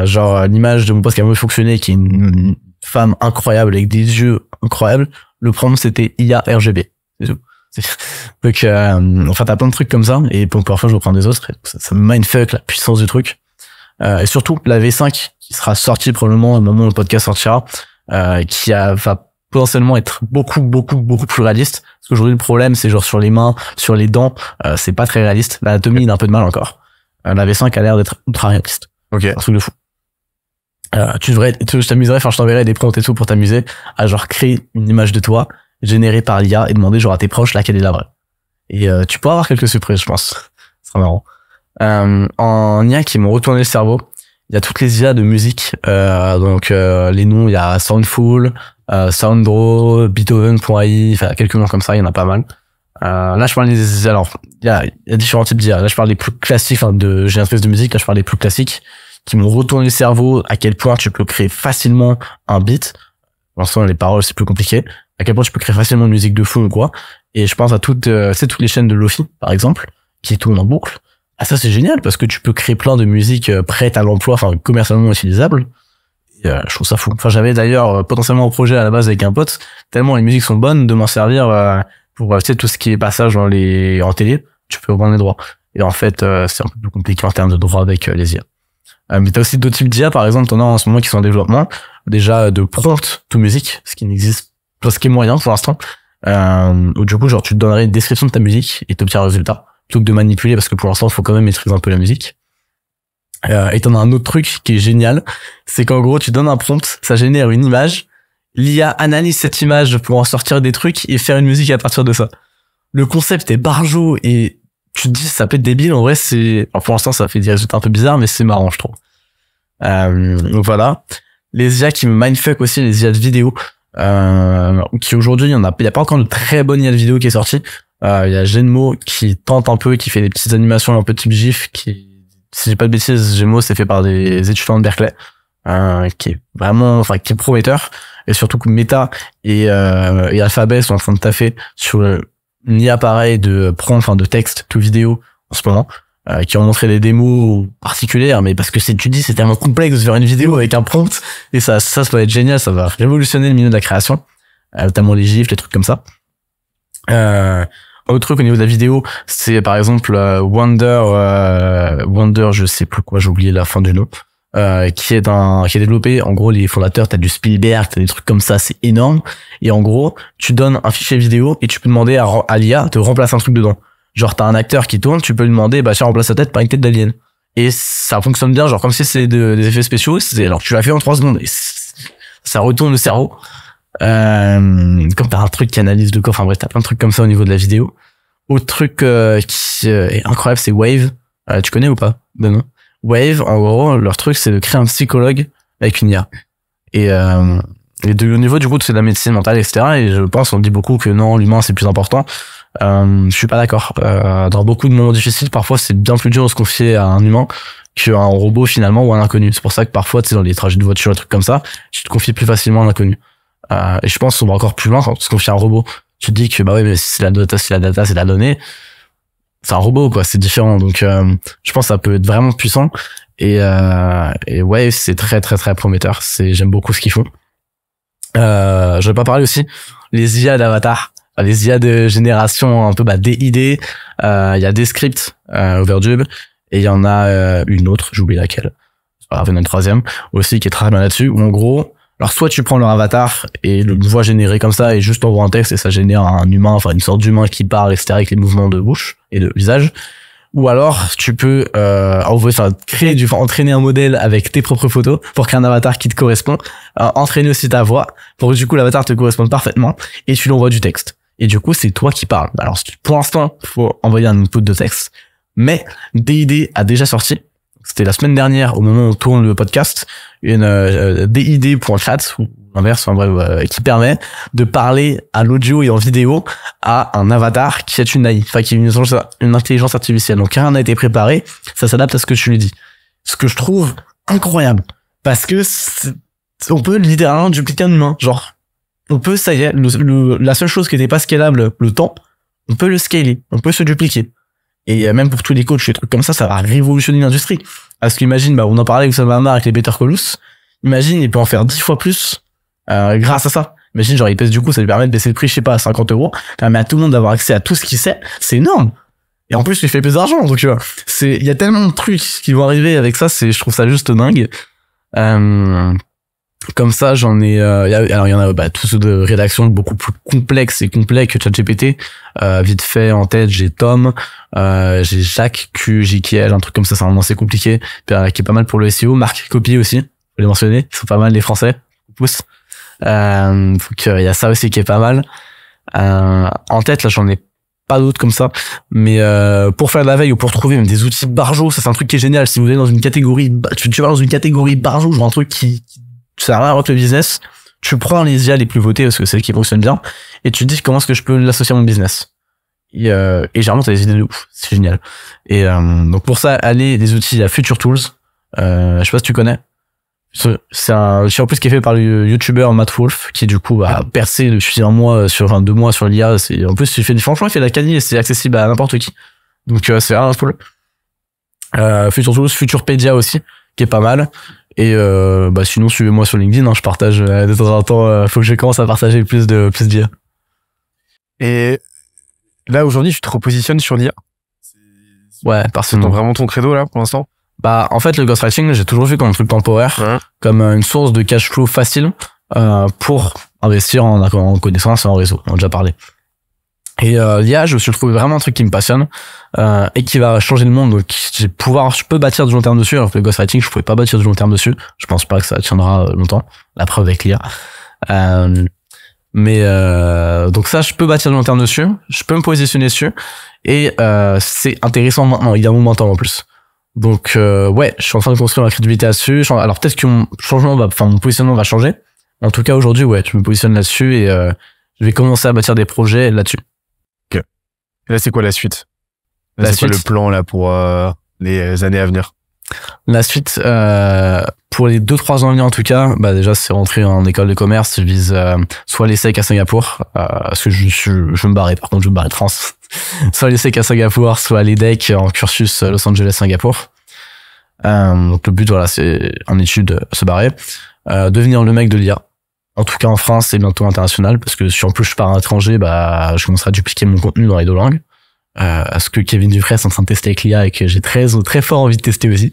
Genre l'image de mon poste qui a mieux fonctionné, qui est une femme incroyable avec des yeux incroyables. Le prompt c'était IA RGB. C'est tout. Donc t'as plein de trucs comme ça et parfois je reprends des autres et ça me mindfuck la puissance du truc et surtout la V5 qui sera sortie probablement au moment où le podcast sortira, va potentiellement être beaucoup plus réaliste, parce qu'aujourd'hui le problème c'est genre sur les mains, sur les dents, c'est pas très réaliste, l'anatomie il a un peu de mal encore. La V5 a l'air d'être ultra réaliste.
Ok.
Un truc de fou. Je t'amuserais, je t'enverrai des prompts et tout pour t'amuser à genre créer une image de toi généré par l'IA et demander genre à tes proches laquelle est la vraie. Et tu pourras avoir quelques surprises, je pense. Ce sera marrant. En IA qui m'ont retourné le cerveau, il y a toutes les IA de musique. Les noms, il y a Soundful, Sounddraw, Beethoven.ai, enfin quelques noms comme ça, il y en a pas mal. Là je parle des alors il y a différents types d'IA. Là je parle des plus classiques, de génératrices de musique. Là je parle des plus classiques qui m'ont retourné le cerveau. À quel point tu peux créer facilement un beat. Pour l'instant les paroles c'est plus compliqué. À quel point tu peux créer facilement une musique de fond ou quoi. Et je pense à toutes les chaînes de Lofi, par exemple, qui tournent en boucle. Ah, ça, c'est génial, parce que tu peux créer plein de musiques prêtes à l'emploi, commercialement utilisables. Et, je trouve ça fou. J'avais d'ailleurs potentiellement un projet à la base avec un pote, tellement les musiques sont bonnes, de m'en servir pour, tout ce qui est passage en télé, tu peux reprendre les droits. Et en fait, c'est un peu plus compliqué en termes de droits avec les IA. Mais t'as aussi d'autres types d'IA, par exemple, t'en as en ce moment qui sont en développement, déjà de prompt to music, ce qui est moyen pour l'instant, où du coup genre tu te donnerais une description de ta musique et t'obtiens un résultat plutôt que de manipuler, parce que pour l'instant il faut quand même maîtriser un peu la musique. Et t'en as un autre truc qui est génial, c'est qu'en gros tu donnes un prompt, ça génère une image, l'IA analyse cette image pour en sortir des trucs et faire une musique à partir de ça. Le concept est barjo et tu te dis ça peut être débile, en vrai pour l'instant ça fait des résultats un peu bizarres, mais c'est marrant je trouve. Donc voilà. Les IA qui me mindfuck aussi, les IA de vidéo. Qui aujourd'hui, il y a pas encore de très bonne IA de vidéo qui est sortie. Il y a Genmo qui tente un peu, qui fait des petites animations un peu type GIF, si j'ai pas de bêtises, Genmo c'est fait par des étudiants de Berkeley, qui est vraiment, qui est prometteur. Et surtout que Meta et Alphabet sont en train de taffer sur une IA pareil de prompt, de texte to vidéo en ce moment. Qui ont montré des démos particulières, mais parce que c'est tellement complexe de faire une vidéo avec un prompt, et ça va être génial, ça va révolutionner le milieu de la création, notamment les gifs, les trucs comme ça. Un autre truc au niveau de la vidéo, c'est par exemple Wonder, je sais plus quoi, j'ai oublié la fin du nom, qui est développé, en gros, les fondateurs, t'as du Spielberg, t'as des trucs comme ça, c'est énorme. Et en gros, tu donnes un fichier vidéo et tu peux demander à l'IA de remplacer un truc dedans. Genre, t'as un acteur qui tourne, tu peux lui demander, bah, tiens, remplace sa tête par une tête d'alien. Et ça fonctionne bien, genre, comme si c'est des effets spéciaux, alors tu l'as fait en 3 secondes. Et ça retourne le cerveau. Comme t'as un truc qui analyse le corps, enfin bref, t'as plein de trucs comme ça au niveau de la vidéo. Autre truc qui est incroyable, c'est Wave. Tu connais ou pas, Benoît? Wave, en gros, leur truc, c'est de créer un psychologue avec une IA. Et au niveau du coup, c'est de la médecine mentale, etc. Et je pense, on dit beaucoup que non, l'humain, c'est plus important. Je suis pas d'accord. Dans beaucoup de moments difficiles, parfois, c'est bien plus dur de se confier à un humain qu'à un robot, finalement, ou à un inconnu. C'est pour ça que parfois, tu sais, dans les trajets de voiture, des trucs comme ça, tu te confies plus facilement à l'inconnu. Et je pense qu'on va encore plus loin quand on se confie à un robot. Tu te dis que, bah ouais, mais si c'est la data, c'est la donnée. C'est un robot, quoi, c'est différent. Donc, je pense que ça peut être vraiment puissant. Et ouais, c'est très, très, très prometteur. J'aime beaucoup ce qu'ils font. Je vais pas parler aussi, les IA d'avatar, les IA de génération un peu, DID. Il y a Descript, Overdub. Et il y en a une autre, j'ai oublié laquelle. Il y en a une troisième aussi qui est très bien là-dessus. Où en gros, alors soit tu prends leur avatar et une voix générée comme ça et juste t'envoies un texte et ça génère un humain, enfin une sorte d'humain qui parle, etc. avec les mouvements de bouche et de visage. Ou alors tu peux entraîner un modèle avec tes propres photos pour créer un avatar qui te correspond, entraîner aussi ta voix pour que du coup l'avatar te corresponde parfaitement et tu lui envoies du texte. Et du coup c'est toi qui parles. Alors pour l'instant faut envoyer un input de texte, mais DID a déjà sorti. C'était la semaine dernière, au moment où on tourne le podcast, une DID.chat, ou l'inverse, enfin bref, qui permet de parler à l'audio et en vidéo à un avatar qui est une AI, enfin qui est une intelligence artificielle. Donc rien n'a été préparé, ça s'adapte à ce que tu lui dis. Ce que je trouve incroyable, parce que on peut littéralement dupliquer un humain. Genre, on peut, ça y est, la seule chose qui n'était pas scalable, le temps, on peut le scaler, on peut se dupliquer. Et même pour tous les coachs, les trucs comme ça va révolutionner l'industrie. Parce qu'imagine, on en parlait avec Oussama Hamar avec les Better Call Saul. Imagine, il peut en faire 10 fois plus, grâce à ça. Imagine, genre, du coup, ça lui permet de baisser le prix, je sais pas, à 50 €. Ça permet à tout le monde d'avoir accès à tout ce qu'il sait. C'est énorme. Et en plus, il fait plus d'argent, donc tu vois. Il y a tellement de trucs qui vont arriver avec ça, je trouve ça juste dingue. Comme ça, j'en ai, alors il y en a, tous ceux de rédaction beaucoup plus complexes et complets que ChatGPT. Vite fait, en tête, j'ai Tom, j'ai Jacques QJKL, un truc comme ça, c'est vraiment assez compliqué, qui est pas mal pour le SEO. Marc Copy aussi, faut les mentionner, ils sont pas mal les Français. Pouce. Donc il y a ça aussi qui est pas mal. En tête, là, j'en ai pas d'autres comme ça, mais pour faire de la veille ou pour trouver même des outils barjo, ça c'est un truc qui est génial. Si vous allez dans une catégorie, tu vas dans une catégorie barjo, genre un truc qui ça a rien à voir avec le business, tu prends les IA les plus votées parce que c'est celles qui fonctionnent bien et tu te dis comment est-ce que je peux l'associer à mon business. Et généralement t'as des idées de ouf, c'est génial. Et donc pour ça, allez des outils à Future Tools. Je sais pas si tu connais. C'est un outil en plus qui est fait par le YouTuber Matt Wolf qui du coup a percé depuis 2 mois sur l'IA. En plus franchement il fait la quali et c'est accessible à n'importe qui. Donc c'est vraiment cool. Future Tools, Futurepedia aussi qui est pas mal. Et sinon suivez-moi sur LinkedIn, je partage de temps en temps, faut que je commence à partager plus d'IA.
Et là aujourd'hui tu te repositionnes sur l'IA.
Ouais, parce que
c'est vraiment ton credo là pour l'instant.
En fait le ghostwriting j'ai toujours vu comme un truc temporaire, comme une source de cash flow facile pour investir en connaissance et en réseau, on a déjà parlé. Et l'IA, je me suis trouvé vraiment un truc qui me passionne et qui va changer le monde. Donc je peux bâtir du long terme dessus. Alors que le ghostwriting, je pouvais pas bâtir du long terme dessus. Je pense pas que ça tiendra longtemps. La preuve avec l'IA. Donc ça, je peux bâtir du long terme dessus. Je peux me positionner dessus et c'est intéressant maintenant. Il y a mon mentor en plus. Donc ouais, je suis en train de construire ma crédibilité là-dessus. Alors peut-être que mon positionnement va changer. En tout cas aujourd'hui, ouais, je me positionne là-dessus et je vais commencer à bâtir des projets là-dessus.
Et là, c'est quoi la suite? C'est quoi le plan là pour les années à venir?
La suite, pour les 2-3 ans à venir en tout cas, déjà c'est rentrer en école de commerce. Je vise soit l'ESSEC à Singapour, parce que je veux me barrer. Par contre, je veux me barrer de France. Soit l'ESSEC à Singapour, soit l'EDEC en cursus Los Angeles-Singapour. Donc le but, voilà, c'est en études se barrer, devenir le mec de l'IA. En tout cas en France et bientôt international, parce que si en plus je pars à l'étranger, bah je commencerai à dupliquer mon contenu dans les deux langues. Ce que Kevin Dufresne est en train de tester avec l'IA et que j'ai très fort envie de tester aussi.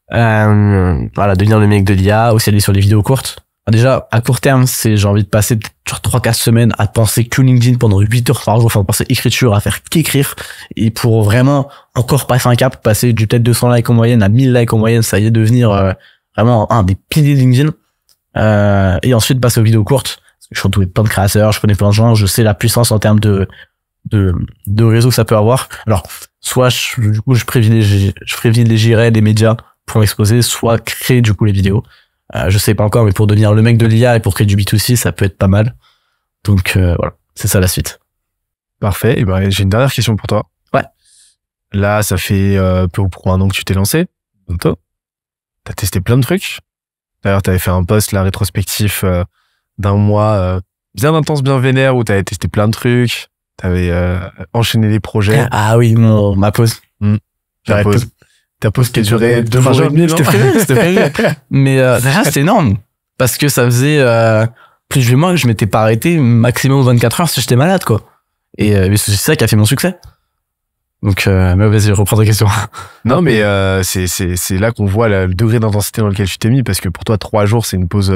Voilà, devenir le mec de l'IA, aussi aller sur les vidéos courtes. Déjà, à court terme, j'ai envie de passer genre 3-4 semaines à penser que LinkedIn pendant 8 heures par jour, enfin, penser écriture, à faire qu'écrire. Et pour vraiment encore passer un cap, passer du peut-être 200 likes en moyenne à 1000 likes en moyenne, ça y est, devenir vraiment un des piliers de LinkedIn. Et ensuite passer aux vidéos courtes. Parce que je suis entouré de plein de créateurs, je connais plein de gens, je sais la puissance en termes de réseau que ça peut avoir. Alors, soit je privilégierais des médias pour m'exposer, soit créer du coup les vidéos. Je sais pas encore, mais pour devenir le mec de l'IA et pour créer du B2C, ça peut être pas mal. Donc voilà, c'est ça la suite.
Parfait. Et ben, j'ai une dernière question pour toi.
Ouais.
Là, ça fait pour 1 an que tu t'es lancé. Bientôt. T'as testé plein de trucs. D'ailleurs, t'avais fait un post là rétrospectif d'1 mois bien intense, bien vénère, où t'avais testé plein de trucs. T'avais enchaîné des projets.
Ah oui, ma pause.
Ta pause qui a duré 2 jours et demi, non?
C'était prévu. Mais déjà, c'était énorme. Parce que ça faisait plus de 8 mois que je m'étais pas arrêté maximum 24 heures si j'étais malade, quoi. Et c'est ça qui a fait mon succès. Donc, mais vas-y, reprends ta question.
Non, mais c'est là qu'on voit le degré d'intensité dans lequel tu t'es mis, parce que pour toi, 3 jours, c'est une pause...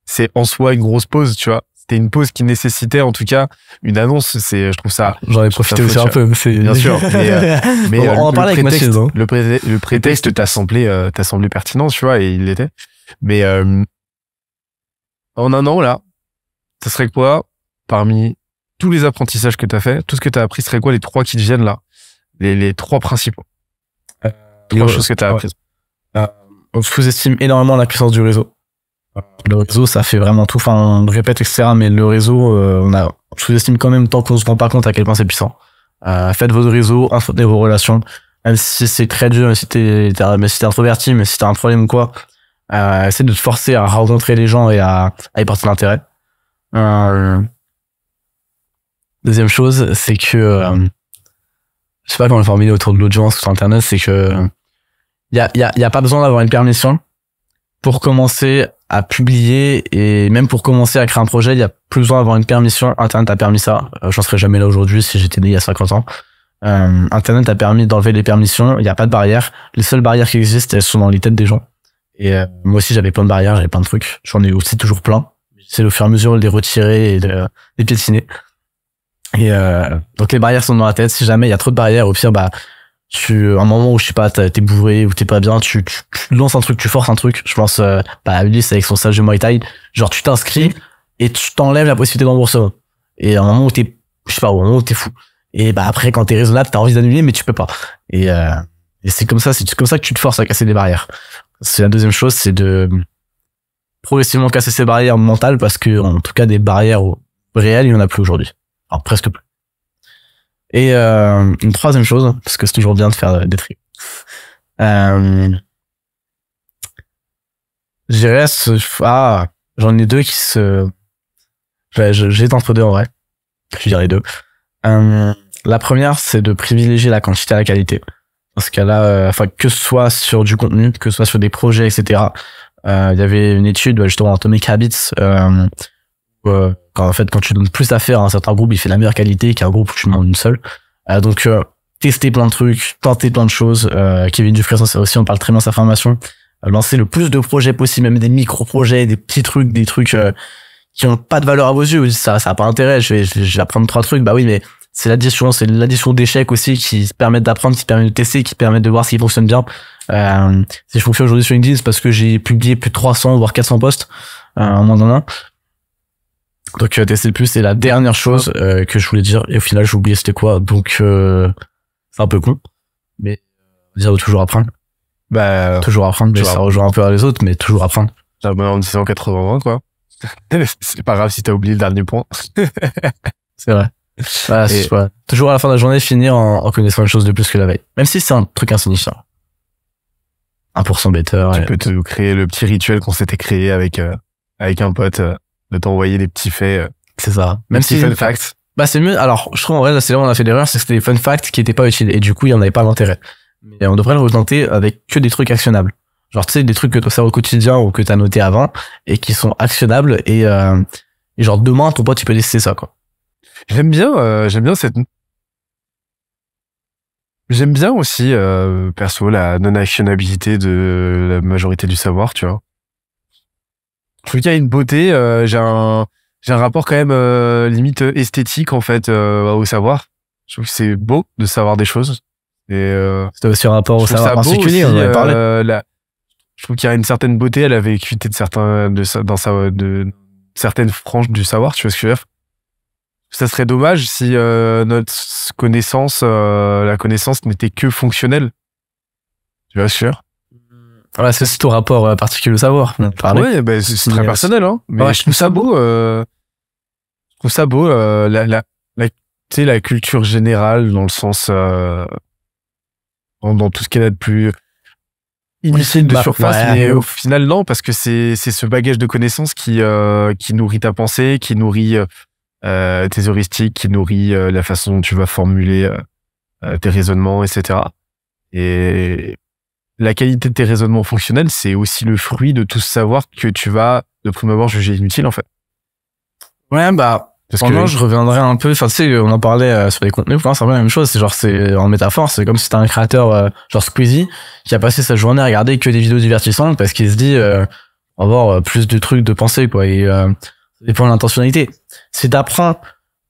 c'est en soi une grosse pause, tu vois. C'était une pause qui nécessitait, en tout cas, une annonce. Je trouve ça...
J'en ai profité aussi un peu.
Bien sûr. Mais
on en parlait avec Mathilde. Hein.
Le prétexte t'a semblé pertinent, tu vois, et il l'était. Mais en 1 an, là, ça serait quoi, parmi tous les apprentissages que t'as fait, tout ce que t'as appris, serait quoi les 3 qui te viennent là? Les 3 principaux. 3 choses que t'as apprises.
On sous-estime énormément la puissance du réseau. Le réseau, ça fait vraiment tout. Enfin, on répète, etc. Mais le réseau, on sous-estime quand même tant qu'on se rend pas compte à quel point c'est puissant. Faites votre réseau, entretenez vos relations. Même si c'est très dur, mais si t'es introverti, mais si t'as un problème ou quoi, essaie de te forcer à rencontrer les gens et à y porter l'intérêt. Deuxième chose, c'est que, je sais pas comment le formuler autour de l'audience sur Internet, c'est que, y a pas besoin d'avoir une permission pour commencer à publier, et même pour commencer à créer un projet, il y a plus besoin d'avoir une permission. Internet a permis ça. J'en serais jamais là aujourd'hui si j'étais né il y a 50 ans. Internet a permis d'enlever les permissions. Il n'y a pas de barrières. Les seules barrières qui existent, elles sont dans les têtes des gens. Et moi aussi, j'avais plein de barrières, j'avais plein de trucs. J'en ai aussi toujours plein. J'essaie au fur et à mesure de les retirer et de les piétiner. Et donc les barrières sont dans la tête. Si jamais il y a trop de barrières, au pire, bah un moment où je sais pas, t'es bourré ou t'es pas bien, tu lances un truc, tu forces un truc. Je pense Ulysse avec son stage de Muay Thai, genre tu t'inscris et tu t'enlèves la possibilité d'emboursement. Et à un moment où t'es, je sais pas, au moment où t'es fou. Et bah après quand t'es raisonnable, t'as envie d'annuler mais tu peux pas. Et c'est comme ça que tu te forces à casser des barrières. C'est la deuxième chose, c'est de progressivement casser ces barrières mentales, parce que en tout cas des barrières réelles, il y en a plus aujourd'hui. Alors presque plus. Et une troisième chose, parce que c'est toujours bien de faire des trucs. Je dirais j'en ai 2 qui j'hésite entre 2 en vrai. Je dirais 2. La première, c'est de privilégier la quantité à la qualité. Dans ce cas-là, que ce soit sur du contenu, que ce soit sur des projets, etc. Il y avait une étude, justement, Atomic Habits, quand tu donnes plus à faire à un certain groupe, il fait la meilleure qualité qu'un groupe où tu demandes une seule. Donc tester plein de trucs, tenter plein de choses. Kevin Dufresne, ça aussi, on parle très bien de sa formation. Lancer le plus de projets possible, même des micro-projets, des petits trucs, des trucs qui ont pas de valeur à vos yeux. Ça a pas intérêt. Je vais apprendre 3 trucs. Bah oui, mais c'est l'addition d'échecs aussi qui permettent d'apprendre, qui permettent de tester, qui permettent de voir s'ils fonctionnent bien. Si je fonctionne aujourd'hui sur LinkedIn, c'est parce que j'ai publié plus de 300 voire 400 posts en moins d'un an. Donc tester le plus, c'est la dernière chose que je voulais dire, et au final j'ai oublié c'était quoi. Donc c'est un peu con, mais dire de toujours apprendre. Toujours apprendre, mais ça rejoint un peu les autres, mais toujours apprendre.
En disant 80-20 quoi. C'est pas grave si t'as oublié le dernier point.
C'est vrai. Toujours à la fin de la journée finir en connaissant une chose de plus que la veille, même si c'est un truc insignifiant. 1% better.
Tu peux te créer le petit rituel qu'on s'était créé avec un pote, de t'envoyer des petits faits.
C'est ça.
Même si fun facts.
Bah c'est mieux. Alors je trouve en vrai là c'est là où on a fait l'erreur, c'est que c'était des fun facts qui étaient pas utiles et du coup il y en avait pas d'intérêt. Mais on devrait le retenter avec que des trucs actionnables. Genre, tu sais, des trucs que tu sais au quotidien ou que t'as noté avant et qui sont actionnables et genre, demain, ton pote, tu peux laisser ça, quoi.
J'aime bien aussi, perso, la non-actionnabilité de la majorité du savoir, tu vois. Je trouve qu'il y a une beauté, j'ai un rapport quand même limite esthétique, en fait, au savoir. Je trouve que c'est beau de savoir des choses. Et
C'est aussi un rapport au savoir particulier, on en avait parlé.
Je trouve qu'il y a une certaine beauté à la vécuité de certaines franges du savoir, tu vois ce que je veux dire. Ça serait dommage si notre connaissance, la connaissance n'était que fonctionnelle. Tu vois ce que je veux dire.
Voilà, c'est ton rapport particulier au savoir.
Ouais, bah, c'est très personnel, hein. Mais
ouais,
je trouve ça beau. Je trouve ça beau, tu sais, la culture générale dans le sens, dans tout ce qu'il y a de plus inutile de surface, mais au final non, parce que c'est ce bagage de connaissances qui nourrit ta pensée, qui nourrit tes heuristiques, qui nourrit la façon dont tu vas formuler tes raisonnements, etc. Et la qualité de tes raisonnements fonctionnels, c'est aussi le fruit de tout ce savoir que tu vas, de prime abord, juger inutile, en fait.
Ouais, bah, pendant, je reviendrai un peu, enfin, tu sais, on en parlait sur les contenus, c'est un peu la même chose, c'est genre, c'est en métaphore, c'est comme si t'as un créateur, genre Squeezie, qui a passé sa journée à regarder que des vidéos divertissantes parce qu'il se dit, on va avoir plus de trucs de pensée, quoi, et ça dépend de l'intentionnalité. Si t'apprends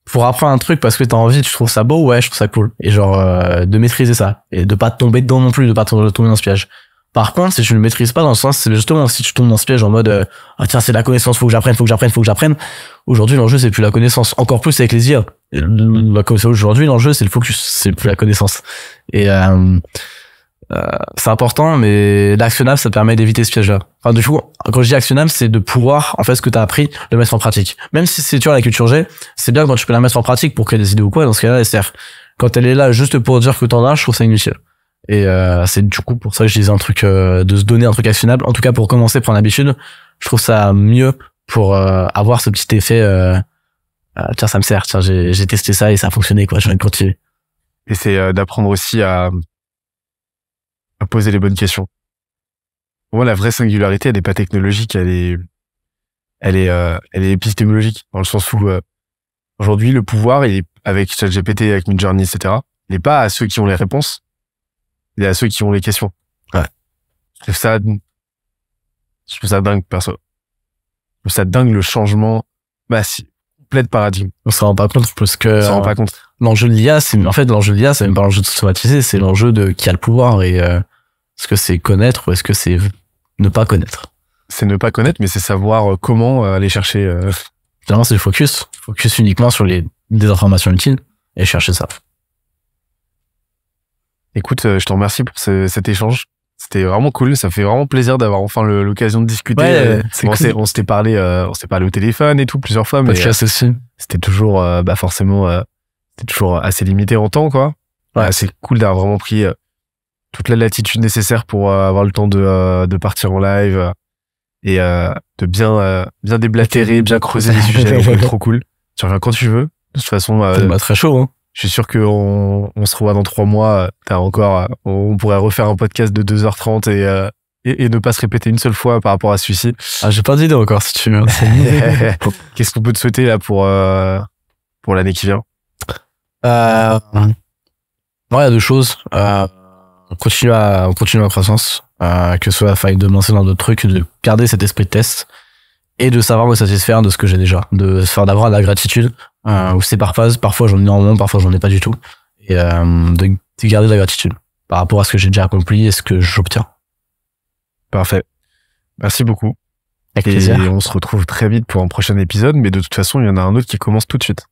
pour apprendre un truc parce que t'as envie, tu trouves ça beau, ouais, je trouve ça cool. Et genre, de maîtriser ça. Et de pas tomber dedans non plus, de pas tomber dans ce piège. Par contre, si tu ne le maîtrises pas, dans le sens, c'est justement, si tu tombes dans ce piège en mode, ah tiens, c'est la connaissance, faut que j'apprenne. Aujourd'hui, l'enjeu, c'est plus la connaissance. Encore plus avec les IA. Aujourd'hui, l'enjeu, c'est le focus. C'est plus la connaissance. Et, c'est important, mais l'actionnable, ça te permet d'éviter ce piège-là. Enfin, du coup, quand je dis actionnable, c'est de pouvoir, en fait, ce que t'as appris, le mettre en pratique. Même si c'est, tu vois, la culture G, c'est bien quand tu peux la mettre en pratique pour créer des idées ou quoi, dans ce cas-là, elle sert. Quand elle est là juste pour dire que t'en as, je trouve ça inutile. Et, c'est du coup pour ça que je disais un truc, de se donner un truc actionnable. En tout cas, pour commencer, prendre l'habitude, je trouve ça mieux pour, avoir ce petit effet, tiens, ça me sert, tiens, j'ai testé ça et ça a fonctionné, quoi, j'ai envie de continuer.
Et c'est d'apprendre aussi à poser les bonnes questions. Pour moi, la vraie singularité, elle n'est pas technologique, elle est épistémologique, dans le sens où aujourd'hui, le pouvoir, il est, avec ChatGPT, avec Midjourney, etc., il n'est pas à ceux qui ont les réponses, il est à ceux qui ont les questions.
Ouais.
Je trouve ça dingue, perso. Je trouve ça dingue, le changement, complet de paradigme.
On s'en rend pas compte parce que
On s'en rend pas compte.
L'enjeu de l'IA, c'est même pas l'enjeu de s'automatiser, c'est l'enjeu de qui a le pouvoir et est-ce que c'est connaître ou est-ce que c'est ne pas connaître.
C'est ne pas connaître, mais c'est savoir comment aller chercher.
Finalement, c'est le focus uniquement sur des informations utiles et chercher ça.
Écoute, je te remercie pour cet échange. C'était vraiment cool. Ça fait vraiment plaisir d'avoir enfin l'occasion de discuter.
Ouais, c'est cool.
On s'était parlé au téléphone et tout plusieurs fois, mais c'était toujours, forcément, c'était toujours assez limité en temps, quoi. Ouais, c'est cool d'avoir vraiment pris toute la latitude nécessaire pour avoir le temps de partir en live et de bien déblatérer, bien creuser les sujets. Donc, trop cool. Tu reviens quand tu veux. De toute façon,
très chaud, hein.
Je suis sûr qu'on se revoit dans 3 mois. On pourrait refaire un podcast de 2h30 et ne pas se répéter une seule fois par rapport à celui-ci.
Ah, j'ai pas d'idée encore, si tu veux.
Qu'est-ce qu'on peut te souhaiter là pour l'année qui vient?
Il y a 2 choses. Continuer ma croissance, que ce soit faille de me lancer dans d'autres trucs, de garder cet esprit de test et de savoir me satisfaire de ce que j'ai déjà, d'avoir de la gratitude, où c'est par phase, parfois j'en ai énormément, parfois j'en ai pas du tout, et de garder de la gratitude par rapport à ce que j'ai déjà accompli et ce que j'obtiens.
Parfait. Merci beaucoup.
Avec plaisir.
Et on se retrouve très vite pour un prochain épisode, mais de toute façon, il y en a un autre qui commence tout de suite.